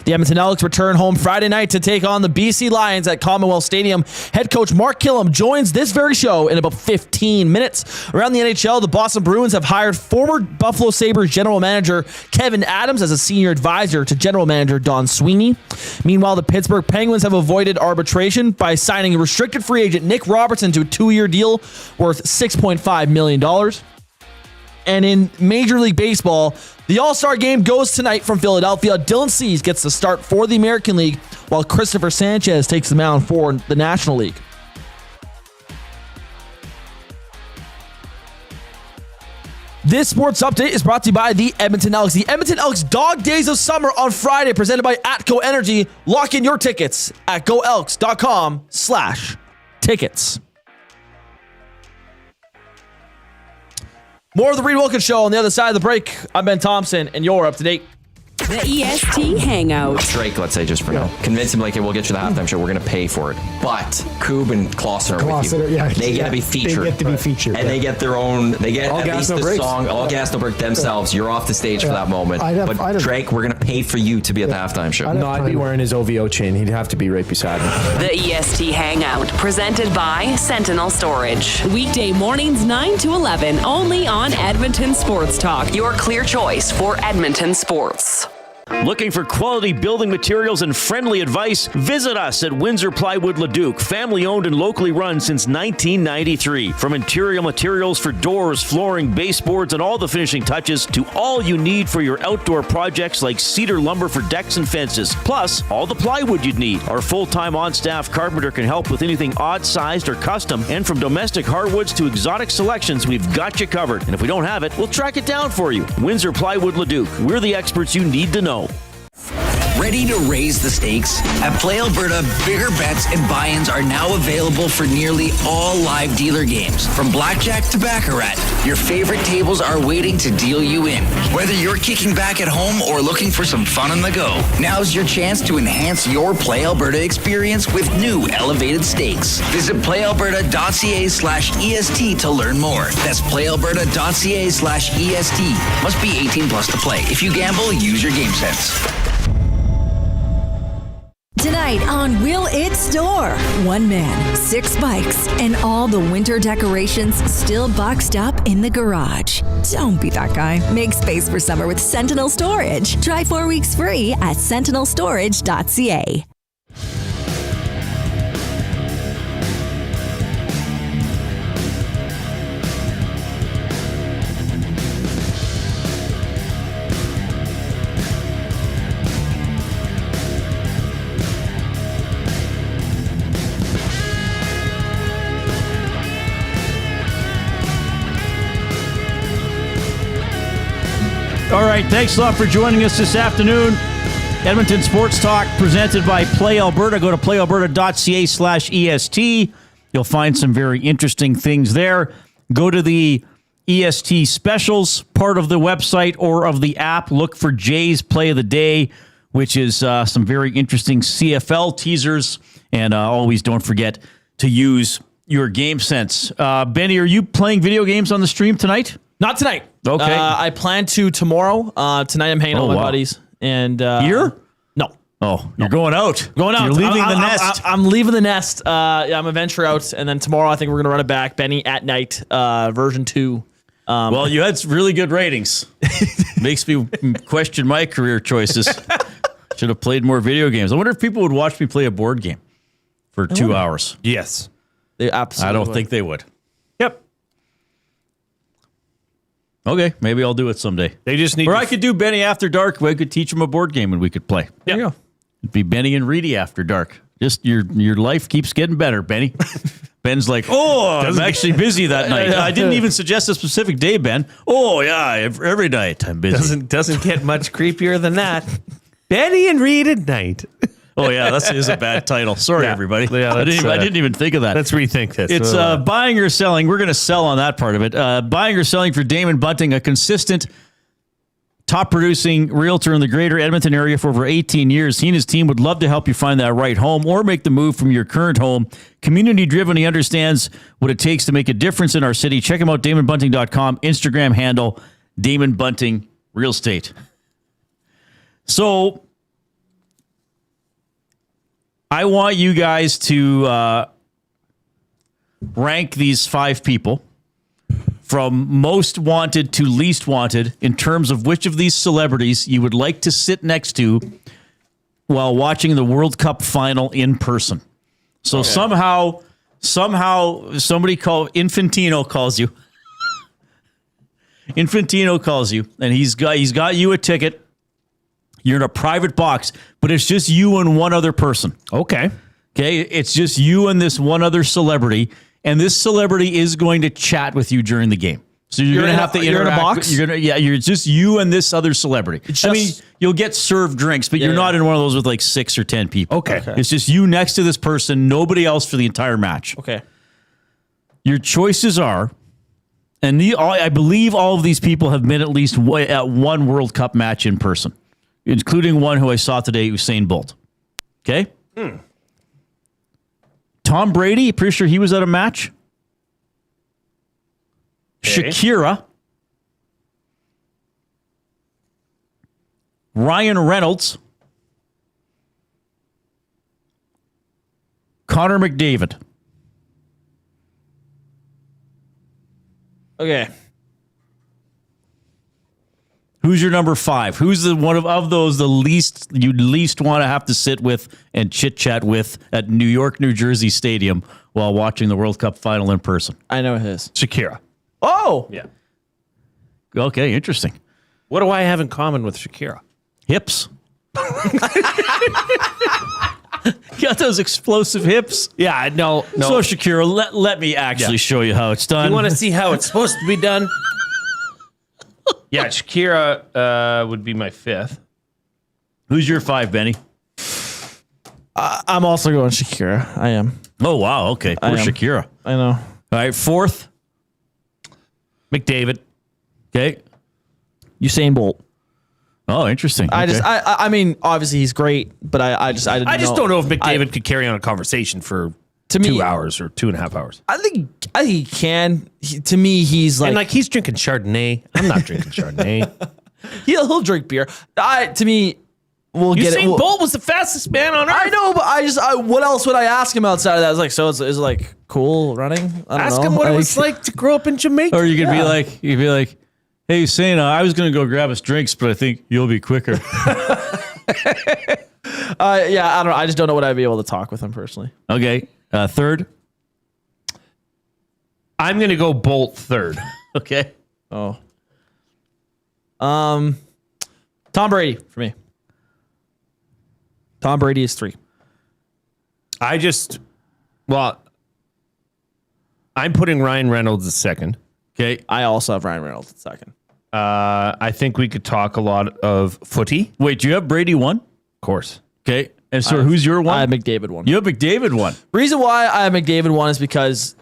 The Edmonton Elks return home Friday night to take on the BC Lions at Commonwealth Stadium. Head coach Mark Kilam joins this very show in about 15 minutes. Around the NHL, the Boston Bruins have hired former Buffalo Sabres general manager Kevin Adams as a senior advisor to general manager Don Sweeney. Meanwhile, the Pittsburgh Penguins have avoided arbitration by signing restricted free agent Nick Robertson to a 2-year deal worth $6.5 million. And in Major League Baseball, the All-Star game goes tonight from Philadelphia. Dylan Cease gets the start for the American League, while Christopher Sanchez takes the mound for the National League. This sports update is brought to you by the Edmonton Elks. The Edmonton Elks Dog Days of Summer on Friday, presented by Atco Energy. Lock in your tickets at goelks.com/tickets. More of the Reid Wilkins Show on the other side of the break. I'm Ben Thompson, and you're up to date. The EST Hangout. Drake, let's say, just for now. Convince him, like, hey, we'll get you the halftime show. We're going to pay for it. But Koob and Clausen are with you. They get to be featured. They get to be featured. And they get their own, they get All at gas, least no the breaks. song, All Gas, No Break themselves. You're off the stage for that moment. But Drake, we're going to pay for you to be at the halftime show. No, I'd be wearing his OVO chain. He'd have to be right beside me. The EST Hangout, presented by Sentinel Storage. Weekday mornings 9 to 11, only on Edmonton Sports Talk. Your clear choice for Edmonton sports. Looking for quality building materials and friendly advice? Visit us at Windsor Plywood Leduc, family owned and locally run since 1993. From interior materials for doors, flooring, baseboards, and all the finishing touches to all you need for your outdoor projects like cedar lumber for decks and fences. Plus, all the plywood you'd need. Our full-time on-staff carpenter can help with anything odd-sized or custom. And from domestic hardwoods to exotic selections, we've got you covered. And if we don't have it, we'll track it down for you. Windsor Plywood Leduc. We're the experts you need to know. Ready to raise the stakes? At Play Alberta, bigger bets and buy-ins are now available for nearly all live dealer games. From blackjack to baccarat, your favorite tables are waiting to deal you in. Whether you're kicking back at home or looking for some fun on the go, now's your chance to enhance your Play Alberta experience with new elevated stakes. Visit playalberta.ca/EST to learn more. That's playalberta.ca/EST. Must be 18 plus to play. If you gamble, use your game sense. Tonight on Will It Store? One man, 6 bikes, and all the winter decorations still boxed up in the garage. Don't be that guy. Make space for summer with Sentinel Storage. Try 4 weeks free at sentinelstorage.ca. All right, thanks a lot for joining us this afternoon. Edmonton Sports Talk presented by Play Alberta. Go to playalberta.ca/EST. You'll find some very interesting things there. Go to the EST specials part of the website or of the app. Look for Jay's Play of the Day, which is some very interesting CFL teasers. And always don't forget to use your game sense. Benny, are you playing video games on the stream tonight? Not tonight. Okay. I plan to tomorrow. Tonight I'm hanging out with my buddies. And here? No. Oh, you're going out. Going out. You're leaving the nest. I'm leaving the nest. I'm a venture out. And then tomorrow I think we're going to run it back. Benny at Night, version 2. Well, you had really good ratings. Makes me question my career choices. Should have played more video games. I wonder if people would watch me play a board game for 2 hours. Yes. They absolutely I don't would. think they would. Yep. Okay, maybe I'll do it someday. They just need. Or I could do Benny After Dark. We could teach them a board game and we could play. There you go. It'd be Benny and Reedy After Dark. Just your life keeps getting better, Benny. Ben's like, I'm actually busy that night. I didn't even suggest a specific day, Ben. Oh yeah, every night I'm busy. Doesn't get much creepier than that. Benny and Reid at night. Oh yeah, that is a bad title. Sorry, everybody. Yeah, I didn't even think of that. Let's rethink this. It's buying or selling. We're going to sell on that part of it. Buying or selling for Damon Bunting, a consistent top-producing realtor in the greater Edmonton area for over 18 years. He and his team would love to help you find that right home or make the move from your current home. Community-driven, he understands what it takes to make a difference in our city. Check him out, DamonBunting.com, Instagram handle, Damon Bunting Real Estate. So I want you guys to rank these 5 people from most wanted to least wanted in terms of which of these celebrities you would like to sit next to while watching the World Cup final in person. So somehow somebody Infantino calls you. Infantino calls you, and he's got you a ticket. You're in a private box, but it's just you and one other person. Okay, it's just you and this one other celebrity, and this celebrity is going to chat with you during the game. So you're going to have to interact. You're in a box? You're just you and this other celebrity. I mean, you'll get served drinks, but you're not in one of those with like 6 or 10 people. Okay. It's just you next to this person, nobody else for the entire match. Okay. Your choices are, and I believe all of these people have been at least at one World Cup match in person, including one who I saw today, Usain Bolt. Okay? Tom Brady, pretty sure he was at a match. Okay. Shakira. Ryan Reynolds. Connor McDavid. Okay. Who's your number 5? Who's the one of those you'd least want to have to sit with and chit chat with at New York, New Jersey Stadium while watching the World Cup final in person? I know his. Shakira. Oh, yeah. Okay, interesting. What do I have in common with Shakira? Hips. Got those explosive hips. Yeah, no. So Shakira, let me actually show you how it's done. You want to see how it's supposed to be done? Yeah, Shakira would be my 5th. Who's your 5, Benny? I'm also going Shakira. I am. Oh, wow. Okay. Poor Shakira. I know. All right, 4th. McDavid. Okay. Usain Bolt. Oh, interesting. I mean, obviously he's great, but I just don't know if McDavid could carry on a conversation for 2 hours or 2.5 hours. I think he can. To me, he's like, and like he's drinking Chardonnay. I'm not drinking Chardonnay. He'll drink beer. To me, we'll get it. Usain Bolt was the fastest man on earth. I know, but what else would I ask him outside of that? I was like, so is it like cool running? I don't Ask know. him what it was like to grow up in Jamaica. Or you could be like, hey, Usain, I was going to go grab us drinks, but I think you'll be quicker. Yeah, I don't know. I just don't know what I'd be able to talk with him personally. Okay. 3rd. I'm going to go Bolt 3rd. Okay. Oh. Tom Brady for me. Tom Brady is 3. I'm putting Ryan Reynolds as 2nd. Okay. I also have Ryan Reynolds at 2nd. I think we could talk a lot of footy. Wait, do you have Brady 1? Of course. Okay. And so who's your 1? I have McDavid 1. You have McDavid 1. Reason why I have McDavid 1 is because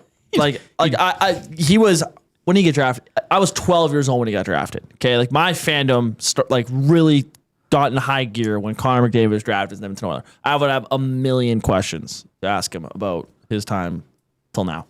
he was when he got drafted. I was 12 years old when he got drafted. Okay, like my fandom really got in high gear when Connor McDavid was drafted as Edmonton Oilers. I would have a million questions to ask him about his time till now.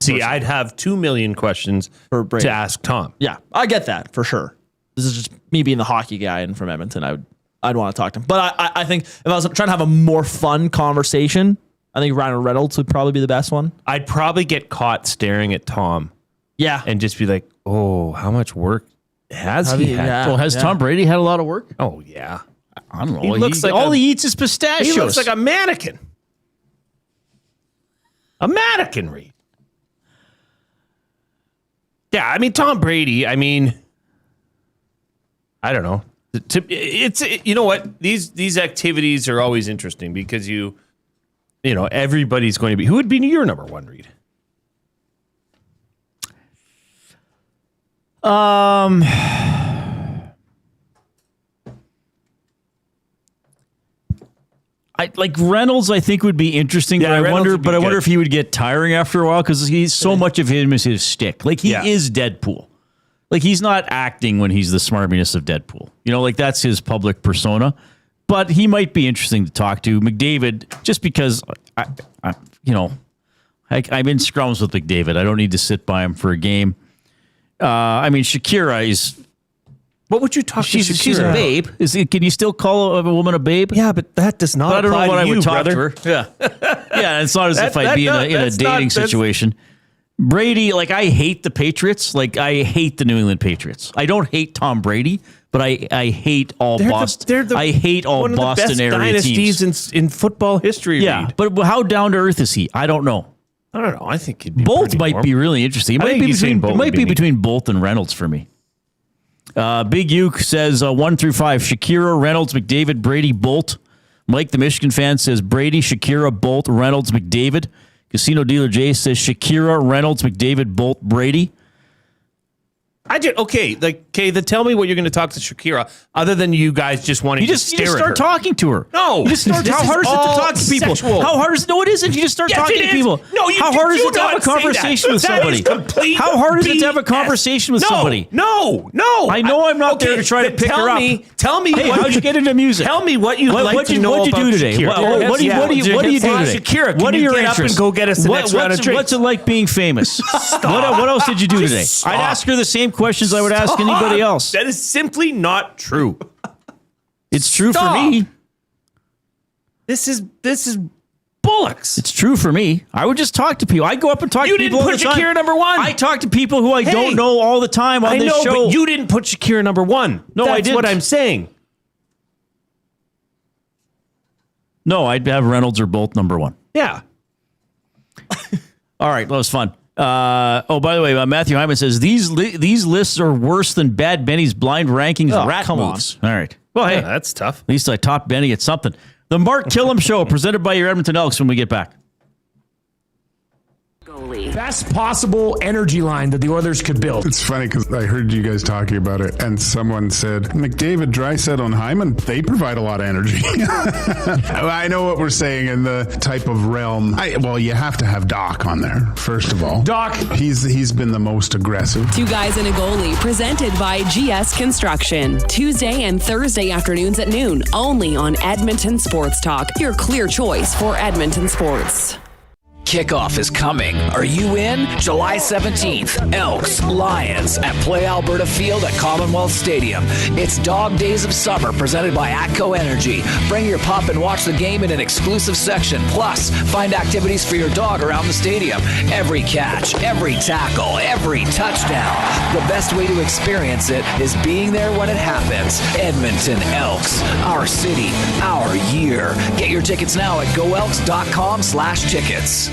See, I'd have 2 million questions to ask Tom. Yeah, I get that for sure. This is just me being the hockey guy and from Edmonton. I'd want to talk to him. But I think if I was trying to have a more fun conversation, I think Ryan Reynolds would probably be the best one. I'd probably get caught staring at Tom. Yeah. And just be like, oh, how much work has he had? Yeah, well, has Tom Brady had a lot of work? Oh, yeah. I don't know. He looks like all he eats is pistachios. He looks like a mannequin. A mannequin, Reid. Yeah, I mean, Tom Brady, I don't know. You know what? These activities are always interesting because everybody's going to be. Who would be your number 1, Reid? I like Reynolds. I think would be interesting, Yeah, but I Reynolds would be wonder good. if he would get tiring after a while because he's so much of him is his stick. Like he is Deadpool. Like he's not acting when he's the smarminess of Deadpool. Like that's his public persona. But he might be interesting to talk to. McDavid, just because I'm in scrums with McDavid. I don't need to sit by him for a game. Shakira is. What would you talk to Shakira? She's a babe. Can you still call a woman a babe? Yeah, but that does not I don't know apply what to I you, would talk brother. to her. Yeah. Yeah, it's not as if I'd be in a dating situation. Brady, I hate the Patriots. I hate the New England Patriots. I don't hate Tom Brady, but I hate all Boston. I hate all one Boston of the best area dynasties teams in football history. Yeah, Reid. but how down to earth is he? I don't know. I don't know. I think he'd be Bolt pretty might warm. be really interesting. It might be between Bolt and Reynolds for me. Big Uke says 1 through 5: Shakira, Reynolds, McDavid, Brady, Bolt. Mike, the Michigan fan, says Brady, Shakira, Bolt, Reynolds, McDavid. Casino Dealer Jay says Shakira, Reynolds, McDavid, Bolt, Brady. Then tell me what you're going to talk to Shakira, other than you guys just wanting to stare at her. start talking to her. No, you just start. How hard is it to talk to people? Sexual. How hard is it? No, it isn't. You just start talking to people. No, how hard is it to have a conversation with somebody? How hard is it to have a conversation with somebody? No. I know I'm not there to try to pick her up. Tell me. Hey, how'd you get into music? Tell me what you'd like to know What'd about you do today? Shakira. What do you do today? Shakira, What are your get up interests? and go get us the next round of drinks? What's it like being famous? What else did you do today? I'd ask her the same questions I would ask anybody else. That is simply not true. It's true for me. This is bollocks. It's true for me. I would just talk to people. I go up and talk to people all the time. You didn't put Shakira number one. I talk to people who I don't know all the time on this show. But you didn't put Shakira number one. No, I didn't. That's what I'm saying. No, I'd have Reynolds or both number one. Yeah. All right, that was fun. By the way, Matthew Hyman says these lists are worse than Bad Benny's blind rankings rat moves. All right. Well, hey, that's tough. At least I topped Benny at something. The Mark Kilam Show, presented by your Edmonton Elks when we get back. Best possible energy line that the Oilers could build. It's funny because I heard you guys talking about it, and someone said, McDavid, Draisaitl, and Hyman, they provide a lot of energy. I know what we're saying in the type of realm. You have to have Doc on there, first of all. Doc. He's been the most aggressive. Two Guys and a Goalie, presented by GS Construction. Tuesday and Thursday afternoons at noon, only on Edmonton Sports Talk, your clear choice for Edmonton sports. Kickoff is coming. Are you in? July 17th, Elks, Lions at Play Alberta Field at Commonwealth Stadium. It's Dog Days of Summer presented by ATCO Energy. Bring your pup and watch the game in an exclusive section. Plus, find activities for your dog around the stadium. Every catch, every tackle, every touchdown. The best way to experience it is being there when it happens. Edmonton Elks, our city, our year. Get your tickets now at goelks.com/tickets.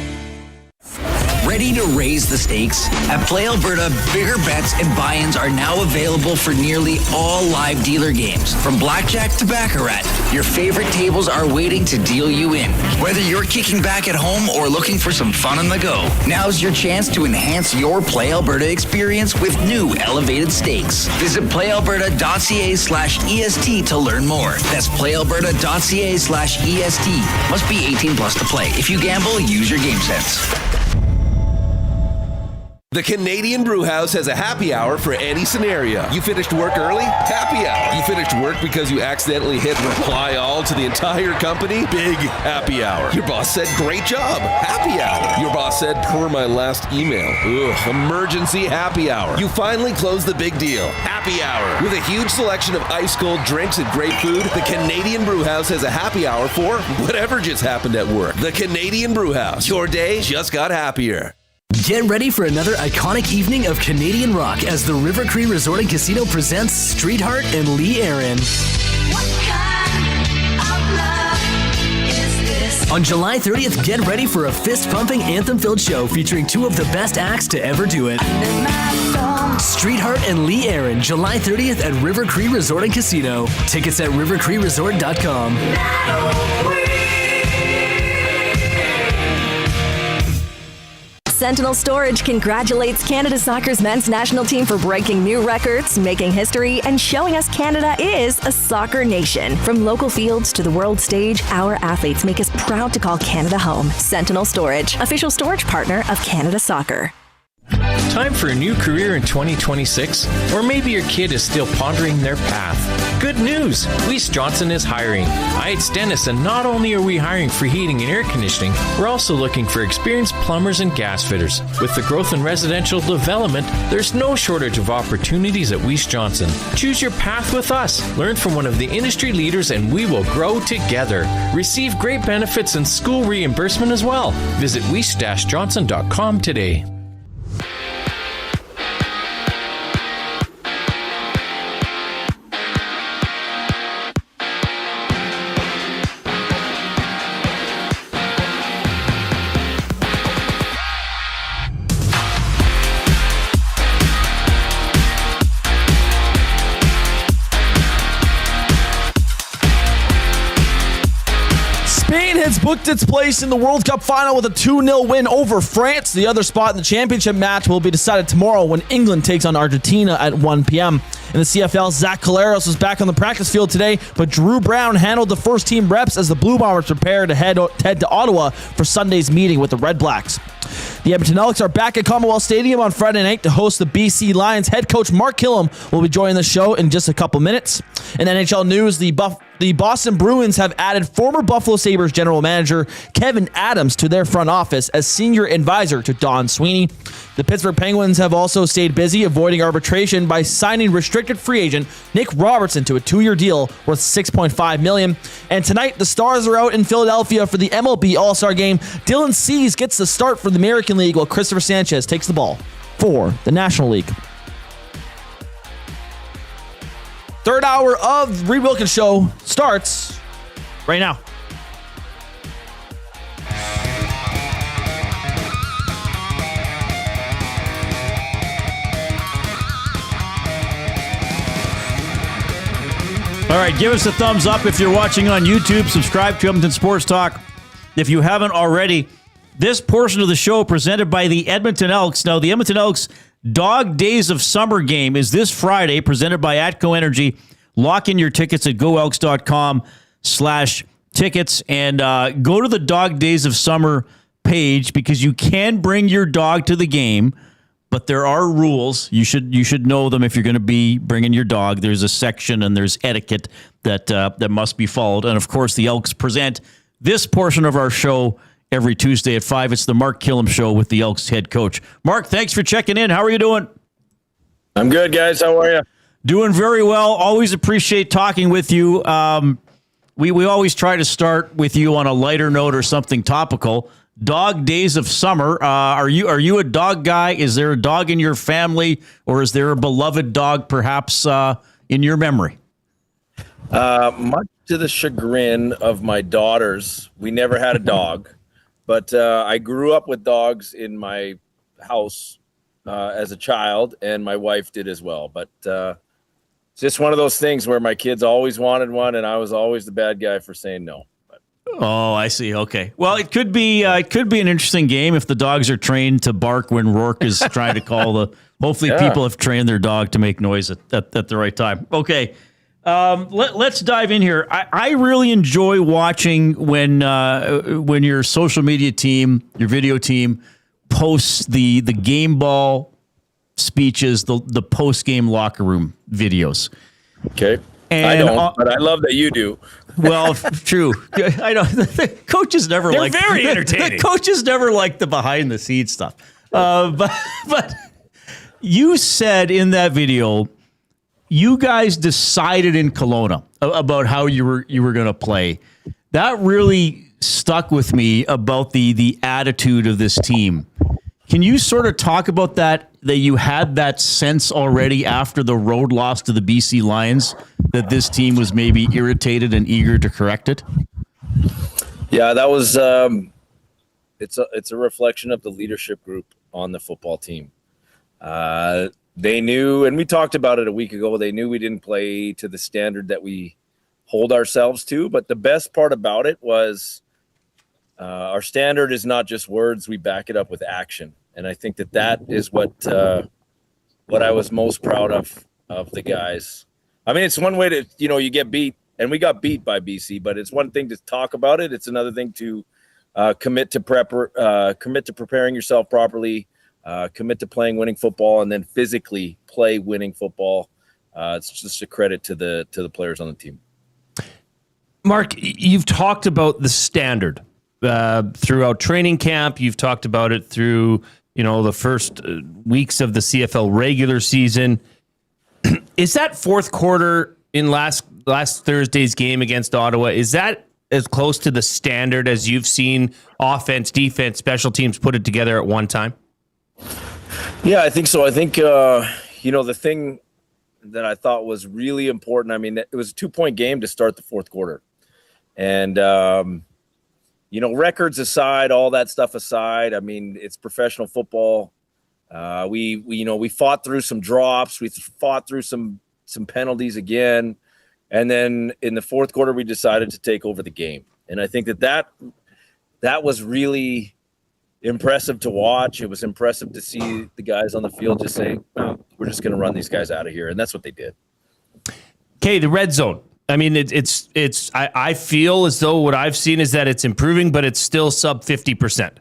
Ready to raise the stakes? At Play Alberta, bigger bets and buy-ins are now available for nearly all live dealer games. From blackjack to baccarat, your favorite tables are waiting to deal you in. Whether you're kicking back at home or looking for some fun on the go, now's your chance to enhance your Play Alberta experience with new elevated stakes. Visit playalberta.ca/EST to learn more. That's playalberta.ca/EST. Must be 18 plus to play. If you gamble, use your game sense. The Canadian Brewhouse has a happy hour for any scenario. You finished work early? Happy hour. You finished work because you accidentally hit reply all to the entire company? Big happy hour. Your boss said, great job. Happy hour. Your boss said, per my last email. Ugh, emergency happy hour. You finally closed the big deal. Happy hour. With a huge selection of ice cold drinks and great food, the Canadian Brewhouse has a happy hour for whatever just happened at work. The Canadian Brewhouse. Your day just got happier. Get ready for another iconic evening of Canadian rock as the River Cree Resort and Casino presents Streetheart and Lee Aaron. On July 30th, get ready for a fist-pumping, anthem-filled show featuring two of the best acts to ever do it. Streetheart and Lee Aaron, July 30th at River Cree Resort and Casino. Tickets at rivercreeresort.com. Sentinel Storage congratulates Canada Soccer's men's national team for breaking new records, making history, and showing us Canada is a soccer nation. From local fields to the world stage, our athletes make us proud to call Canada home. Sentinel Storage, official storage partner of Canada Soccer. Time for a new career in 2026? Or maybe your kid is still pondering their path. Good news! Weiss Johnson is hiring. It's Dennis, and not only are we hiring for heating and air conditioning, we're also looking for experienced plumbers and gas fitters. With the growth in residential development, there's no shortage of opportunities at Weiss Johnson. Choose your path with us. Learn from one of the industry leaders and we will grow together. Receive great benefits and school reimbursement as well. Visit weiss-johnson.com today. has booked its place in the World Cup final with a 2-0 win over France. The other spot in the championship match will be decided tomorrow when England takes on Argentina at 1 p.m. In the CFL, Zach Collaros was back on the practice field today, but Drew Brown handled the first-team reps as the Blue Bombers prepare to head to Ottawa for Sunday's meeting with the Red Blacks. The Edmonton Elks are back at Commonwealth Stadium on Friday night to host the BC Lions. Head coach Mark Kilam will be joining the show in just a couple minutes. In NHL news, the Boston Bruins have added former Buffalo Sabres general manager Kevin Adams to their front office as senior advisor to Don Sweeney. The Pittsburgh Penguins have also stayed busy avoiding arbitration by signing restricted free agent Nick Robertson to a 2-year deal worth $6.5 million. And tonight, the Stars are out in Philadelphia for the MLB All-Star Game. Dylan Cease gets the start for the American League while Christopher Sanchez takes the ball for the National League. Third hour of Reid Wilkins Show starts right now. All right, give us a thumbs up if you're watching on YouTube. Subscribe to Edmonton Sports Talk if you haven't already. This portion of the show presented by the Edmonton Elks. Now, the Edmonton Elks Dog Days of Summer game is this Friday, presented by Atco Energy. Lock in your tickets at goelks.com/tickets and go to the Dog Days of Summer page because you can bring your dog to the game, but there are rules. You should know them if you're going to be bringing your dog. There's a section and there's etiquette that must be followed. And of course, the Elks present this portion of our show every Tuesday at 5. It's the Mark Kilam Show with the Elks head coach. Mark, thanks for checking in. How are you doing? I'm good, guys. How are you? Doing very well. Always appreciate talking with you. We always try to start with you on a lighter note or something topical. Dog Days of Summer. Are you a dog guy? Is there a dog in your family, or is there a beloved dog perhaps in your memory? Much to the chagrin of my daughters, we never had a dog, but I grew up with dogs in my house as a child, and my wife did as well. But it's just one of those things where my kids always wanted one, and I was always the bad guy for saying no. Oh, I see. Okay. Well, it could be an interesting game if the dogs are trained to bark when Rourke is trying to call the. Hopefully, people have trained their dog to make noise at the right time. Okay. Let's dive in here. I really enjoy watching when your social media team, your video team, posts the game ball speeches, the post game locker room videos. Okay. And I don't, but I love that you do. Well, true. I know. The coaches never They're very entertaining. The coaches never like the behind the scenes stuff. But you said in that video, you guys decided in Kelowna about how you were going to play. That really stuck with me about the attitude of this team. Can you sort of talk about that you had that sense already after the road loss to the BC Lions that this team was maybe irritated and eager to correct it? Yeah, that was it's a reflection of the leadership group on the football team. They knew, and we talked about it a week ago, they knew we didn't play to the standard that we hold ourselves to, but the best part about it was our standard is not just words, we back it up with action. And I think that is what I was most proud of the guys. I mean, it's one way to, you get beat, and we got beat by BC, but it's one thing to talk about it. It's another thing to commit to preparing yourself properly, commit to playing winning football, and then physically play winning football. It's just a credit to the players on the team. Mark, you've talked about the standard throughout training camp. You've talked about it through, the first weeks of the CFL regular season. Is that fourth quarter in last Thursday's game against Ottawa, is that as close to the standard as you've seen offense, defense, special teams put it together at one time? Yeah, I think so. I think, the thing that I thought was really important, I mean, it was a 2-point game to start the fourth quarter. And, records aside, all that stuff aside, I mean, it's professional football. We fought through some drops. We fought through some penalties again. And then in the fourth quarter, we decided to take over the game. And I think that was really impressive to watch. It was impressive to see the guys on the field just say, oh, we're just going to run these guys out of here. And that's what they did. Okay, the red zone. I mean, I feel as though what I've seen is that it's improving, but it's still sub 50%.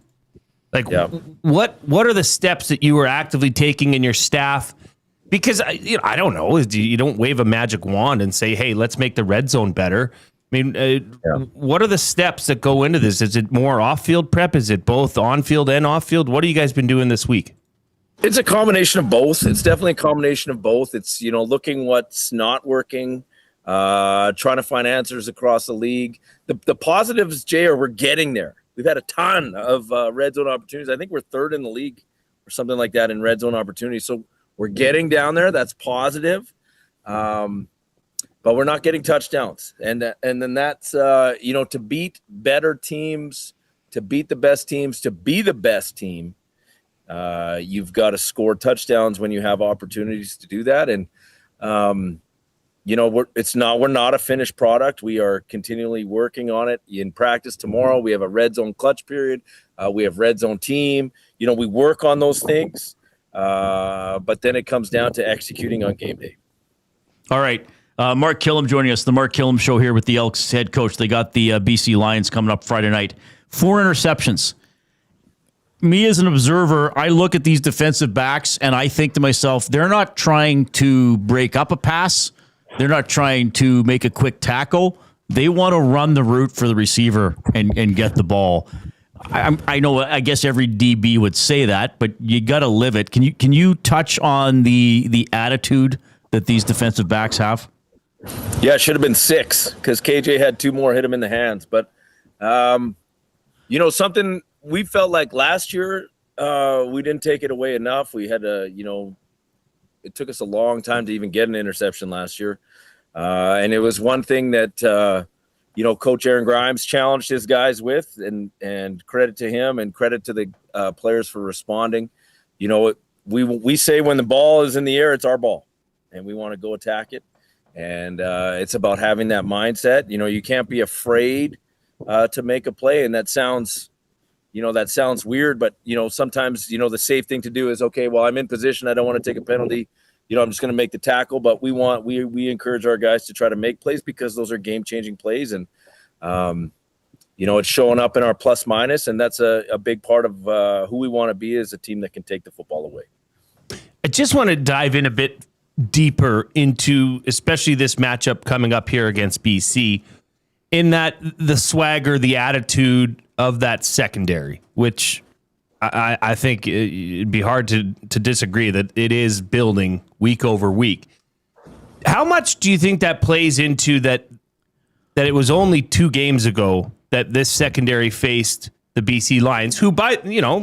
Like, what are the steps that you were actively taking in your staff? Because I don't know. You don't wave a magic wand and say, hey, let's make the red zone better. I mean, what are the steps that go into this? Is it more off-field prep? Is it both on-field and off-field? What have you guys been doing this week? It's a combination of both. It's definitely a combination of both. It's, looking what's not working, trying to find answers across the league. The positives, Jay, are we're getting there. We've had a ton of red zone opportunities. I think we're third in the league or something like that in red zone opportunities. So we're getting down there. That's positive. But we're not getting touchdowns. And then that's, to beat better teams, to beat the best teams, to be the best team, you've got to score touchdowns when you have opportunities to do that. And, we're not a finished product. We are continually working on it. In practice tomorrow, we have a red zone clutch period. We have red zone team. We work on those things. But then it comes down to executing on game day. All right. Mark Kilam joining us, the Mark Kilam Show here with the Elks head coach. They got the BC Lions coming up Friday night. 4 interceptions. Me as an observer, I look at these defensive backs and I think to myself, they're not trying to break up a pass. They're not trying to make a quick tackle. They want to run the route for the receiver and get the ball. I know, I guess every DB would say that, but you got to live it. Can you touch on the attitude that these defensive backs have? Yeah, it should have been 6 because KJ had 2 more hit him in the hands. But, something we felt like last year, we didn't take it away enough. We had to, it took us a long time to even get an interception last year. And it was one thing that, Coach Aaron Grimes challenged his guys with, and credit to him and credit to the players for responding. We say when the ball is in the air, it's our ball, and we want to go attack it. And it's about having that mindset. You can't be afraid to make a play. And that sounds weird, but, sometimes, the safe thing to do is, okay, well, I'm in position. I don't want to take a penalty. I'm just going to make the tackle. But we encourage our guys to try to make plays because those are game-changing plays. And, it's showing up in our plus minus. And that's a big part of who we want to be as a team that can take the football away. I just want to dive in a bit deeper into especially this matchup coming up here against BC, in that the swagger, the attitude of that secondary, which I think it'd be hard to disagree that it is building week over week. How much do you think that plays into that it was only 2 games ago that this secondary faced the BC Lions, who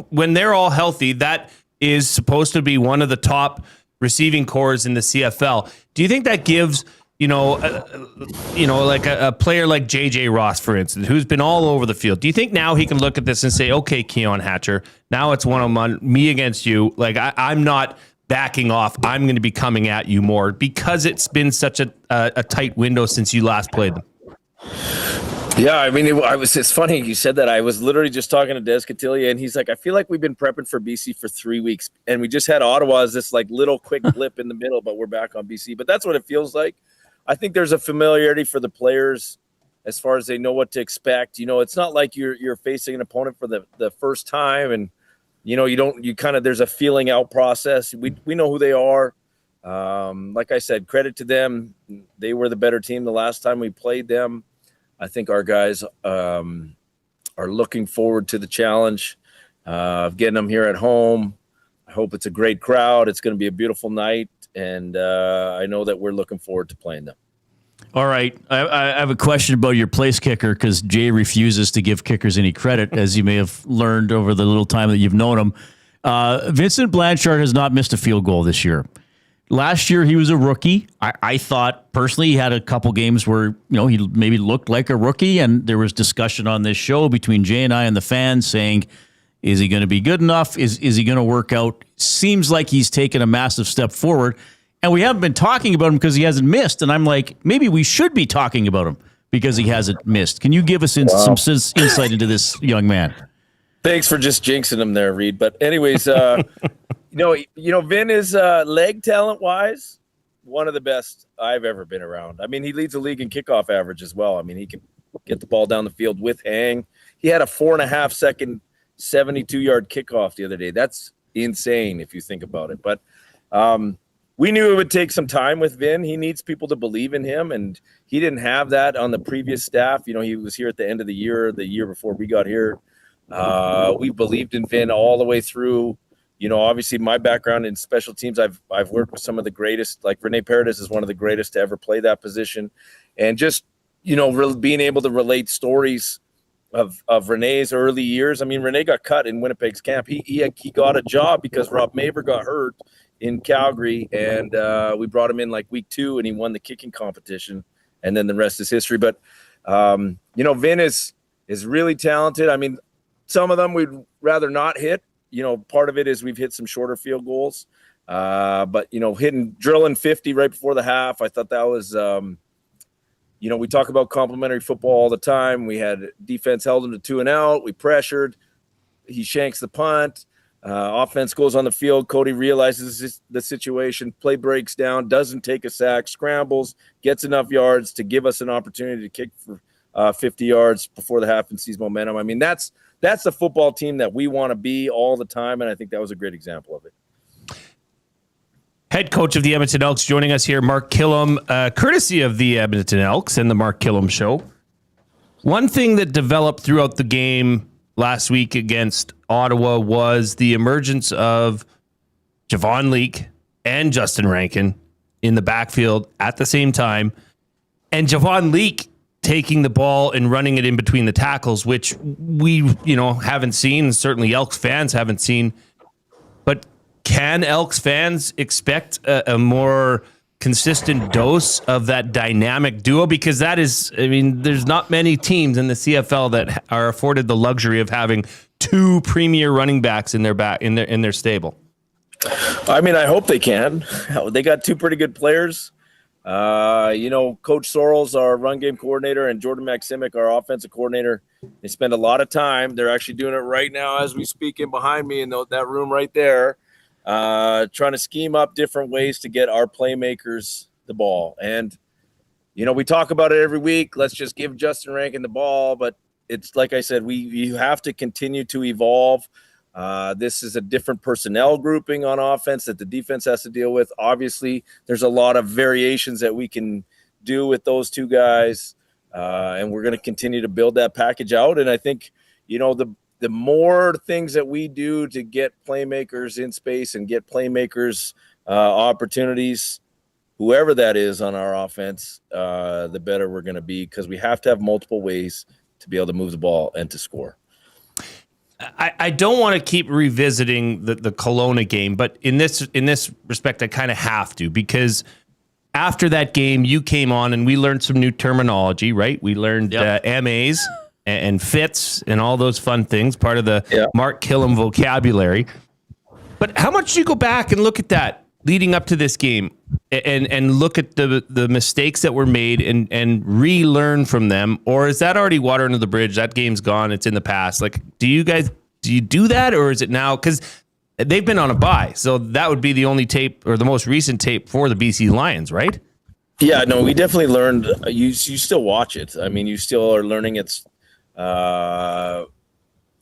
when they're all healthy, that is supposed to be one of the top receiving cores in the CFL. Do you think that gives, like a player like JJ Ross, for instance, who's been all over the field? Do you think now he can look at this and say, okay, Keon Hatcher, now it's 1-on-1, me against you. Like I'm not backing off. I'm going to be coming at you more because it's been such a tight window since you last played them. Yeah, I mean, it's funny you said that. I was literally just talking to Des Cotillia, and he's like, I feel like we've been prepping for BC for 3 weeks, and we just had Ottawa as this like little quick blip in the middle, but we're back on BC. But that's what it feels like. I think there's a familiarity for the players as far as they know what to expect. It's not like you're facing an opponent for the first time, and there's a feeling out process. We know who they are. Like I said, credit to them. They were the better team the last time we played them. I think our guys are looking forward to the challenge of getting them here at home. I hope it's a great crowd. It's going to be a beautiful night, and I know that we're looking forward to playing them. All right. I have a question about your place kicker because Jay refuses to give kickers any credit, as you may have learned over the little time that you've known him. Vincent Blanchard has not missed a field goal this year. Last year, he was a rookie. I thought, personally, he had a couple games where, he maybe looked like a rookie, and there was discussion on this show between Jay and I and the fans saying, is he going to be good enough? Is he going to work out? Seems like he's taken a massive step forward, and we haven't been talking about him because he hasn't missed, and I'm like, maybe we should be talking about him because he hasn't missed. Can you give us some insight into this young man? Thanks for just jinxing him there, Reid. But anyways, Vin is leg talent wise one of the best I've ever been around. I mean, he leads the league in kickoff average as well. I mean, he can get the ball down the field with hang. He had a 4.5 second 72-yard kickoff the other day. That's insane if you think about it. But we knew it would take some time with Vin. He needs people to believe in him, and he didn't have that on the previous staff. He was here at the end of the year before we got here. We believed in Vin all the way through. Obviously my background in special teams, I've worked with some of the greatest, like Rene Paredes is one of the greatest to ever play that position. And just, being able to relate stories of Rene's early years. I mean, Rene got cut in Winnipeg's camp. He got a job because Rob Maver got hurt in Calgary, and we brought him in like week 2, and he won the kicking competition, and then the rest is history. But Vin is really talented. I mean, some of them we'd rather not hit. Part of it is we've hit some shorter field goals, but drilling 50 right before the half, I thought that was we talk about complementary football all the time. We had defense held him to 2 and out. We pressured. He shanks the punt. Offense goes on the field. Cody realizes the situation. Play breaks down. Doesn't take a sack. Scrambles. Gets enough yards to give us an opportunity to kick for 50 yards before the half and sees momentum. I mean, that's the football team that we want to be all the time, and I think that was a great example of it. Head coach of the Edmonton Elks joining us here, Mark Kilam, courtesy of the Edmonton Elks and the Mark Kilam Show. One thing that developed throughout the game last week against Ottawa was the emergence of Javon Leake and Justin Rankin in the backfield at the same time, and Javon Leake taking the ball and running it in between the tackles, which we, haven't seen. Certainly Elks fans haven't seen. But can Elks fans expect a more consistent dose of that dynamic duo? Because that is, there's not many teams in the CFL that are afforded the luxury of having 2 premier running backs in their stable. I mean, I hope they can. They got 2 pretty good players. Coach Sorrells, our run game coordinator, and Jordan Maximic, our offensive coordinator, they spend a lot of time. They're actually doing it right now as we speak in behind me in that room right there, trying to scheme up different ways to get our playmakers the ball. And, we talk about it every week. Let's just give Justin Rankin the ball. But it's like I said, you have to continue to evolve. This is a different personnel grouping on offense that the defense has to deal with. Obviously, there's a lot of variations that we can do with those 2 guys, and we're going to continue to build that package out. And I think, the more things that we do to get playmakers in space and get playmakers opportunities, whoever that is on our offense, the better we're going to be, because we have to have multiple ways to be able to move the ball and to score. I don't want to keep revisiting the Kelowna game, but in this respect, I kind of have to, because after that game, you came on and we learned some new terminology, right? We learned MAs and fits and all those fun things, part of the Mark Kilam vocabulary. But how much do you go back and look at that leading up to this game and look at the mistakes that were made and relearn from them? Or is that already water under the bridge? That game's gone. It's in the past. Like, do you do that? Or is it now? Because they've been on a bye. So that would be the only tape or the most recent tape for the BC Lions, right? Yeah, no, we definitely learned. You still watch it. I mean, you still are learning. It's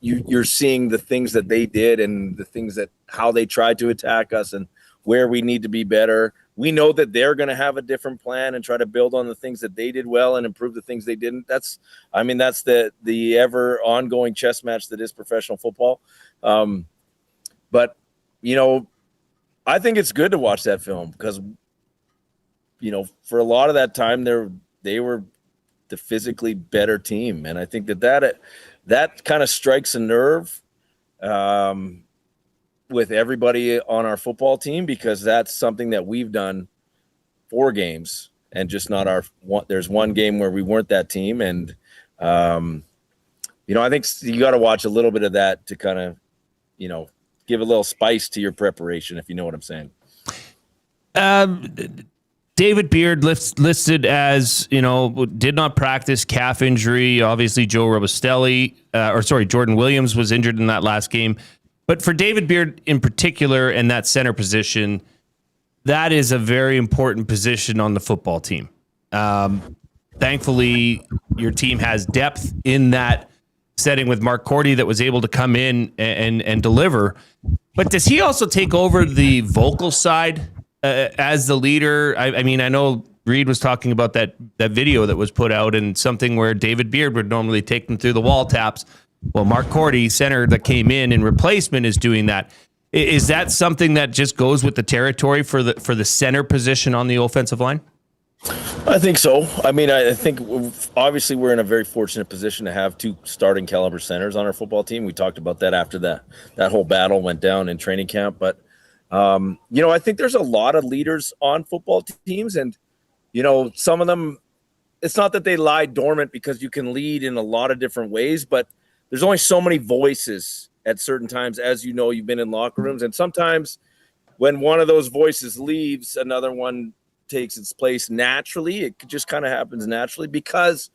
you're seeing the things that they did and the things that how they tried to attack us and where we need to be better. We know that they're going to have a different plan and try to build on the things that they did well and improve the things they didn't. That's the ever ongoing chess match that is professional football. But I think it's good to watch that film because, for a lot of that time they were the physically better team. And I think that kind of strikes a nerve, with everybody on our football team, because that's something that we've done 4 games and just not there's one game where we weren't that team. And, I think you got to watch a little bit of that to kind of, give a little spice to your preparation, if you know what I'm saying. David Beard listed as, did not practice, calf injury. Obviously, Jordan Williams was injured in that last game. But for David Beard in particular, and that center position, that is a very important position on the football team. Thankfully, your team has depth in that setting with Mark Cordy that was able to come in and deliver. But does he also take over the vocal side as the leader? I mean, I know Reid was talking about that video that was put out, and something where David Beard would normally take them through the wall taps. Well, Mark Cordy, center that came in replacement, is doing that. Is that something that just goes with the territory for the center position on the offensive line? I think so. I mean, I think obviously we're in a very fortunate position to have 2 starting caliber centers on our football team. We talked about that after that whole battle went down in training camp. But, I think there's a lot of leaders on football teams, and, some of them, it's not that they lie dormant, because you can lead in a lot of different ways, but there's only so many voices at certain times. As you know, you've been in locker rooms, and sometimes when one of those voices leaves, another one takes its place naturally. It just kind of happens naturally because,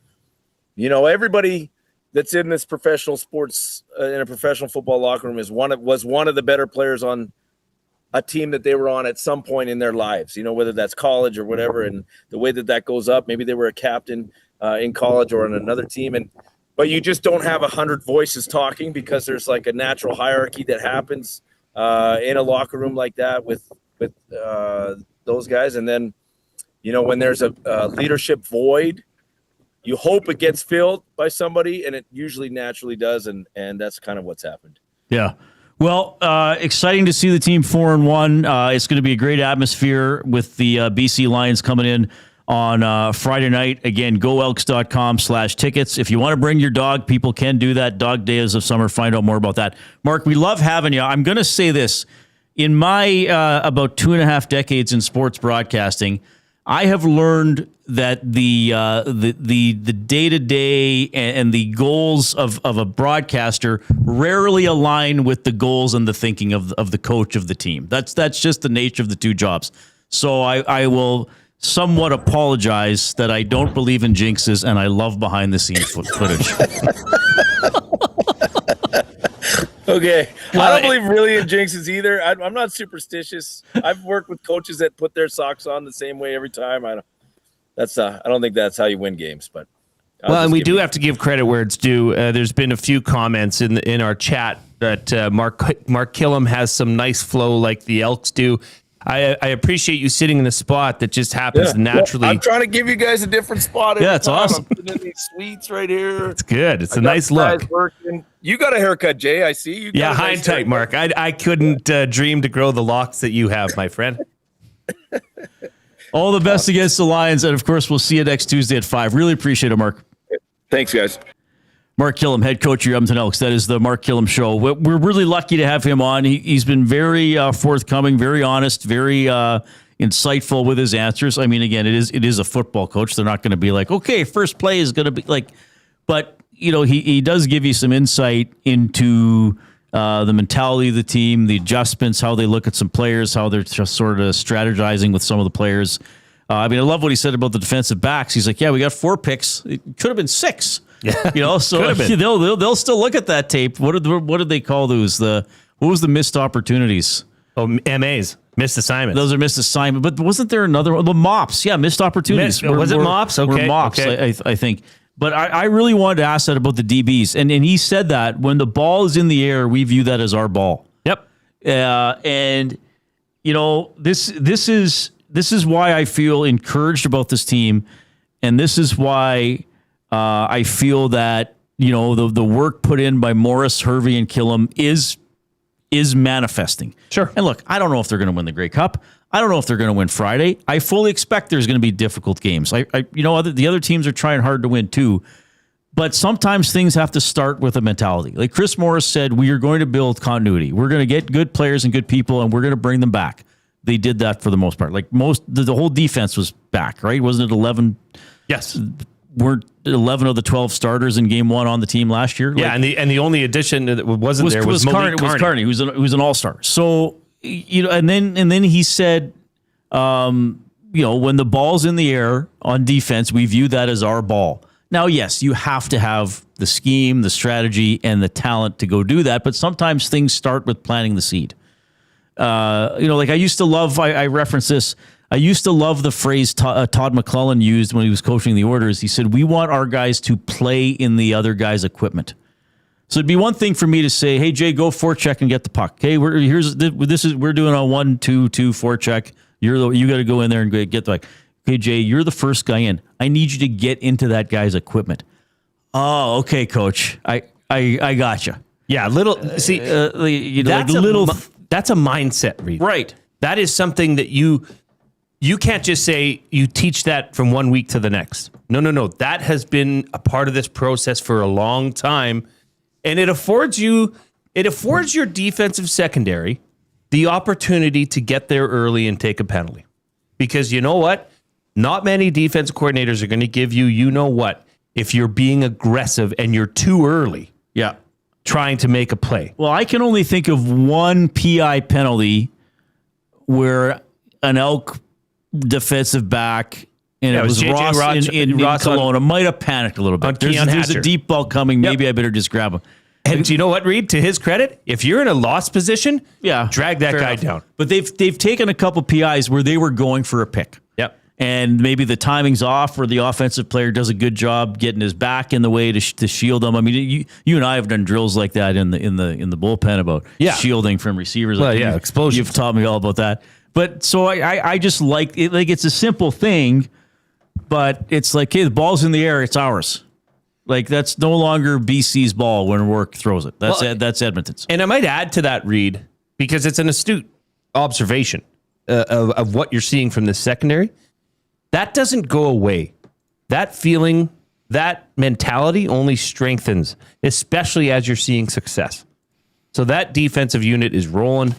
everybody that's in this professional sports, in a professional football locker room was one of the better players on a team that they were on at some point in their lives, whether that's college or whatever. And the way that goes up, maybe they were a captain in college or on another team. But you just don't have 100 voices talking, because there's like a natural hierarchy that happens in a locker room like that with those guys. And then, when there's a leadership void, you hope it gets filled by somebody, and it usually naturally does. And that's kind of what's happened. Yeah. Well, exciting to see the team 4-1. It's going to be a great atmosphere with the BC Lions coming in on Friday night. Again, goelks.com/tickets. If you want to bring your dog, people can do that. Dog Days of Summer. Find out more about that. Mark, we love having you. I'm going to say this. In my about 2.5 decades in sports broadcasting, I have learned that the day-to-day and the goals of a broadcaster rarely align with the goals and the thinking of the coach of the team. That's just the nature of the two jobs. So I will somewhat apologize that I don't believe in jinxes, and I love behind-the-scenes footage. Okay. I don't believe really in jinxes either. I'm not superstitious. I've worked with coaches that put their socks on the same way every time. I don't think that's how you win games, but and we do have to give credit where it's due. There's been a few comments in our chat that Mark Kilam has some nice flow like the Elks do. I appreciate you sitting in a spot that just happens naturally. Well, I'm trying to give you guys a different spot. Yeah, it's awesome. I'm putting in these suites right here. It's good. It's a nice look. You got a haircut, Jay. I see you. Yeah, high and tight, Mark. I couldn't dream to grow the locks that you have, my friend. All the best against the Lions, and of course, we'll see you next Tuesday at 5. Really appreciate it, Mark. Thanks, guys. Mark Kilam, head coach of your Edmonton Elks. That is the Mark Kilam Show. We're really lucky to have him on. He's been very forthcoming, very honest, very insightful with his answers. I mean, again, it is a football coach. They're not going to be like, okay, first play is going to be like, but he does give you some insight into the mentality of the team, the adjustments, how they look at some players, how they're just sort of strategizing with some of the players. I love what he said about the defensive backs. He's like, yeah, we got 4 picks. It could have been 6. Yeah, so they'll still look at that tape. What did they call those? What was the missed opportunities? Oh, MAs, missed assignments. Those are missed assignments. But wasn't there another one? The MOPs, yeah, missed opportunities. Was it MOPs? Okay, MOPs, okay. I think. But I really wanted to ask that about the DBs, and he said that when the ball is in the air, we view that as our ball. Yep. And this is why I feel encouraged about this team, and this is why. I feel that the work put in by Morris, Hervey, and Kilam is manifesting. Sure. And look, I don't know if they're going to win the Grey Cup. I don't know if they're going to win Friday. I fully expect there's going to be difficult games. The other teams are trying hard to win too, but sometimes things have to start with a mentality. Like Chris Morris said, we are going to build continuity. We're going to get good players and good people, and we're going to bring them back. They did that for the most part. Like the whole defense was back, right? Wasn't it 11? Yes. Weren't 11 of the 12 starters in game 1 on the team last year? Yeah, and the only addition that was Carney. Who's an all-star. So, and then he said, when the ball's in the air on defense, we view that as our ball. Now, yes, you have to have the scheme, the strategy, and the talent to go do that. But sometimes things start with planting the seed. Like I used to love, I reference this. I used to love the phrase Todd McClellan used when he was coaching the Oilers. He said, we want our guys to play in the other guy's equipment. So it'd be one thing for me to say, hey, Jay, go forecheck and get the puck. Okay, we're doing a 1-2-2 forecheck. You got to go in there and get the puck. Okay, Jay, you're the first guy in. I need you to get into that guy's equipment. Oh, okay, coach. I got you. Yeah, that's a mindset, Reid. Right. That is something that you can't just say you teach that from 1 week to the next. No. That has been a part of this process for a long time. And it affords your defensive secondary the opportunity to get there early and take a penalty. Because you know what? Not many defensive coordinators are going to give you know what if you're being aggressive and you're too early. Yeah. Trying to make a play. Well, I can only think of one PI penalty where an Elk defensive back, and it was Ross in Kelowna, might have panicked a little bit. There's a deep ball coming. Maybe I better just grab him. And do you know what, Reid? To his credit, if you're in a lost position, drag that guy down. But they've taken a couple PIs where they were going for a pick. Yep. And maybe the timing's off, or the offensive player does a good job getting his back in the way to shield them. I mean, you and I have done drills like that in the bullpen about shielding from receivers. Well, explosions. You've taught me all about that. But so I just like it. Like, it's a simple thing, but it's like, hey, the ball's in the air, it's ours. Like, that's no longer BC's ball when Rourke throws it. That's Edmonton's. And I might add to that, Reid, because it's an astute observation of what you're seeing from the secondary. That doesn't go away. That feeling, that mentality only strengthens, especially as you're seeing success. So that defensive unit is rolling.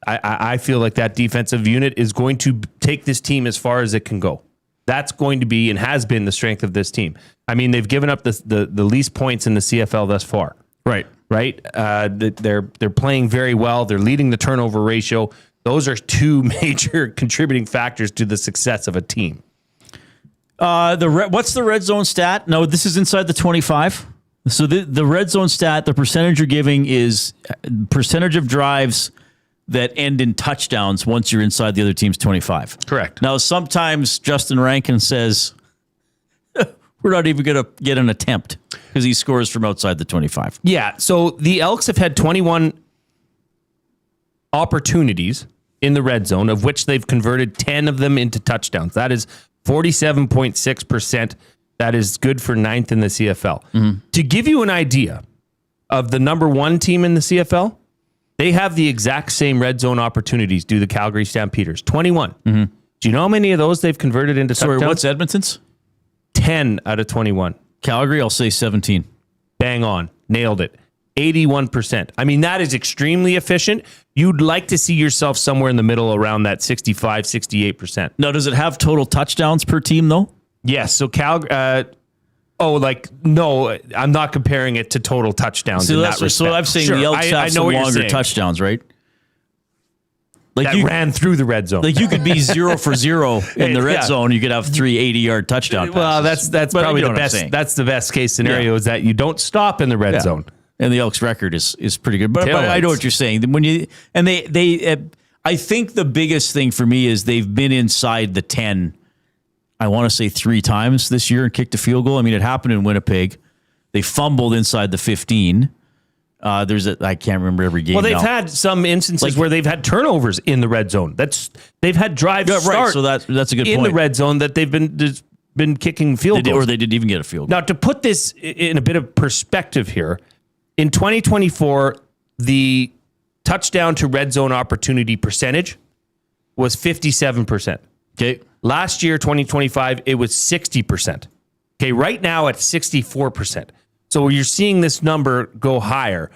I feel like that defensive unit is going to take this team as far as it can go. That's going to be and has been the strength of this team. I mean, they've given up the least points in the CFL thus far. Right. They're playing very well. They're leading the turnover ratio. Those are two major contributing factors to the success of a team. What's the red zone stat? No, this is inside the 25. So the red zone stat, the percentage you're giving is percentage of drives that end in touchdowns once you're inside the other team's 25. Correct. Now, sometimes Justin Rankin says, we're not even going to get an attempt because he scores from outside the 25. Yeah, so the Elks have had 21 opportunities in the red zone, of which they've converted 10 of them into touchdowns. That is 47.6%. That is good for ninth in the CFL. Mm-hmm. To give you an idea of the number one team in the CFL, they have the exact same red zone opportunities, do the Calgary Stampeders. 21. Mm-hmm. Do you know how many of those they've converted into touchdowns? Sorry, what's Edmonton's? 10 out of 21. Calgary, I'll say 17. Bang on. Nailed it. 81%. I mean, that is extremely efficient. You'd like to see yourself somewhere in the middle around that 65, 68%. Now, does it have total touchdowns per team, though? Yes. So Calgary... no, I'm not comparing it to total touchdowns in that respect. So I'm saying the Elks have some longer touchdowns, right? Like that ran through the red zone. Like, you could be 0 for 0 in the red zone. You could have 3 80-yard touchdown passes. Well, that's probably the best. That's the best case scenario, is that you don't stop in the red zone. And the Elks record is pretty good. But I know what you're saying. I think the biggest thing for me is they've been inside the 10. I want to say 3 times this year and kicked a field goal. I mean, it happened in Winnipeg. They fumbled inside the 15. I can't remember every game. Well, they've had some instances where they've had turnovers in the red zone. They've had drives start. Right. So that's a good point. In the red zone that they've been kicking field goals. Or they didn't even get a field goal. Now, to put this in a bit of perspective here, in 2024, the touchdown to red zone opportunity percentage was 57%. Okay. Last year, 2025, it was 60%. Okay, right now at 64%. So you're seeing this number go higher.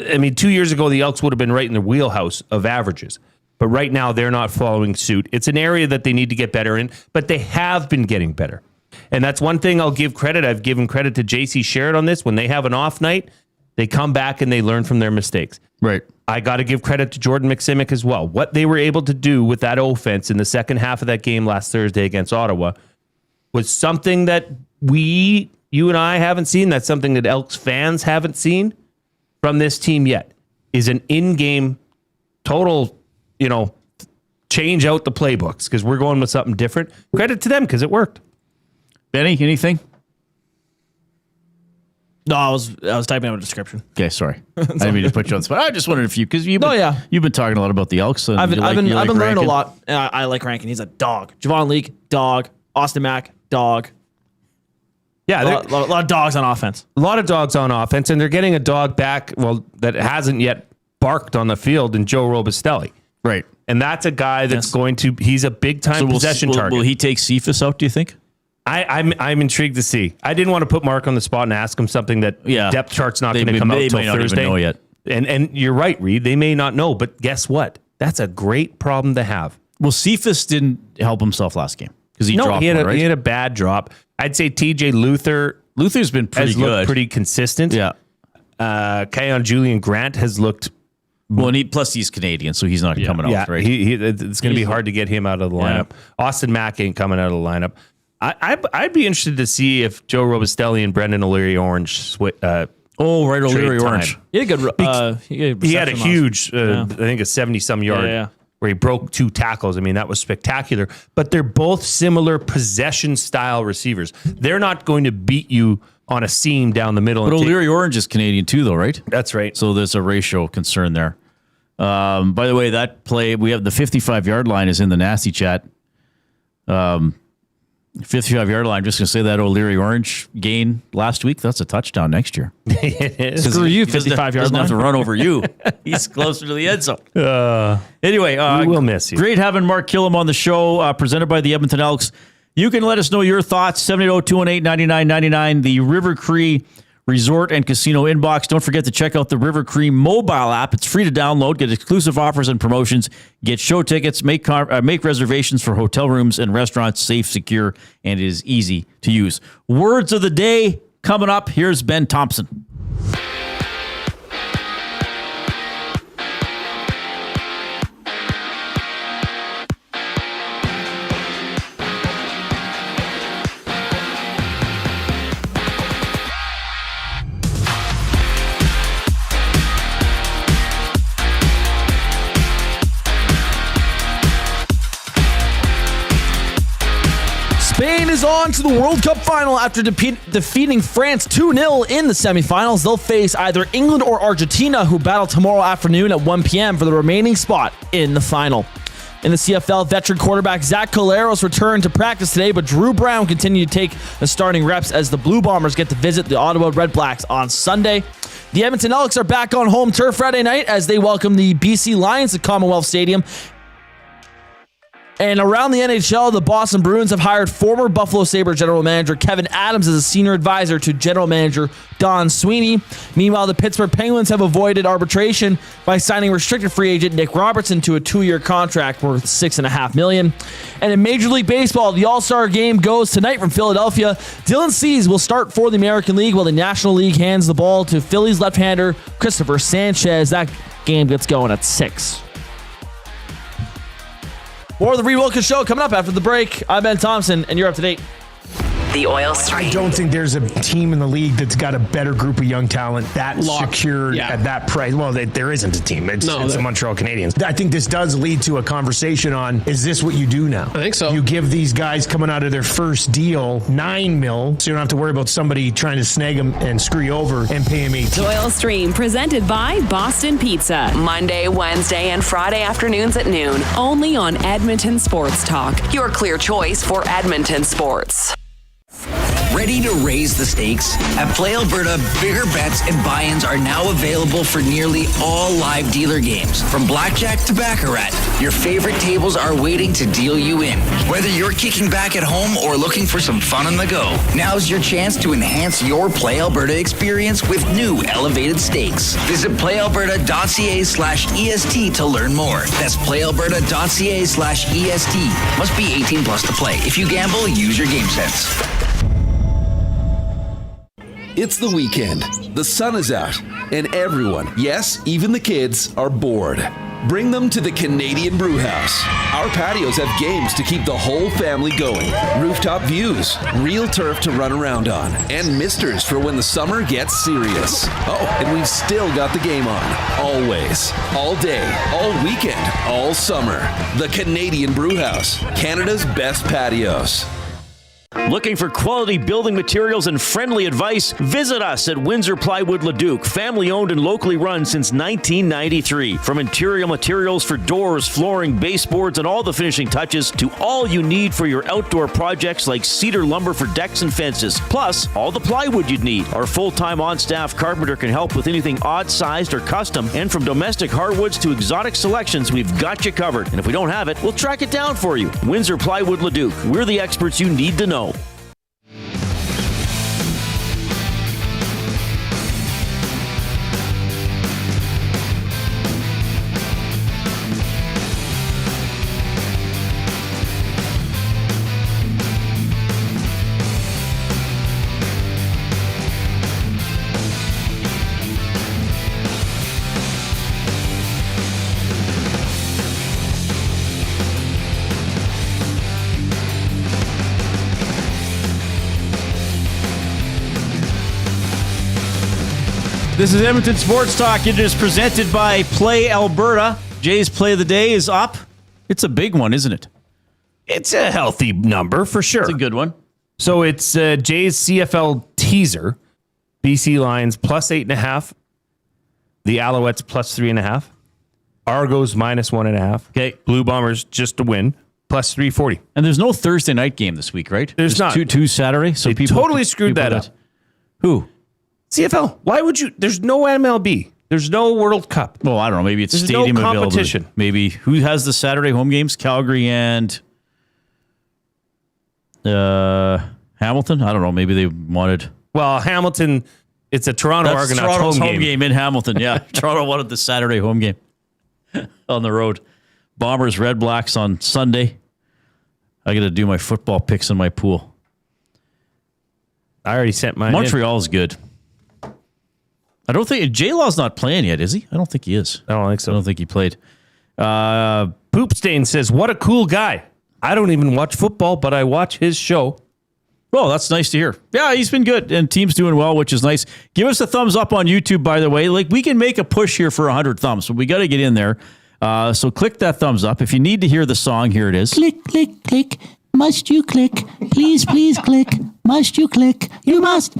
I mean, 2 years ago, the Elks would have been right in the wheelhouse of averages. But right now, they're not following suit. It's an area that they need to get better in, but they have been getting better. And that's one thing I'll give credit. I've given credit to JC Sherritt on this. When they have an off night, they come back and they learn from their mistakes. Right. I got to give credit to Jordan McSimic as well. What they were able to do with that offense in the second half of that game last Thursday against Ottawa was something that you and I haven't seen. That's something that Elks fans haven't seen from this team yet, is an in-game total, change out the playbooks because we're going with something different. Credit to them because it worked. Benny, anything? No, I was typing out a description. Okay, sorry. I didn't mean to put you on the spot. I just wondered if you, because you've been talking a lot about the Elks. And I've been learning Rankin. a lot. I like Rankin. He's a dog. Javon Leake, dog. Austin Mack, dog. Yeah, a lot of dogs on offense. A lot of dogs on offense, and they're getting a dog back, that hasn't yet barked on the field in Joe Robustelli. Right. And that's a guy that's he's a big-time possession target. Will he take Cephas out, do you think? I'm intrigued to see. I didn't want to put Mark on the spot and ask him something that depth chart's not going to come out until Thursday. They may not even know yet. And you're right, Reid. They may not know, but guess what? That's a great problem to have. Well, Cephas didn't help himself last game because he dropped one, right? He had a bad drop. I'd say TJ Luther's been pretty good. Looked pretty consistent. Yeah. Keon Julian Grant has looked... Well, and plus he's Canadian, so he's not coming out, right? It's going to be hard to get him out of the lineup. Austin Mack ain't coming out of the lineup. I'd be interested to see if Joe Robustelli and Brendan O'Leary-Orange O'Leary-Orange. He had a good. He had a huge, I think a 70-some yard where he broke 2 tackles. I mean, that was spectacular. But they're both similar possession-style receivers. They're not going to beat you on a seam down the middle. But O'Leary-Orange is Canadian too, though, right? That's right. So there's a ratio concern there. By the way, that play, we have the 55-yard line is in the nasty chat. 55-yard line, I'm just going to say that O'Leary-Orange gain last week, that's a touchdown next year. Screw you, 55-yard line. Doesn't have to run over you. He's closer to the end zone. Anyway, we will miss you. Great having Mark Kilam on the show, presented by the Edmonton Elks. You can let us know your thoughts, 780-218-9999, the River Cree Resort and Casino inbox. Don't forget to check out the River Cree mobile app. It's free to download, get exclusive offers and promotions, get show tickets, make reservations for hotel rooms and restaurants, safe, secure, and it is easy to use. Words of the day coming up. Here's Ben Thompson. Spain is on to the World Cup final after defeating France 2-0 in the semifinals. They'll face either England or Argentina, who battle tomorrow afternoon at 1 p.m. for the remaining spot in the final. In the CFL, veteran quarterback Zach Collaros returned to practice today, but Drew Brown continued to take the starting reps as the Blue Bombers get to visit the Ottawa REDBLACKS on Sunday. The Edmonton Elks are back on home turf Friday night as they welcome the BC Lions at Commonwealth Stadium. And around the NHL, the Boston Bruins have hired former Buffalo Sabres general manager Kevin Adams as a senior advisor to general manager Don Sweeney. Meanwhile, the Pittsburgh Penguins have avoided arbitration by signing restricted free agent Nick Robertson to a 2-year contract worth $6.5 million. And in Major League Baseball, the All-Star Game goes tonight from Philadelphia. Dylan Cease will start for the American League while the National League hands the ball to Phillies left-hander Christopher Sanchez. That game gets going at 6. More of the Reid Wilkins Show coming up after the break. I'm Ben Thompson, and you're up to date. The oil stream. I don't think there's a team in the league that's got a better group of young talent that secured at that price. Well, there isn't a team. It's the Montreal Canadiens. I think this does lead to a conversation on, is this what you do now? I think so. You give these guys coming out of their first deal $9 million, so you don't have to worry about somebody trying to snag them and screw you over and pay them $18 million. Oil Stream, presented by Boston Pizza. Monday, Wednesday, and Friday afternoons at noon. Only on Edmonton Sports Talk. Your clear choice for Edmonton sports. Ready to raise the stakes? At Play Alberta, bigger bets and buy-ins are now available for nearly all live dealer games. From blackjack to baccarat, your favorite tables are waiting to deal you in. Whether you're kicking back at home or looking for some fun on the go, now's your chance to enhance your Play Alberta experience with new elevated stakes. Visit playalberta.ca/EST to learn more. That's playalberta.ca/EST. Must be 18 plus to play. If you gamble, use your game sense. It's the weekend. The sun is out, and everyone, yes, even the kids, are bored. Bring them to the Canadian Brewhouse. Our patios have games to keep the whole family going, rooftop views, real turf to run around on, and misters for when the summer gets serious. Oh, and we've still got the game on. Always. All day. All weekend. All summer. The Canadian Brewhouse. Canada's best patios. Looking for quality building materials and friendly advice? Visit us at Windsor Plywood Leduc, family owned and locally run since 1993. From interior materials for doors, flooring, baseboards, and all the finishing touches to all you need for your outdoor projects like cedar lumber for decks and fences. Plus, all the plywood you'd need. Our full-time on-staff carpenter can help with anything odd-sized or custom. And from domestic hardwoods to exotic selections, we've got you covered. And if we don't have it, we'll track it down for you. Windsor Plywood Leduc. We're the experts you need to know. This is Edmonton Sports Talk. It is presented by Play Alberta. Jay's Play of the Day is up. It's a big one, isn't it? It's a healthy number for sure. It's a good one. So it's Jay's CFL teaser. BC Lions plus 8.5. The Alouettes plus 3.5. Argos minus 1.5. Okay. Blue Bombers just to win plus 340. And there's no Thursday night game this week, right? There's not. Two Saturday. So they people totally screwed that up. Who? CFL. Why would you? There's no MLB. There's no World Cup. Well, I don't know. Maybe it's There's stadium no availability. competition. Maybe who has the Saturday home games? Calgary and Hamilton. I don't know. Maybe they wanted. Well, Hamilton. It's a Toronto Argonauts Toronto's home game in Hamilton. Yeah, Toronto wanted the Saturday home game on the road. Bombers, Red Blacks on Sunday. I got to do my football picks in my pool. I already sent mine. Montreal's good. I don't think J-Law's not playing yet, is he? I don't think he is. I don't think so. I don't think he played. Poopstain says, "What a cool guy. I don't even watch football, but I watch his show." Well, that's nice to hear. Yeah, he's been good, and team's doing well, which is nice. Give us a thumbs up on YouTube, by the way. Like, we can make a push here for 100 thumbs, but we got to get in there. So click that thumbs up. If you need to hear the song, here it is. Click, click, click. Must you click? Please, please click. Must you click? You must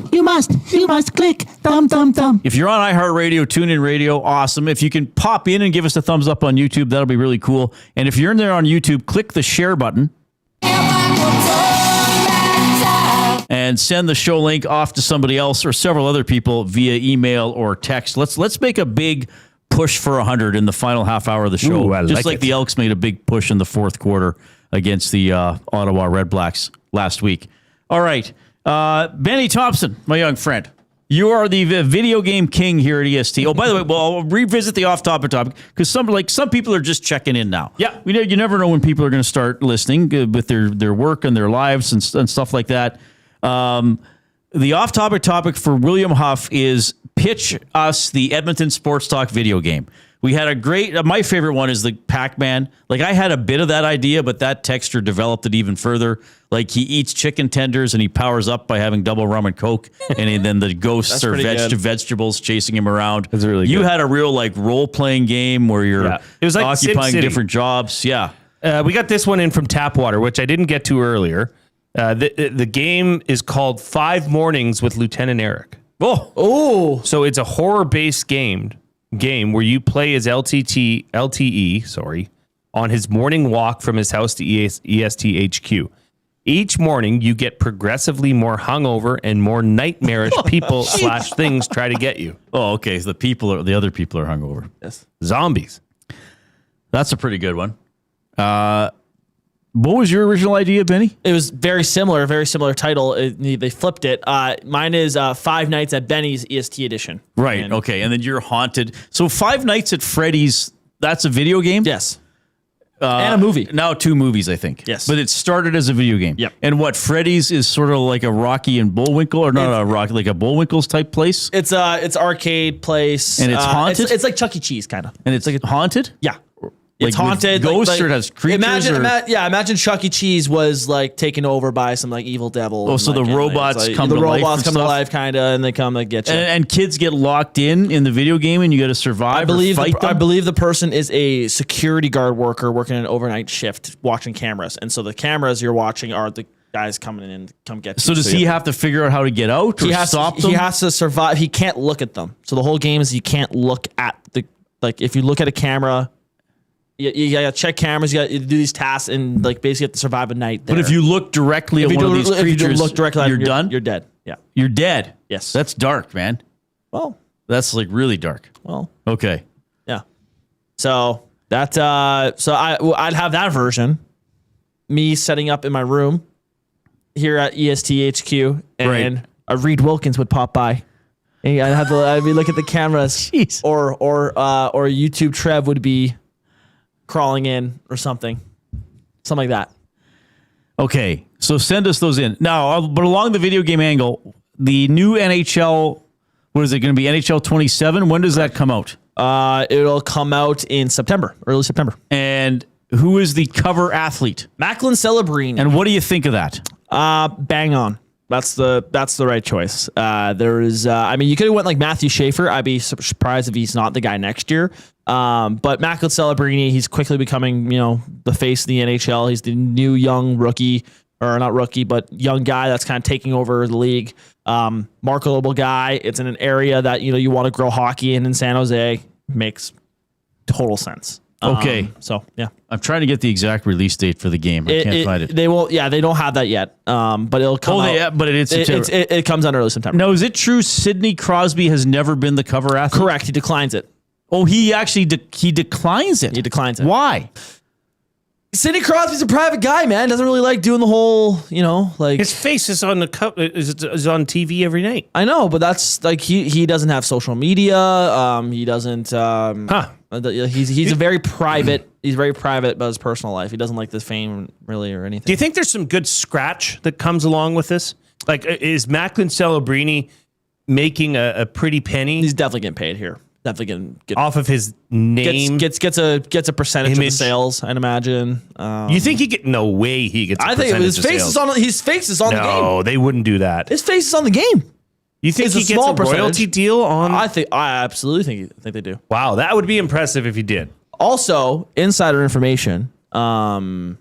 click. Thumb, thumb, thumb. If you're on iHeartRadio, TuneIn Radio, awesome. If you can pop in and give us a thumbs up on YouTube, that'll be really cool. And if you're in there on YouTube, click the share button and send the show link off to somebody else or several other people via email or text. Let's make a big push for 100 in the final half hour of the show. Ooh, Just like the Elks made a big push in the fourth quarter against the Ottawa REDBLACKS last week. All right. Benny Thompson, my young friend. You are the video game king here at EST. Oh, by the way, well, I'll revisit the off-topic topic because some people are just checking in now. Yeah. You never know when people are going to start listening with their work and their lives and stuff like that. The off-topic topic for William Huff is pitch us the Edmonton Sports Talk video game. We had a great, my favorite one is the Pac-Man. Like, I had a bit of that idea, but that texter developed it even further. Like, he eats chicken tenders and he powers up by having double rum and Coke. And then the ghosts are vegetables chasing him around. That's really You good. had a real, like, role-playing game where you're It was like occupying SimCity. different jobs. Yeah. We got this one in from Tapwater, which I didn't get to earlier. The game is called 5 Mornings with Lieutenant Eric. Oh. So it's a horror-based game where you play as LTE, on his morning walk from his house to EST HQ. Each morning, you get progressively more hungover and more nightmarish people / things try to get you. Oh, okay. So the other people are hungover. Yes. Zombies. That's a pretty good one. What was your original idea, Benny? It was very similar title. They flipped it. Mine is 5 Nights at Benny's EST edition. Right. Okay. And then you're haunted. So 5 Nights at Freddy's, that's a video game? Yes. And a movie. Now 2 movies, I think. Yes. But it started as a video game. Yep. And what, Freddy's is sort of like a Rocky and Bullwinkle, or not a Rocky, like a Bullwinkle's type place? It's arcade place. And it's haunted? It's like Chuck E. Cheese, kind of. And it's like haunted? Yeah. Like It's haunted. with ghosts or it has creatures? Imagine Chuck E. Cheese was like taken over by some like evil devil. Oh, so the robots come to life. The robots and come to stuff? life, kind of, and they come like get you. And kids get locked in the video game, and you got to survive. I believe or fight them? I believe the person is a security guard worker working an overnight shift, watching cameras, and so the cameras you're watching are the guys coming in and come get you. So does he have to figure out how to get out or stop them? He has to survive. He can't look at them. So the whole game is you can't look at if you look at a camera. You gotta check cameras. You gotta do these tasks and like basically have to survive a night there. But if you look directly at one of these creatures, you're done. You're dead. Yeah, you're dead. Yes, that's dark, man. Well, that's like really dark. Well, okay. Yeah. So that I'd have that version. Me setting up in my room here at EST HQ, and a Reid Wilkins would pop by. And I'd be looking at the cameras. Jeez. Or YouTube Trev would be crawling in or something like that. Okay, so send us those in now. But along the video game angle, the new NHL, what is it going to be? NHL 27. When does that come out? It'll come out in September, early September. And who is the cover athlete? Macklin Celebrini. And what do you think of that? Bang on. That's the right choice. There is, you could have went like Matthew Schaefer. I'd be surprised if he's not the guy next year. But Macklin Celebrini, he's quickly becoming, the face of the NHL. He's the new young rookie, or not rookie, but young guy that's kind of taking over the league. Marketable guy. It's in an area that, you want to grow hockey in San Jose. Makes total sense. Okay. So yeah, I'm trying to get the exact release date for the game. I can't find it. They will. Yeah, they don't have that yet. But it'll come out. Yeah, but it comes out early September. Now, is it true Sidney Crosby has never been the cover athlete? Correct. He declines it. Oh, he actually he declines it. He declines it. Why? Sidney Crosby's a private guy, man. Doesn't really like doing the whole, like his face is on the is on TV every night. I know, but that's like he doesn't have social media. He doesn't. He's a very private. He's very private about his personal life. He doesn't like this fame really or anything. Do you think there's some good scratch that comes along with this? Like, is Macklin Celebrini making a pretty penny? He's definitely getting paid here. Definitely getting off of his name. Gets a percentage of the sales, I'd imagine. You think he get? No way he gets. I think his face is on. His face is on the game. No, they wouldn't do that. His face is on the game. You think he gets a royalty deal on? I absolutely think they do. Wow, that would be impressive if he did. Also, insider information. GM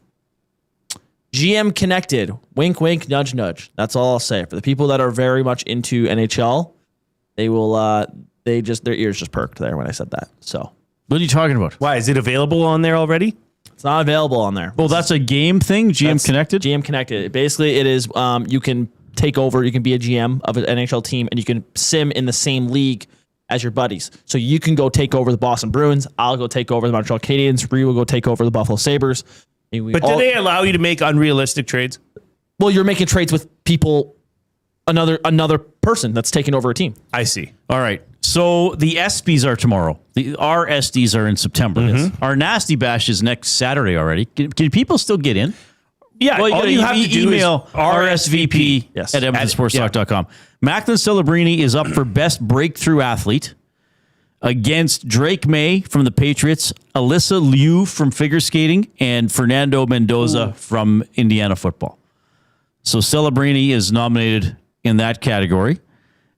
connected. Wink, wink, nudge, nudge. That's all I'll say. For the people that are very much into NHL, they will. Their ears just perked there when I said that. So, what are you talking about? Why is it available on there already? It's not available on there. Well, that's a game thing. GM connected. GM connected. Basically, it is. You can take over. You can be a GM of an NHL team, and you can sim in the same league as your buddies. So you can go take over the Boston Bruins. I'll go take over the Montreal Canadiens. Reid will go take over the Buffalo Sabres. But do they allow you to make unrealistic trades? Well, you're making trades with people. Another person that's taking over a team. I see. All right. So the ESPYs are tomorrow. Our SDs are in September. Mm-hmm. Our Nasty Bash is next Saturday already. Can people still get in? Yeah. Well, all you have to do email is RSVP at EdmontonSportsTalk.com. Macklin Celebrini is up for Best Breakthrough Athlete against Drake May from the Patriots, Alyssa Liu from figure skating, and Fernando Mendoza from Indiana football. So Celebrini is nominated in that category.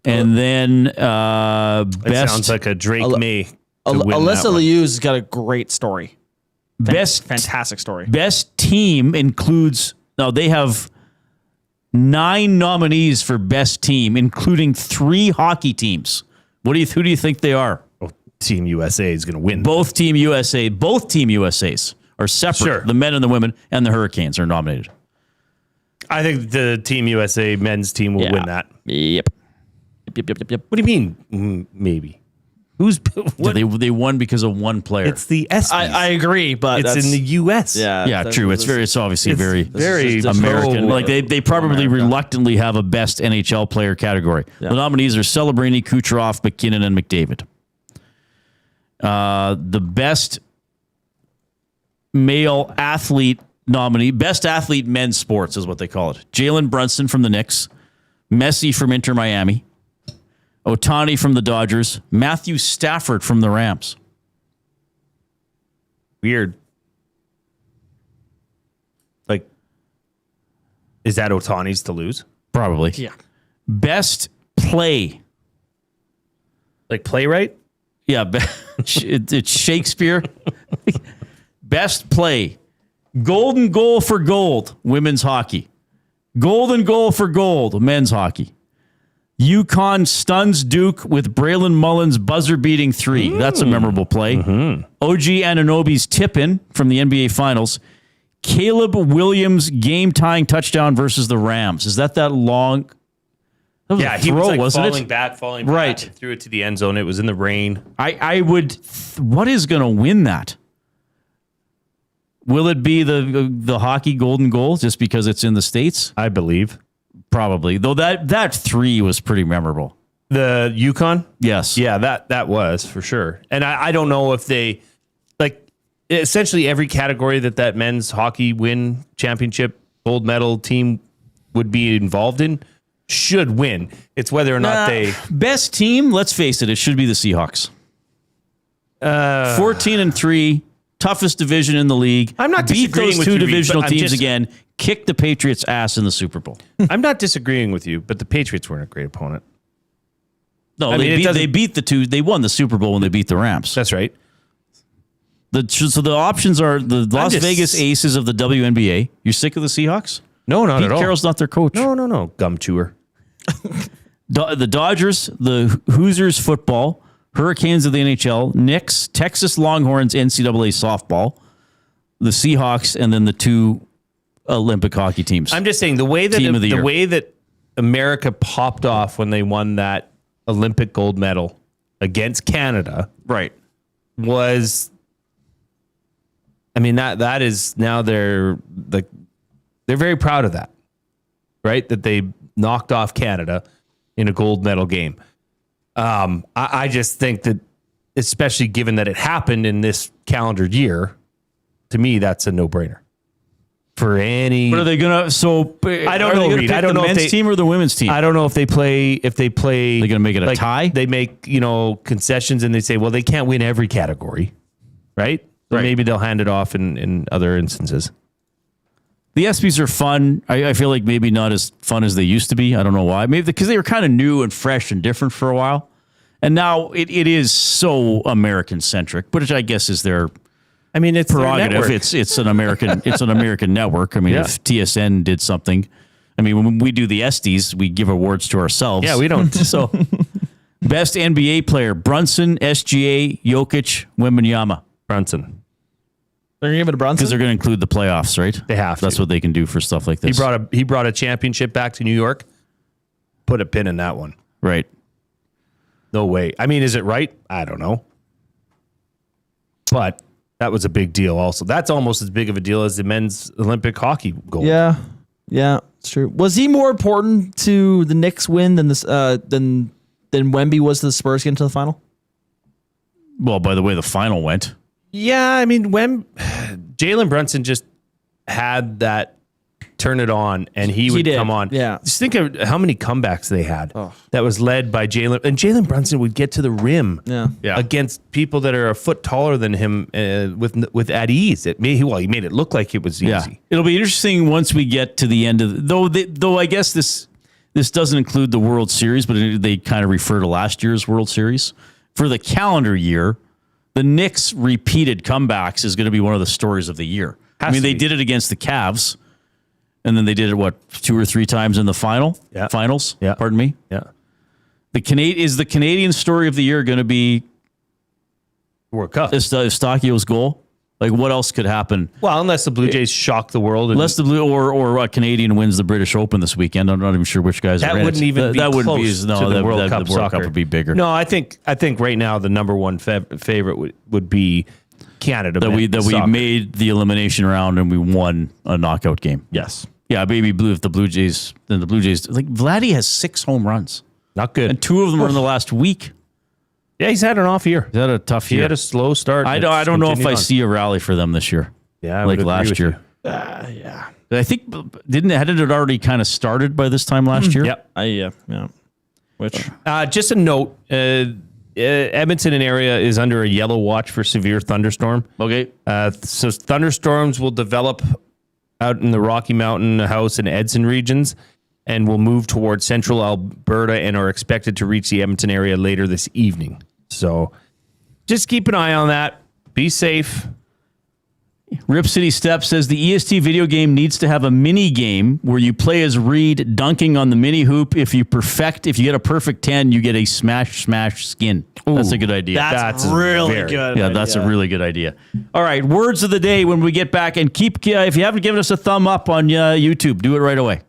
And then it sounds like a Drake May. Alyssa Liu's got a great story. Fantastic story. Best team includes, they have 9 nominees for best team, including 3 hockey teams. Who do you think they are? Well, Team USA is going to win. Both Team USAs are separate. Sure. The men and the women and the Hurricanes are nominated. I think the Team USA men's team will win that. Yep. What do you mean? Maybe. They won because of one player. It's the ESPYs. I agree, but it's in the U.S. Yeah, true. It's obviously very American. Like they probably reluctantly have a best NHL player category. Yeah. The nominees are Celebrini, Kucherov, McKinnon, and McDavid. The best male athlete nominee. Best athlete men's sports is what they call it. Jalen Brunson from the Knicks. Messi from Inter Miami. Ohtani from the Dodgers. Matthew Stafford from the Rams. Weird. Like, is that Ohtani's to lose? Probably. Yeah. Best play. Like playwright? Yeah, it's Shakespeare. Best play. Golden goal for gold, women's hockey. Golden goal for gold, men's hockey. UConn stuns Duke with Braylon Mullins buzzer-beating 3. That's a memorable play. OG Anunoby's tip-in from the NBA Finals. Caleb Williams game-tying touchdown versus the Rams. Is that long? That was a He throw, was like wasn't falling it? back, Right. and threw it to the end zone. It was in the rain. I would. What is going to win that? Will it be the hockey golden goal just because it's in the States? I believe. Probably. Though that 3 was pretty memorable. The UConn? Yes. Yeah, that was for sure. And I don't know if they, like, essentially every category that men's hockey win championship gold medal team would be involved in should win. It's whether or not they... Best team, let's face it should be the Seahawks. 14-3, toughest division in the league. I'm not beat disagreeing those with two you, Reid, divisional but I'm teams just- again. Kick the Patriots' ass in the Super Bowl. I'm not disagreeing with you, but the Patriots weren't a great opponent. No, I mean, they beat the two. They won the Super Bowl when they beat the Rams. That's right. So the options are the Las Vegas Aces of the WNBA. You're sick of the Seahawks? No, not Pete at all. Carroll's not their coach. No. Gum chewer. The Dodgers, the Hoosiers football, Hurricanes of the NHL, Knicks, Texas Longhorns, NCAA softball, the Seahawks, and then the 2 Olympic hockey teams. I'm just saying the way that Team of the year. way that America popped off when they won that Olympic gold medal against Canada, right, was. I mean that is now they're very proud of that, right? That they knocked off Canada in a gold medal game. I just think that, especially given that it happened in this calendar year, to me that's a no-brainer. For any, what are they gonna? So I don't know, Reid. I don't know the if men's team or the women's team. I don't know if they play. They're gonna make it a tie. They make concessions and they say, well, they can't win every category, right? So maybe they'll hand it off in other instances. The ESPYs are fun. I feel like maybe not as fun as they used to be. I don't know why. Maybe because they were kind of new and fresh and different for a while, and now it is so American centric, which I guess is their. I mean, it's prerogative. It's an American network. I mean, if TSN did something, I mean, when we do the Esties, we give awards to ourselves. Yeah, we don't. So, best NBA player: Brunson, SGA, Jokic, Wembanyama. Brunson. They're gonna give it to Brunson Because they're going to include the playoffs, right? They have to. That's what they can do for stuff like this. He brought a championship back to New York. Put a pin in that one. Right. No way. I mean, is it right? I don't know. But that was a big deal also. That's almost as big of a deal as the men's Olympic hockey gold. Yeah, it's true. Was he more important to the Knicks win than this than Wemby was to the Spurs getting to the final? Well, by the way the final went. Yeah, I mean, when Jalen Brunson just had that turn it on and he would come on. Yeah. Just think of how many comebacks they had that was led by Jalen. And Jalen Brunson would get to the rim against people that are a foot taller than him with at ease. He made it look like it was easy. Yeah. It'll be interesting once we get to the end of though I guess this doesn't include the World Series, but they kind of refer to last year's World Series. For the calendar year, the Knicks' repeated comebacks is going to be one of the stories of the year. They did it against the Cavs, and then they did it, 2 or 3 times in the finals? Yeah. Pardon me? Yeah. Is the Canadian story of the year going to be World Cup? Eustachio's goal? Like, what else could happen? Well, unless the Blue Jays shock the world. Unless the or a Canadian wins the British Open this weekend. I'm not even sure which guys are in it. That wouldn't even be close to the World Cup the World soccer. Cup would be bigger. No, I think right now the number one favorite would be Canada. That we made the elimination round and we won a knockout game. Yes. Yeah, baby blue. If the Blue Jays, like Vladdy has 6 home runs. Not good. And 2 of them are in the last week. Yeah, he's had an off year. He's had a tough year. He had a slow start. I don't know if I see a rally for them this year. Yeah, I like would agree last with year. Yeah. I think hadn't it already kind of started by this time last year? Yep. Yeah. Which just a note: Edmonton area is under a yellow watch for severe thunderstorm. Okay. So thunderstorms will develop out in the Rocky Mountain, House, and Edson regions, and will move towards central Alberta and are expected to reach the Edmonton area later this evening. So just keep an eye on that. Be safe. Rip City Step says the EST video game needs to have a mini game where you play as Reid dunking on the mini hoop. If you get a perfect 10, you get a smash skin. Ooh, that's a good idea. That's really good. Yeah, that's a really good idea. All right, words of the day when we get back, and if you haven't given us a thumb up on YouTube, do it right away.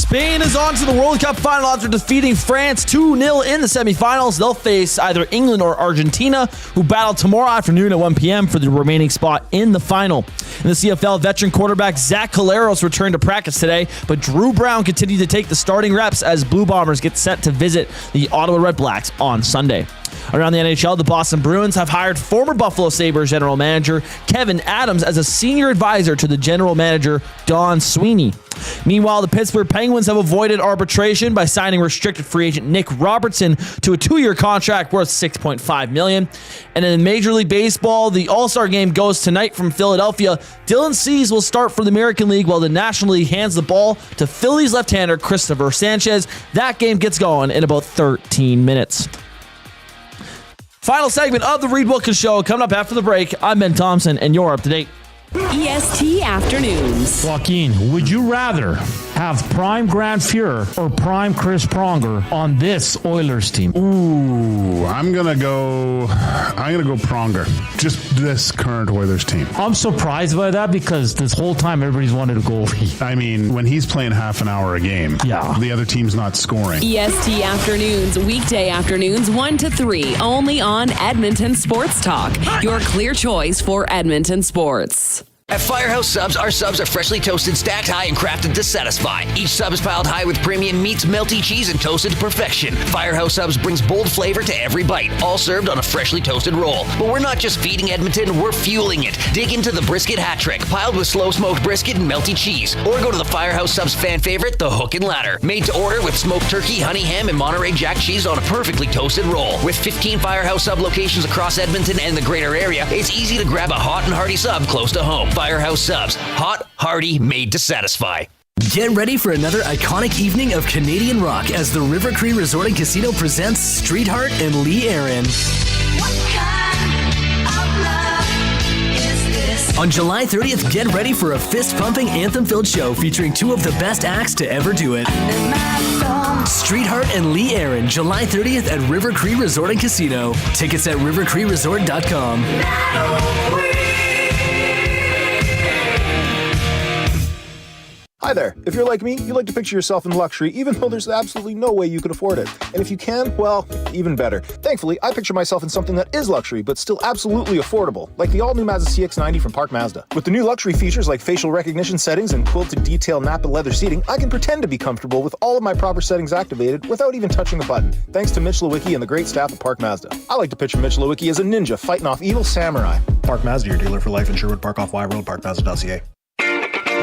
Spain is on to the World Cup final after defeating France 2-0 in the semifinals. They'll face either England or Argentina, who battle tomorrow afternoon at 1 p.m. for the remaining spot in the final. In the CFL, veteran quarterback Zach Collaros returned to practice today, but Drew Brown continued to take the starting reps as Blue Bombers get set to visit the Ottawa REDBLACKS on Sunday. Around the NHL, the Boston Bruins have hired former Buffalo Sabres general manager Kevin Adams as a senior advisor to the general manager Don Sweeney. Meanwhile, the Pittsburgh Penguins have avoided arbitration by signing restricted free agent Nick Robertson to a 2-year contract worth $6.5 million. And in Major League Baseball, the All-Star game goes tonight from Philadelphia. Dylan Cease will start for the American League while the National League hands the ball to Phillies left-hander Christopher Sanchez. That game gets going in about 13 minutes. Final segment of the Reid Wilkins Show coming up after the break. I'm Ben Thompson, and you're up to date. EST Afternoons. Joaquin, would you rather have prime Grant Fuhrer or prime Chris Pronger on this Oilers team? Ooh, I'm gonna go Pronger. Just this current Oilers team. I'm surprised by that because this whole time everybody's wanted a goalie. I mean, when he's playing half an hour a game, the other team's not scoring. EST Afternoons, weekday afternoons 1 to 3, only on Edmonton Sports Talk. Your clear choice for Edmonton sports. At Firehouse Subs, our subs are freshly toasted, stacked high, and crafted to satisfy. Each sub is piled high with premium meats, melty cheese, and toasted to perfection. Firehouse Subs brings bold flavor to every bite, all served on a freshly toasted roll. But we're not just feeding Edmonton, we're fueling it. Dig into the brisket hat trick, piled with slow-smoked brisket and melty cheese. Or go to the Firehouse Subs fan favorite, the Hook and Ladder. Made to order with smoked turkey, honey ham, and Monterey Jack cheese on a perfectly toasted roll. With 15 Firehouse Sub locations across Edmonton and the greater area, it's easy to grab a hot and hearty sub close to home. Firehouse Subs. Hot, hearty, made to satisfy. Get ready for another iconic evening of Canadian rock as the River Cree Resort and Casino presents Street Heart and Lee Aaron. On July 30th, get ready for a fist-pumping, anthem-filled show featuring two of the best acts to ever do it. Street Heart and Lee Aaron, July 30th at River Cree Resort and Casino. Tickets at rivercreeresort.com. Hi there. If you're like me, you like to picture yourself in luxury, even though there's absolutely no way you could afford it. And if you can, well, even better. Thankfully, I picture myself in something that is luxury, but still absolutely affordable, like the all-new Mazda CX-90 from Park Mazda. With the new luxury features like facial recognition settings and quilted detail Napa leather seating, I can pretend to be comfortable with all of my proper settings activated without even touching the button, thanks to Mitch Lewicki and the great staff at Park Mazda. I like to picture Mitch Lewicki as a ninja fighting off evil samurai. Park Mazda, your dealer for life in Sherwood Park off Y Road, parkmazda.ca.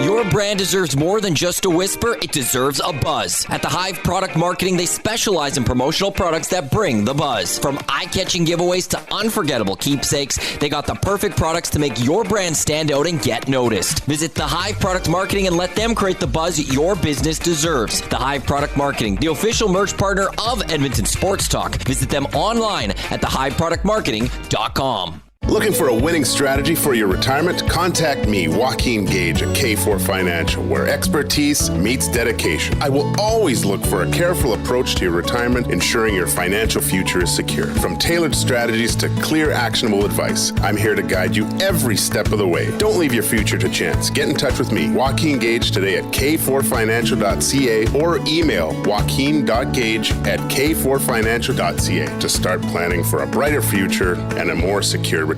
Your brand deserves more than just a whisper, it deserves a buzz. At the Hive Product Marketing, they specialize in promotional products that bring the buzz. From eye-catching giveaways to unforgettable keepsakes, they got the perfect products to make your brand stand out and get noticed. Visit the Hive Product Marketing and let them create the buzz your business deserves. The Hive Product Marketing, the official merch partner of Edmonton Sports Talk. Visit them online at thehiveproductmarketing.com. Looking for a winning strategy for your retirement? Contact me, Joaquin Gage at K4 Financial, where expertise meets dedication. I will always look for a careful approach to your retirement, ensuring your financial future is secure. From tailored strategies to clear, actionable advice, I'm here to guide you every step of the way. Don't leave your future to chance. Get in touch with me, Joaquin Gage, today at k4financial.ca or email joaquin.gage@k4financial.ca to start planning for a brighter future and a more secure retirement.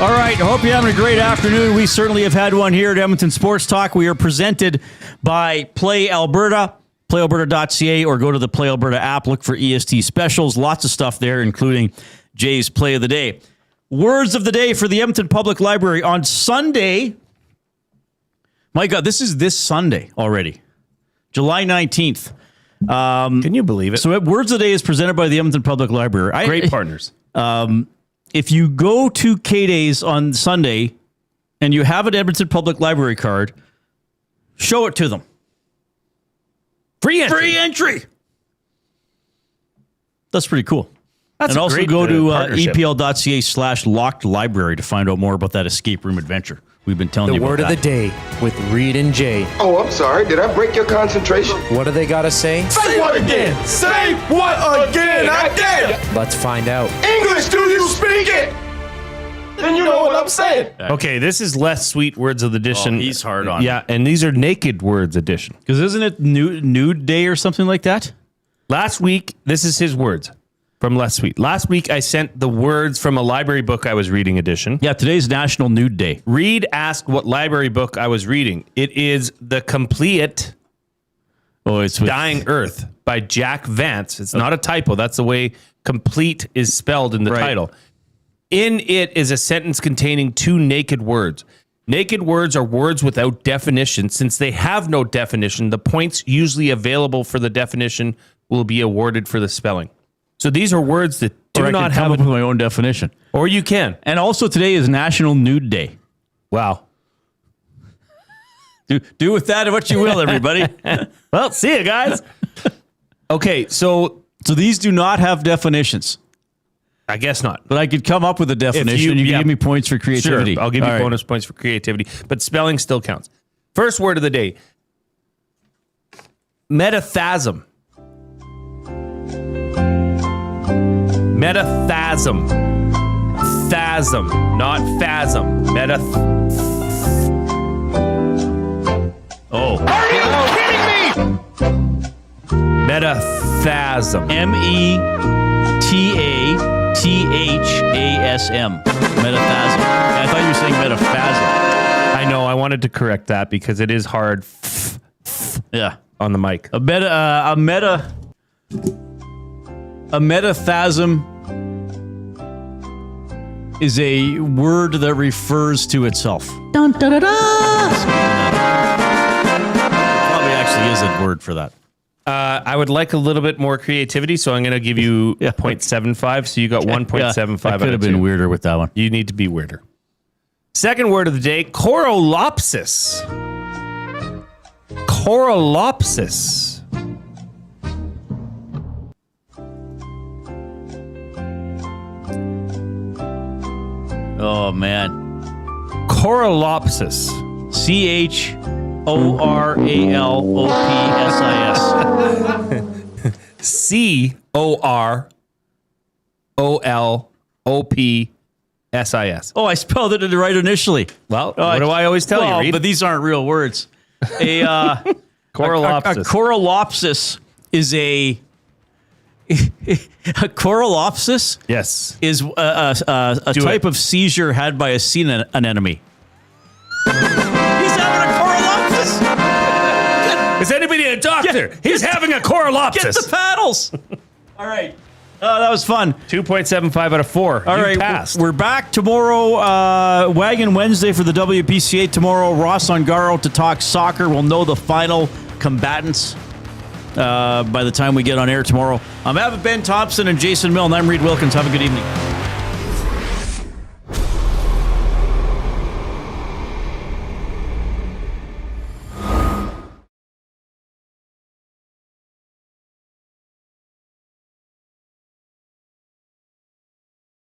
All right, I hope you're having a great afternoon. We certainly have had one here at Edmonton Sports Talk. We are presented by Play Alberta, playalberta.ca, or go to the Play Alberta app, look for EST specials. Lots of stuff there, including Jay's Play of the Day. Words of the day for the Edmonton Public Library on Sunday. My God, this is this Sunday already, July 19th. Can you believe it? So Words of the Day is presented by the Edmonton Public Library. Great partners. If you go to K-Days on Sunday and you have an Edmonton Public Library card, show it to them. Free entry. Free entry. That's pretty cool. That's and also great, go to partnership. epl.ca/locked library to find out more about that escape room adventure we've been telling you about. The word of the day with Reid and Jay. Oh, I'm sorry. Did I break your concentration? What do they got to say? Say what again? Say what again? I dare you. Let's find out. English, do you speak it? Then you know what I'm saying. Okay, this is less sweet words of the edition. Oh, he's hard on. Yeah, and these are naked words edition. Because isn't it nude day or something like that? Last week, this is his words from last week. Last week, I sent the words from a library book I was reading edition. Yeah, today's National Nude Day. Reid asked what library book I was reading. It is The Complete Dying Earth by Jack Vance. It's not a typo. That's the way complete is spelled in the title. In it is a sentence containing two naked words. Naked words are words without definition. Since they have no definition, the points usually available for the definition will be awarded for the spelling. So these are words that do not have up with my own definition. Or you can. And also today is National Nude Day. Wow. Do with that what you will, everybody. Well, see you guys. Okay, so these do not have definitions. I guess not. But I could come up with a definition. You can give me points for creativity. Sure, I'll give you bonus points for creativity. But spelling still counts. First word of the day. Metaphasm. Metaphasm. Phasm, not phasm. Are you kidding me? Metaphasm. METATHASM. Metaphasm. I thought you were saying metaphasm. I know. I wanted to correct that because it is hard. Yeah, on the mic. A metaphasm is a word that refers to itself. Dun, da, da, da. Probably actually is a word for that. I would like a little bit more creativity, so I'm going to give you 0.75. So you got 1.75. I could have been weirder with that one. You need to be weirder. Second word of the day, corolopsis. Corolopsis. Oh, man. Corolopsis. CHOROLOPSIS. COROLOPSIS. Oh, I spelled it right initially. Well, what do I always tell you, Reid? But these aren't real words. Corolopsis. A corolopsis is a corolopsis. Yes, is a type of seizure had by a sea anemone. He's having a corolopsis. Is anybody a doctor? He's having a corolopsis. Get the paddles. All right. That was fun. 2.75 out of 4. All right, passed. We're back tomorrow. Wagon Wednesday for the WPCA tomorrow. Ross Ongaro to talk soccer. We'll know the final combatants by the time we get on air tomorrow. I'm having Ben Thompson and Jason Milne. I'm Reid Wilkins. Have a good evening.